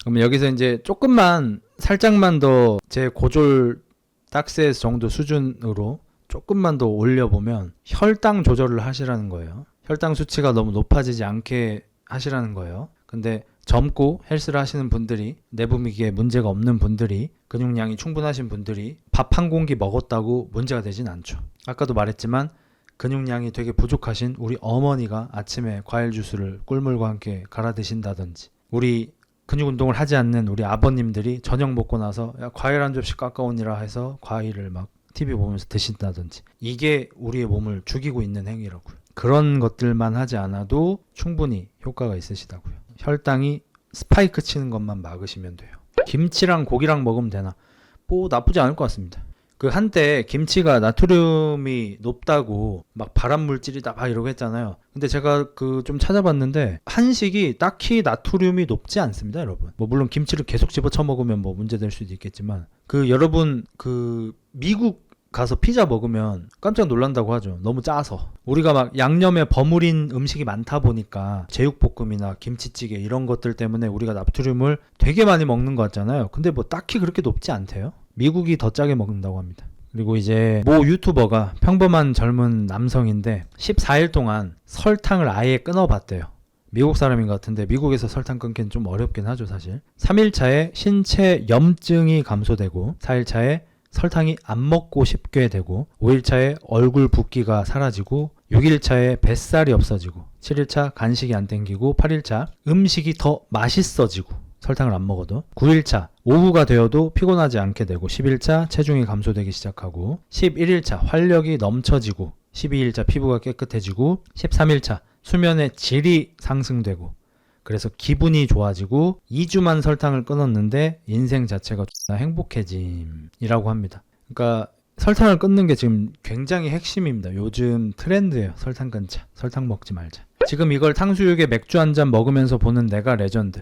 그러면 여기서 이제 조금만 살짝만 더 제 고졸 딱세스 정도 수준으로 조금만 더 올려보면 혈당 조절을 하시라는 거예요. 혈당 수치가 너무 높아지지 않게 하시라는 거예요. 근데 젊고 헬스를 하시는 분들이, 내분비기에 문제가 없는 분들이, 근육량이 충분하신 분들이 밥 한 공기 먹었다고 문제가 되진 않죠. 아까도 말했지만 근육량이 되게 부족하신 우리 어머니가 아침에 과일 주스를 꿀물과 함께 갈아 드신다든지, 우리 근육 운동을 하지 않는 우리 아버님들이 저녁 먹고 나서 야, 과일 한 접시 깎아오니라 해서 과일을 막 TV 보면서 드신다든지, 이게 우리의 몸을 죽이고 있는 행위라고요. 그런 것들만 하지 않아도 충분히 효과가 있으시다고요. 혈당이 스파이크 치는 것만 막으시면 돼요. 김치랑 고기랑 먹으면 되나? 뭐 나쁘지 않을 것 같습니다. 그 한때 김치가 나트륨이 높다고 막 발암물질이다 막 이러고 했잖아요. 근데 제가 그 좀 찾아봤는데 한식이 딱히 나트륨이 높지 않습니다, 여러분. 뭐 물론 김치를 계속 집어쳐 먹으면 뭐 문제될 수도 있겠지만, 그 여러분 그 미국 가서 피자 먹으면 깜짝 놀란다고 하죠. 너무 짜서. 우리가 막 양념에 버무린 음식이 많다 보니까 제육볶음이나 김치찌개 이런 것들 때문에 우리가 나트륨을 되게 많이 먹는 것 같잖아요. 근데 뭐 딱히 그렇게 높지 않대요. 미국이 더 짜게 먹는다고 합니다. 그리고 이제 모 유튜버가 평범한 젊은 남성인데 14일 동안 설탕을 아예 끊어봤대요. 미국 사람인 것 같은데 미국에서 설탕 끊기는 좀 어렵긴 하죠, 사실. 3일차에 신체 염증이 감소되고, 4일차에 설탕이 안 먹고 싶게 되고, 5일차에 얼굴 붓기가 사라지고, 6일차에 뱃살이 없어지고, 7일차 간식이 안 땡기고, 8일차 음식이 더 맛있어지고, 설탕을 안 먹어도, 9일차 오후가 되어도 피곤하지 않게 되고, 10일차 체중이 감소되기 시작하고, 11일차 활력이 넘쳐지고, 12일차 피부가 깨끗해지고, 13일차 수면의 질이 상승되고, 그래서 기분이 좋아지고, 2주만 설탕을 끊었는데 인생 자체가 행복해짐이라고 합니다. 그러니까 설탕을 끊는 게 지금 굉장히 핵심입니다. 요즘 트렌드예요. 설탕 끊자. 설탕 먹지 말자. 지금 이걸 탕수육에 맥주 한 잔 먹으면서 보는 내가 레전드.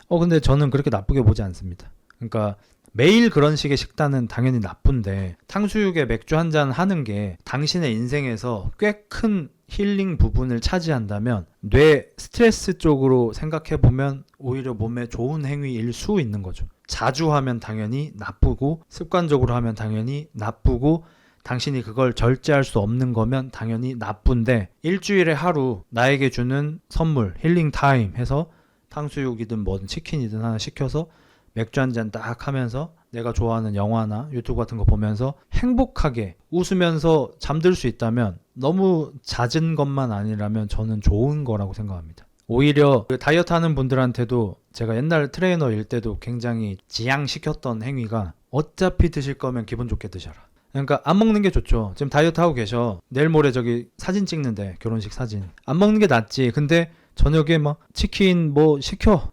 근데 저는 그렇게 나쁘게 보지 않습니다. 그러니까 매일 그런 식의 식단은 당연히 나쁜데, 탕수육에 맥주 한 잔 하는 게 당신의 인생에서 꽤 큰 힐링 부분을 차지한다면, 뇌 스트레스 쪽으로 생각해보면 오히려 몸에 좋은 행위일 수 있는 거죠. 자주 하면 당연히 나쁘고, 습관적으로 하면 당연히 나쁘고, 당신이 그걸 절제할 수 없는 거면 당연히 나쁜데, 일주일에 하루 나에게 주는 선물, 힐링 타임 해서 탕수육이든 뭐든 치킨이든 하나 시켜서 맥주 한 잔 딱 하면서 내가 좋아하는 영화나 유튜브 같은 거 보면서 행복하게 웃으면서 잠들 수 있다면, 너무 잦은 것만 아니라면 저는 좋은 거라고 생각합니다. 오히려 그 다이어트 하는 분들한테도 제가 옛날 트레이너일 때도 굉장히 지양시켰던 행위가, 어차피 드실 거면 기분 좋게 드셔라. 그러니까 안 먹는 게 좋죠. 지금 다이어트 하고 계셔. 내일 모레 저기 사진 찍는데, 결혼식 사진. 안 먹는 게 낫지. 근데 저녁에 막 치킨 뭐 시켜.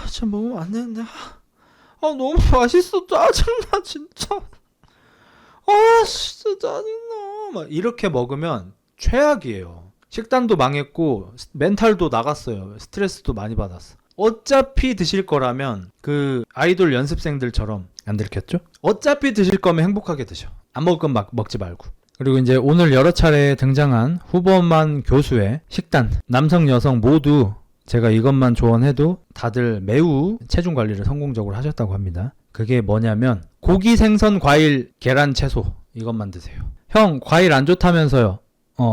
진짜 먹으면 안 되는데. 너무 맛있어. 짜증나 진짜. 진짜 짜증나. 막 이렇게 먹으면 최악이에요. 식단도 망했고 멘탈도 나갔어요. 스트레스도 많이 받았어. 어차피 드실 거라면 그 아이돌 연습생들처럼, 안 들켰죠? 어차피 드실 거면 행복하게 드셔. 안 먹을 건 막 먹지 말고. 그리고 이제 오늘 여러 차례 등장한 후보만 교수의 식단, 남성 여성 모두 제가 이것만 조언해도 다들 매우 체중 관리를 성공적으로 하셨다고 합니다. 그게 뭐냐면 고기, 생선, 과일, 계란, 채소, 이것만 드세요. 형, 과일 안 좋다면서요.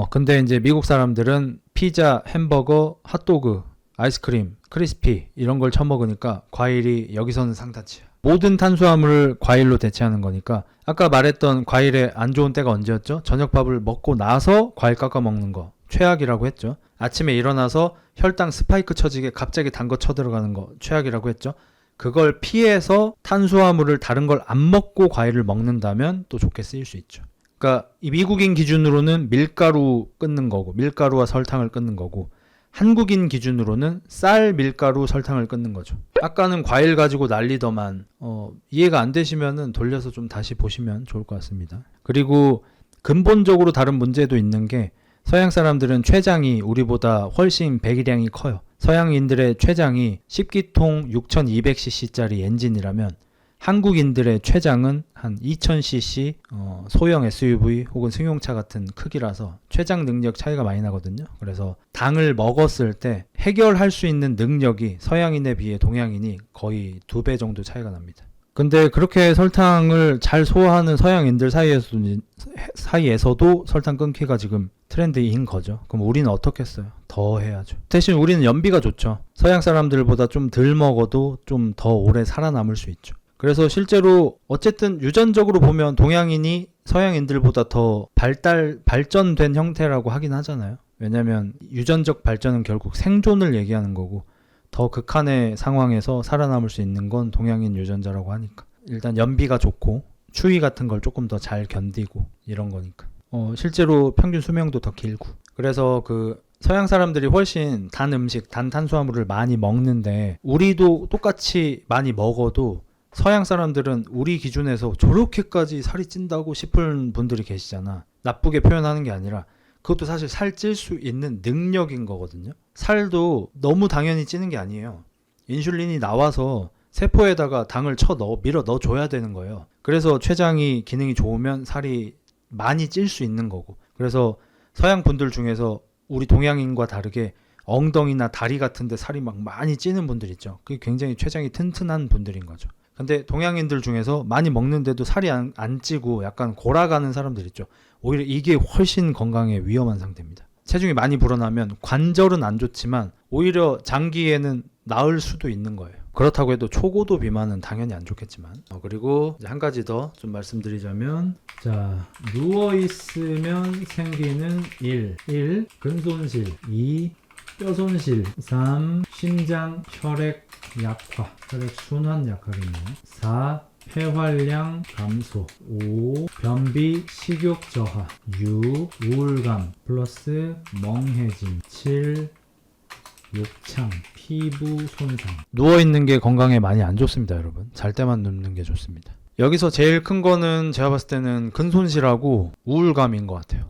근데 이제 미국 사람들은 피자, 햄버거, 핫도그, 아이스크림, 크리스피 이런 걸 처먹으니까 과일이 여기서는 상타치야. 모든 탄수화물을 과일로 대체하는 거니까, 아까 말했던 과일의 안 좋은 때가 언제였죠? 저녁밥을 먹고 나서 과일 깎아 먹는 거 최악이라고 했죠. 아침에 일어나서 혈당 스파이크 쳐지게 갑자기 단 거 쳐들어가는 거 최악이라고 했죠. 그걸 피해서 탄수화물을 다른 걸 안 먹고 과일을 먹는다면 또 좋게 쓰일 수 있죠. 그러니까 이 미국인 기준으로는 밀가루 끊는 거고, 밀가루와 설탕을 끊는 거고, 한국인 기준으로는 쌀, 밀가루, 설탕을 끊는 거죠. 아까는 과일 가지고 난리더만, 이해가 안 되시면은 돌려서 좀 다시 보시면 좋을 것 같습니다. 그리고 근본적으로 다른 문제도 있는 게, 서양 사람들은 췌장이 우리보다 훨씬 배기량이 커요. 서양인들의 췌장이 10기통 6200cc짜리 엔진이라면 한국인들의 최장은 한 2000cc 소형 SUV 혹은 승용차 같은 크기라서 최장 능력 차이가 많이 나거든요. 그래서 당을 먹었을 때 해결할 수 있는 능력이 서양인에 비해 동양인이 거의 2배 정도 차이가 납니다. 근데 그렇게 설탕을 잘 소화하는 서양인들 사이에서도 설탕 끊기가 지금 트렌드인 거죠. 그럼 우리는 어떻겠어요? 더 해야죠. 대신 우리는 연비가 좋죠. 서양 사람들보다 좀 덜 먹어도 좀 더 오래 살아남을 수 있죠. 그래서 실제로 어쨌든 유전적으로 보면 동양인이 서양인들보다 더 발전된 형태라고 하긴 하잖아요. 왜냐면 유전적 발전은 결국 생존을 얘기하는 거고 더 극한의 상황에서 살아남을 수 있는 건 동양인 유전자라고 하니까 일단 연비가 좋고 추위 같은 걸 조금 더 잘 견디고 이런 거니까 실제로 평균 수명도 더 길고 그래서 그 서양 사람들이 훨씬 단 음식, 단 탄수화물을 많이 먹는데 우리도 똑같이 많이 먹어도 서양 사람들은 우리 기준에서 저렇게까지 살이 찐다고 싶은 분들이 계시잖아. 나쁘게 표현하는 게 아니라 그것도 사실 살 찔 수 있는 능력인 거거든요. 살도 너무 당연히 찌는 게 아니에요. 인슐린이 나와서 세포에다가 당을 밀어 넣어줘야 되는 거예요. 그래서 췌장이 기능이 좋으면 살이 많이 찔 수 있는 거고. 그래서 서양 분들 중에서 우리 동양인과 다르게 엉덩이나 다리 같은 데 살이 막 많이 찌는 분들 있죠. 그게 굉장히 췌장이 튼튼한 분들인 거죠. 근데 동양인들 중에서 많이 먹는데도 살이 안 찌고 약간 골아가는 사람들 있죠. 오히려 이게 훨씬 건강에 위험한 상태입니다. 체중이 많이 불어나면 관절은 안 좋지만 오히려 장기에는 나을 수도 있는 거예요. 그렇다고 해도 초고도 비만은 당연히 안 좋겠지만 그리고 한 가지 더 좀 말씀드리자면 자 누워 있으면 생기는 1. 근손실 2. 뼈손실 3. 심장 혈액 약화 혈액 순환 약하겠네요. 4. 폐활량 감소 5. 변비 식욕 저하 6. 우울감 플러스 멍해짐 7. 욕창 피부 손상 누워있는 게 건강에 많이 안 좋습니다. 여러분 잘 때만 눕는 게 좋습니다. 여기서 제일 큰 거는 제가 봤을 때는 근손실하고 우울감인 것 같아요.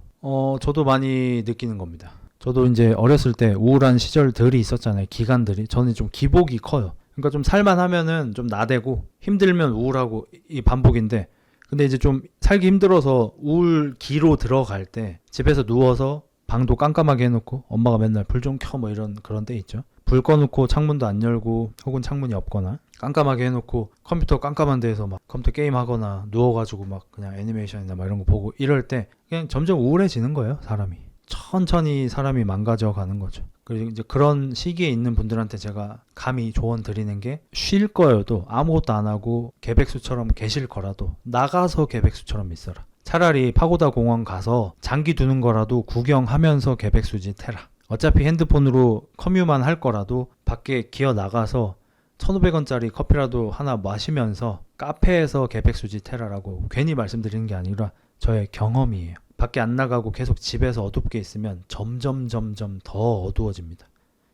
저도 많이 느끼는 겁니다. 저도 이제 어렸을 때 우울한 시절들이 있었잖아요. 기간들이 저는 좀 기복이 커요. 그러니까 좀 살만하면은 좀 나대고 힘들면 우울하고 이 반복인데 근데 이제 좀 살기 힘들어서 우울기로 들어갈 때 집에서 누워서 방도 깜깜하게 해놓고 엄마가 맨날 불 좀 켜 뭐 이런 그런 때 있죠. 불 꺼놓고 창문도 안 열고 혹은 창문이 없거나 깜깜하게 해놓고 컴퓨터 깜깜한 데에서 막 컴퓨터 게임 하거나 누워가지고 막 그냥 애니메이션이나 막 이런 거 보고 이럴 때 그냥 점점 우울해지는 거예요. 사람이 천천히 사람이 망가져 가는 거죠. 그리고 이제 그런 시기에 있는 분들한테 제가 감히 조언 드리는 게 쉴 거여도 아무것도 안 하고 개백수처럼 계실 거라도 나가서 개백수처럼 있어라. 차라리 파고다 공원 가서 장기 두는 거라도 구경하면서 개백수짓 해라. 어차피 핸드폰으로 커뮤만 할 거라도 밖에 기어 나가서 1,500원짜리 커피라도 하나 마시면서 카페에서 개백수짓 해라라고 괜히 말씀드리는 게 아니라 저의 경험이에요. 밖에 안 나가고 계속 집에서 어둡게 있으면 점점 더 어두워집니다.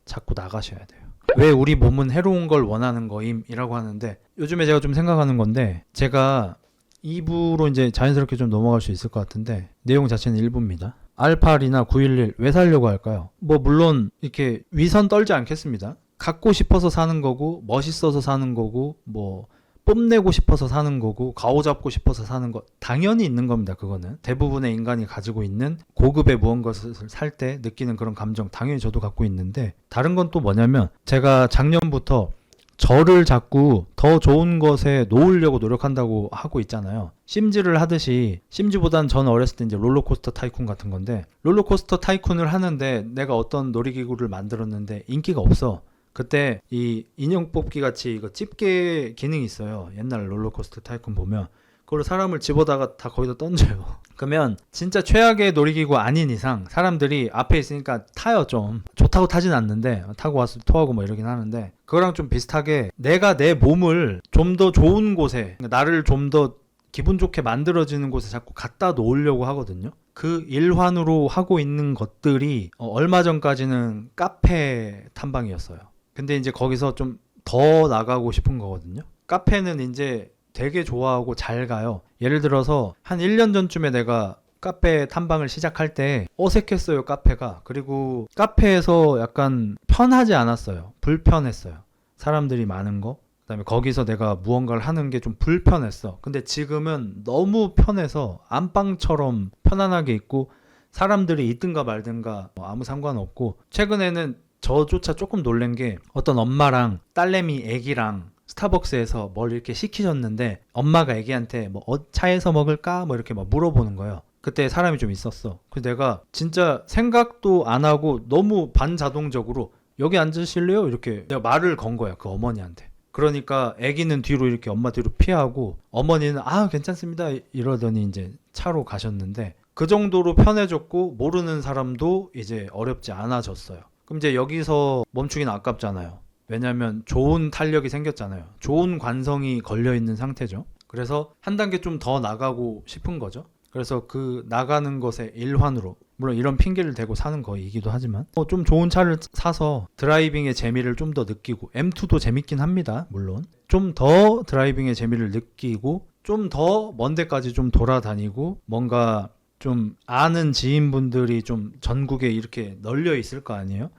자꾸 나가셔야 돼요. 왜 우리 몸은 해로운 걸 원하는 거임? 이라고 하는데 요즘에 제가 좀 생각하는 건데 제가 2부로 이제 자연스럽게 좀 넘어갈 수 있을 것 같은데 내용 자체는 1부입니다. R8이나 911 왜 사려고 할까요? 뭐 물론 이렇게 위선 떨지 않겠습니다. 갖고 싶어서 사는 거고 멋있어서 사는 거고 뭐 뽐내고 싶어서 사는 거고 가오잡고 싶어서 사는 거 당연히 있는 겁니다. 그거는 대부분의 인간이 가지고 있는 고급의 무언가를 살 때 느끼는 그런 감정 당연히 저도 갖고 있는데 다른 건 또 뭐냐면 제가 작년부터 저를 자꾸 더 좋은 것에 놓으려고 노력한다고 하고 있잖아요. 심즈를 하듯이 심즈보단 저는 어렸을 때 이제 롤러코스터 타이쿤 같은 건데 롤러코스터 타이쿤을 하는데 내가 어떤 놀이기구를 만들었는데 인기가 없어. 그때 이 인형 뽑기 같이 이거 집게 기능이 있어요. 옛날 롤러코스터 타이쿤 보면 그걸 사람을 집어다가 다 거기다 던져요. 그러면 진짜 최악의 놀이기구 아닌 이상 사람들이 앞에 있으니까 타요. 좀 좋다고 타진 않는데 타고 와서 토하고 뭐 이러긴 하는데 그거랑 좀 비슷하게 내가 내 몸을 좀 더 좋은 곳에 나를 좀 더 기분 좋게 만들어지는 곳에 자꾸 갖다 놓으려고 하거든요. 그 일환으로 하고 있는 것들이 얼마 전까지는 카페 탐방이었어요. 근데 이제 거기서 좀 더 나가고 싶은 거거든요. 카페는 이제 되게 좋아하고 잘 가요. 예를 들어서 한 1년 전쯤에 내가 카페 탐방을 시작할 때 어색했어요. 카페가. 그리고 카페에서 약간 편하지 않았어요. 불편했어요. 사람들이 많은 거. 그다음에 거기서 내가 무언가를 하는 게 좀 불편했어. 근데 지금은 너무 편해서 안방처럼 편안하게 있고 사람들이 있든가 말든가 뭐 아무 상관없고, 최근에는 저조차 조금 놀란 게 어떤 엄마랑 딸내미 애기랑 스타벅스에서 뭘 이렇게 시키셨는데 엄마가 애기한테 뭐 차에서 먹을까? 뭐 이렇게 막 물어보는 거예요. 그때 사람이 좀 있었어. 그래서 내가 진짜 생각도 안 하고 너무 반자동적으로 여기 앉으실래요? 이렇게 내가 말을 건 거야, 그 어머니한테. 그러니까 애기는 뒤로 이렇게 엄마 뒤로 피하고 어머니는 괜찮습니다 이러더니 이제 차로 가셨는데, 그 정도로 편해졌고 모르는 사람도 이제 어렵지 않아졌어요. 그럼 이제 여기서 멈추기는 아깝잖아요. 왜냐면 좋은 탄력이 생겼잖아요. 좋은 관성이 걸려있는 상태죠. 그래서 한 단계 좀 더 나가고 싶은 거죠. 그래서 그 나가는 것의 일환으로, 물론 이런 핑계를 대고 사는 거이기도 하지만 좀 좋은 차를 사서 드라이빙의 재미를 좀 더 느끼고, M2도 재밌긴 합니다. 물론 좀 더 드라이빙의 재미를 느끼고 좀 더 먼 데까지 좀 돌아다니고, 뭔가 좀 아는 지인분들이 좀 전국에 이렇게 널려 있을 거 아니에요?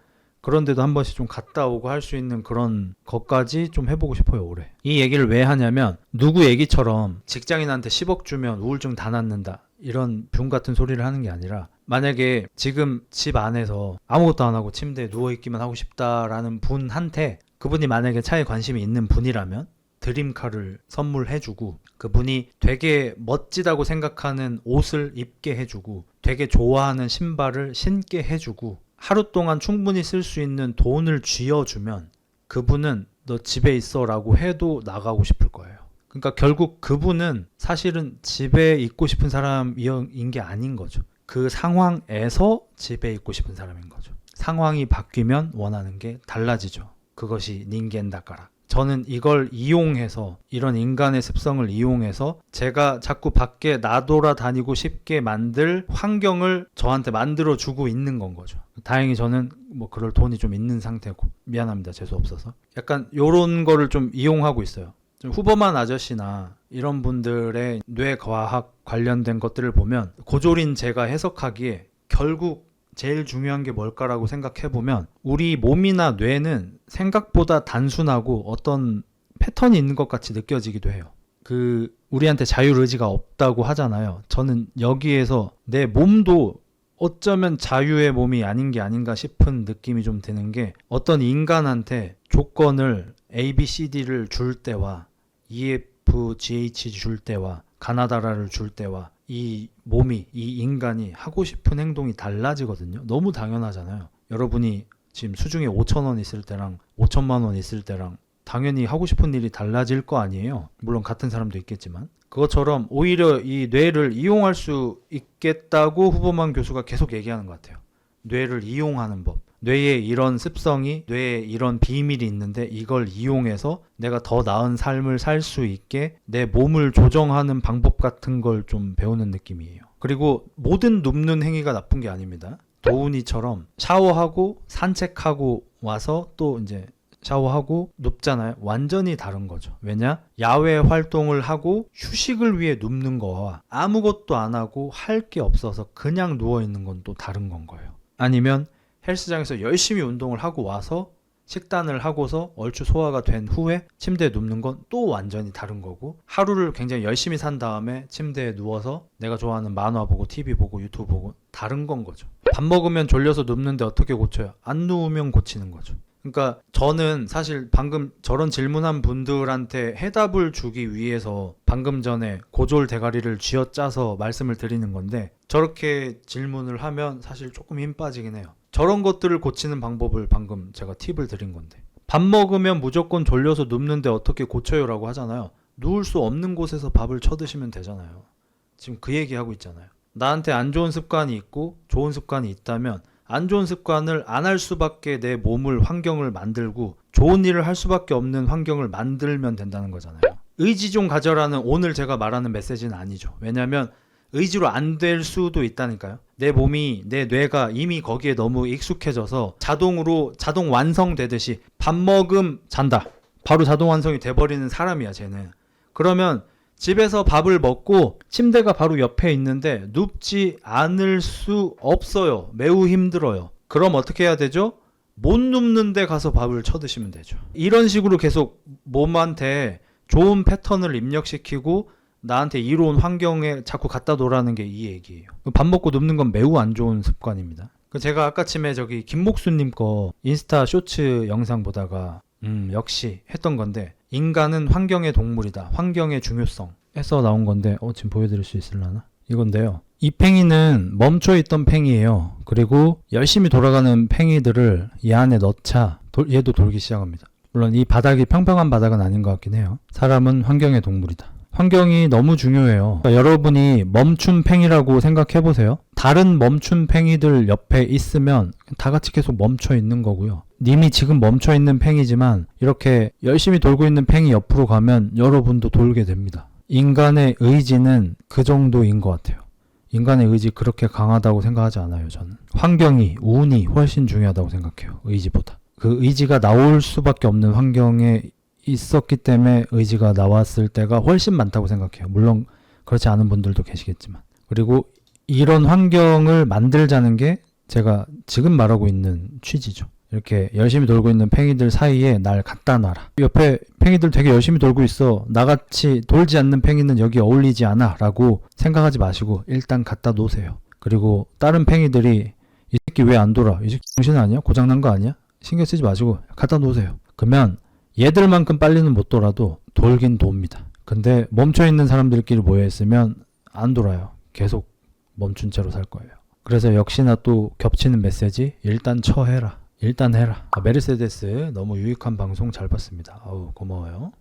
그런데도 한 번씩 좀 갔다 오고 할 수 있는 그런 것까지 좀 해보고 싶어요, 올해. 이 얘기를 왜 하냐면, 누구 얘기처럼 직장인한테 10억 주면 우울증 다 낫는다 이런 뷰 같은 소리를 하는 게 아니라, 만약에 지금 집 안에서 아무것도 안 하고 침대에 누워있기만 하고 싶다라는 분한테, 그분이 만약에 차에 관심이 있는 분이라면 드림카를 선물해주고, 그분이 되게 멋지다고 생각하는 옷을 입게 해주고, 되게 좋아하는 신발을 신게 해주고, 하루 동안 충분히 쓸 수 있는 돈을 쥐어주면 그분은 너 집에 있어 라고 해도 나가고 싶을 거예요. 그러니까 결국 그분은 사실은 집에 있고 싶은 사람인 게 아닌 거죠. 그 상황에서 집에 있고 싶은 사람인 거죠. 상황이 바뀌면 원하는 게 달라지죠. 그것이 닌겐다까라. 저는 이걸 이용해서, 이런 인간의 습성을 이용해서 제가 자꾸 밖에 나돌아다니고 싶게 만들 환경을 저한테 만들어주고 있는 건 거죠. 다행히 저는 뭐 그럴 돈이 좀 있는 상태고, 미안합니다, 재수 없어서. 약간 요런 거를 좀 이용하고 있어요. 좀 후보만 아저씨나 이런 분들의 뇌과학 관련된 것들을 보면, 고졸인 제가 해석하기에 결국 제일 중요한 게 뭘까라고 생각해보면, 우리 몸이나 뇌는 생각보다 단순하고 어떤 패턴이 있는 것 같이 느껴지기도 해요. 우리한테 자율의지가 없다고 하잖아요. 저는 여기에서 내 몸도 어쩌면 자유의 몸이 아닌 게 아닌가 싶은 느낌이 좀 드는 게, 어떤 인간한테 조건을 A, B, C, D를 줄 때와 EFGH 줄 때와 가나다라를 줄 때와 이 몸이, 이 인간이 하고 싶은 행동이 달라지거든요. 너무 당연하잖아요. 여러분이 지금 수중에 5,000원 있을 때랑 5천만 원 있을 때랑 당연히 하고 싶은 일이 달라질 거 아니에요. 물론 같은 사람도 있겠지만. 그것처럼 오히려 이 뇌를 이용할 수 있겠다고 후보만 교수가 계속 얘기하는 것 같아요. 뇌를 이용하는 법. 뇌에 이런 습성이, 뇌에 이런 비밀이 있는데 이걸 이용해서 내가 더 나은 삶을 살 수 있게 내 몸을 조정하는 방법 같은 걸 좀 배우는 느낌이에요. 그리고 모든 눕는 행위가 나쁜 게 아닙니다. 도훈이처럼 샤워하고 산책하고 와서 또 이제 샤워하고 눕잖아요. 완전히 다른 거죠. 왜냐? 야외 활동을 하고 휴식을 위해 눕는 거와 아무것도 안 하고 할 게 없어서 그냥 누워있는 건 또 다른 건 거예요. 아니면 헬스장에서 열심히 운동을 하고 와서 식단을 하고서 얼추 소화가 된 후에 침대에 눕는 건 또 완전히 다른 거고, 하루를 굉장히 열심히 산 다음에 침대에 누워서 내가 좋아하는 만화 보고 TV 보고 유튜브 보고 다른 건 거죠. 밥 먹으면 졸려서 눕는데 어떻게 고쳐요? 안 누우면 고치는 거죠. 그러니까 저는 사실 방금 저런 질문한 분들한테 해답을 주기 위해서 방금 전에 고졸 대가리를 쥐어짜서 말씀을 드리는 건데, 저렇게 질문을 하면 사실 조금 힘 빠지긴 해요. 저런 것들을 고치는 방법을 방금 제가 팁을 드린 건데, 밥 먹으면 무조건 졸려서 눕는데 어떻게 고쳐요? 라고 하잖아요. 누울 수 없는 곳에서 밥을 쳐드시면 되잖아요. 지금 그 얘기하고 있잖아요. 나한테 안 좋은 습관이 있고 좋은 습관이 있다면 안 좋은 습관을 안 할 수밖에 내 몸을, 환경을 만들고 좋은 일을 할 수밖에 없는 환경을 만들면 된다는 거잖아요. 의지 좀 가져라는 오늘 제가 말하는 메시지는 아니죠. 왜냐하면 의지로 안 될 수도 있다니까요. 내 몸이, 내 뇌가 이미 거기에 너무 익숙해져서 자동 완성되듯이 밥 먹음 잔다. 바로 자동 완성이 돼버리는 사람이야, 쟤는. 그러면 집에서 밥을 먹고 침대가 바로 옆에 있는데 눕지 않을 수 없어요. 매우 힘들어요. 그럼 어떻게 해야 되죠? 못 눕는 데 가서 밥을 쳐드시면 되죠. 이런 식으로 계속 몸한테 좋은 패턴을 입력시키고 나한테 이로운 환경에 자꾸 갖다 놓으라는 게 이 얘기예요. 밥 먹고 눕는 건 매우 안 좋은 습관입니다. 제가 아까쯤에 저기 김목수님 거 인스타 쇼츠 영상 보다가 역시 했던 건데, 인간은 환경의 동물이다, 환경의 중요성 해서 나온 건데 지금 보여드릴 수 있을라나? 이건데요, 이 팽이는 멈춰있던 팽이에요. 그리고 열심히 돌아가는 팽이들을 얘 안에 넣자 얘도 돌기 시작합니다. 물론 이 바닥이 평평한 바닥은 아닌 것 같긴 해요. 사람은 환경의 동물이다. 환경이 너무 중요해요. 그러니까 여러분이 멈춘 팽이라고 생각해 보세요. 다른 멈춘 팽이들 옆에 있으면 다 같이 계속 멈춰 있는 거고요. 님이 지금 멈춰 있는 팽이지만 이렇게 열심히 돌고 있는 팽이 옆으로 가면 여러분도 돌게 됩니다. 인간의 의지는 그 정도인 것 같아요. 인간의 의지 그렇게 강하다고 생각하지 않아요, 저는. 환경이, 운이 훨씬 중요하다고 생각해요, 의지보다. 그 의지가 나올 수밖에 없는 환경에 있었기 때문에 의지가 나왔을 때가 훨씬 많다고 생각해요. 물론 그렇지 않은 분들도 계시겠지만. 그리고 이런 환경을 만들자는 게 제가 지금 말하고 있는 취지죠. 이렇게 열심히 돌고 있는 팽이들 사이에 날 갖다 놔라. 옆에 팽이들 되게 열심히 돌고 있어, 나같이 돌지 않는 팽이는 여기 어울리지 않아 라고 생각하지 마시고 일단 갖다 놓으세요. 그리고 다른 팽이들이 이 새끼 왜 안 돌아, 이 새끼 정신 아니야? 고장난 거 아니야? 신경 쓰지 마시고 갖다 놓으세요. 그러면 얘들만큼 빨리는 못 돌아도 돌긴 돕니다. 근데 멈춰있는 사람들끼리 모여있으면 안 돌아요. 계속 멈춘 채로 살 거예요. 그래서 역시나 또 겹치는 메시지, 일단 처해라. 일단 해라. 메르세데스 너무 유익한 방송 잘 봤습니다. 아우 고마워요.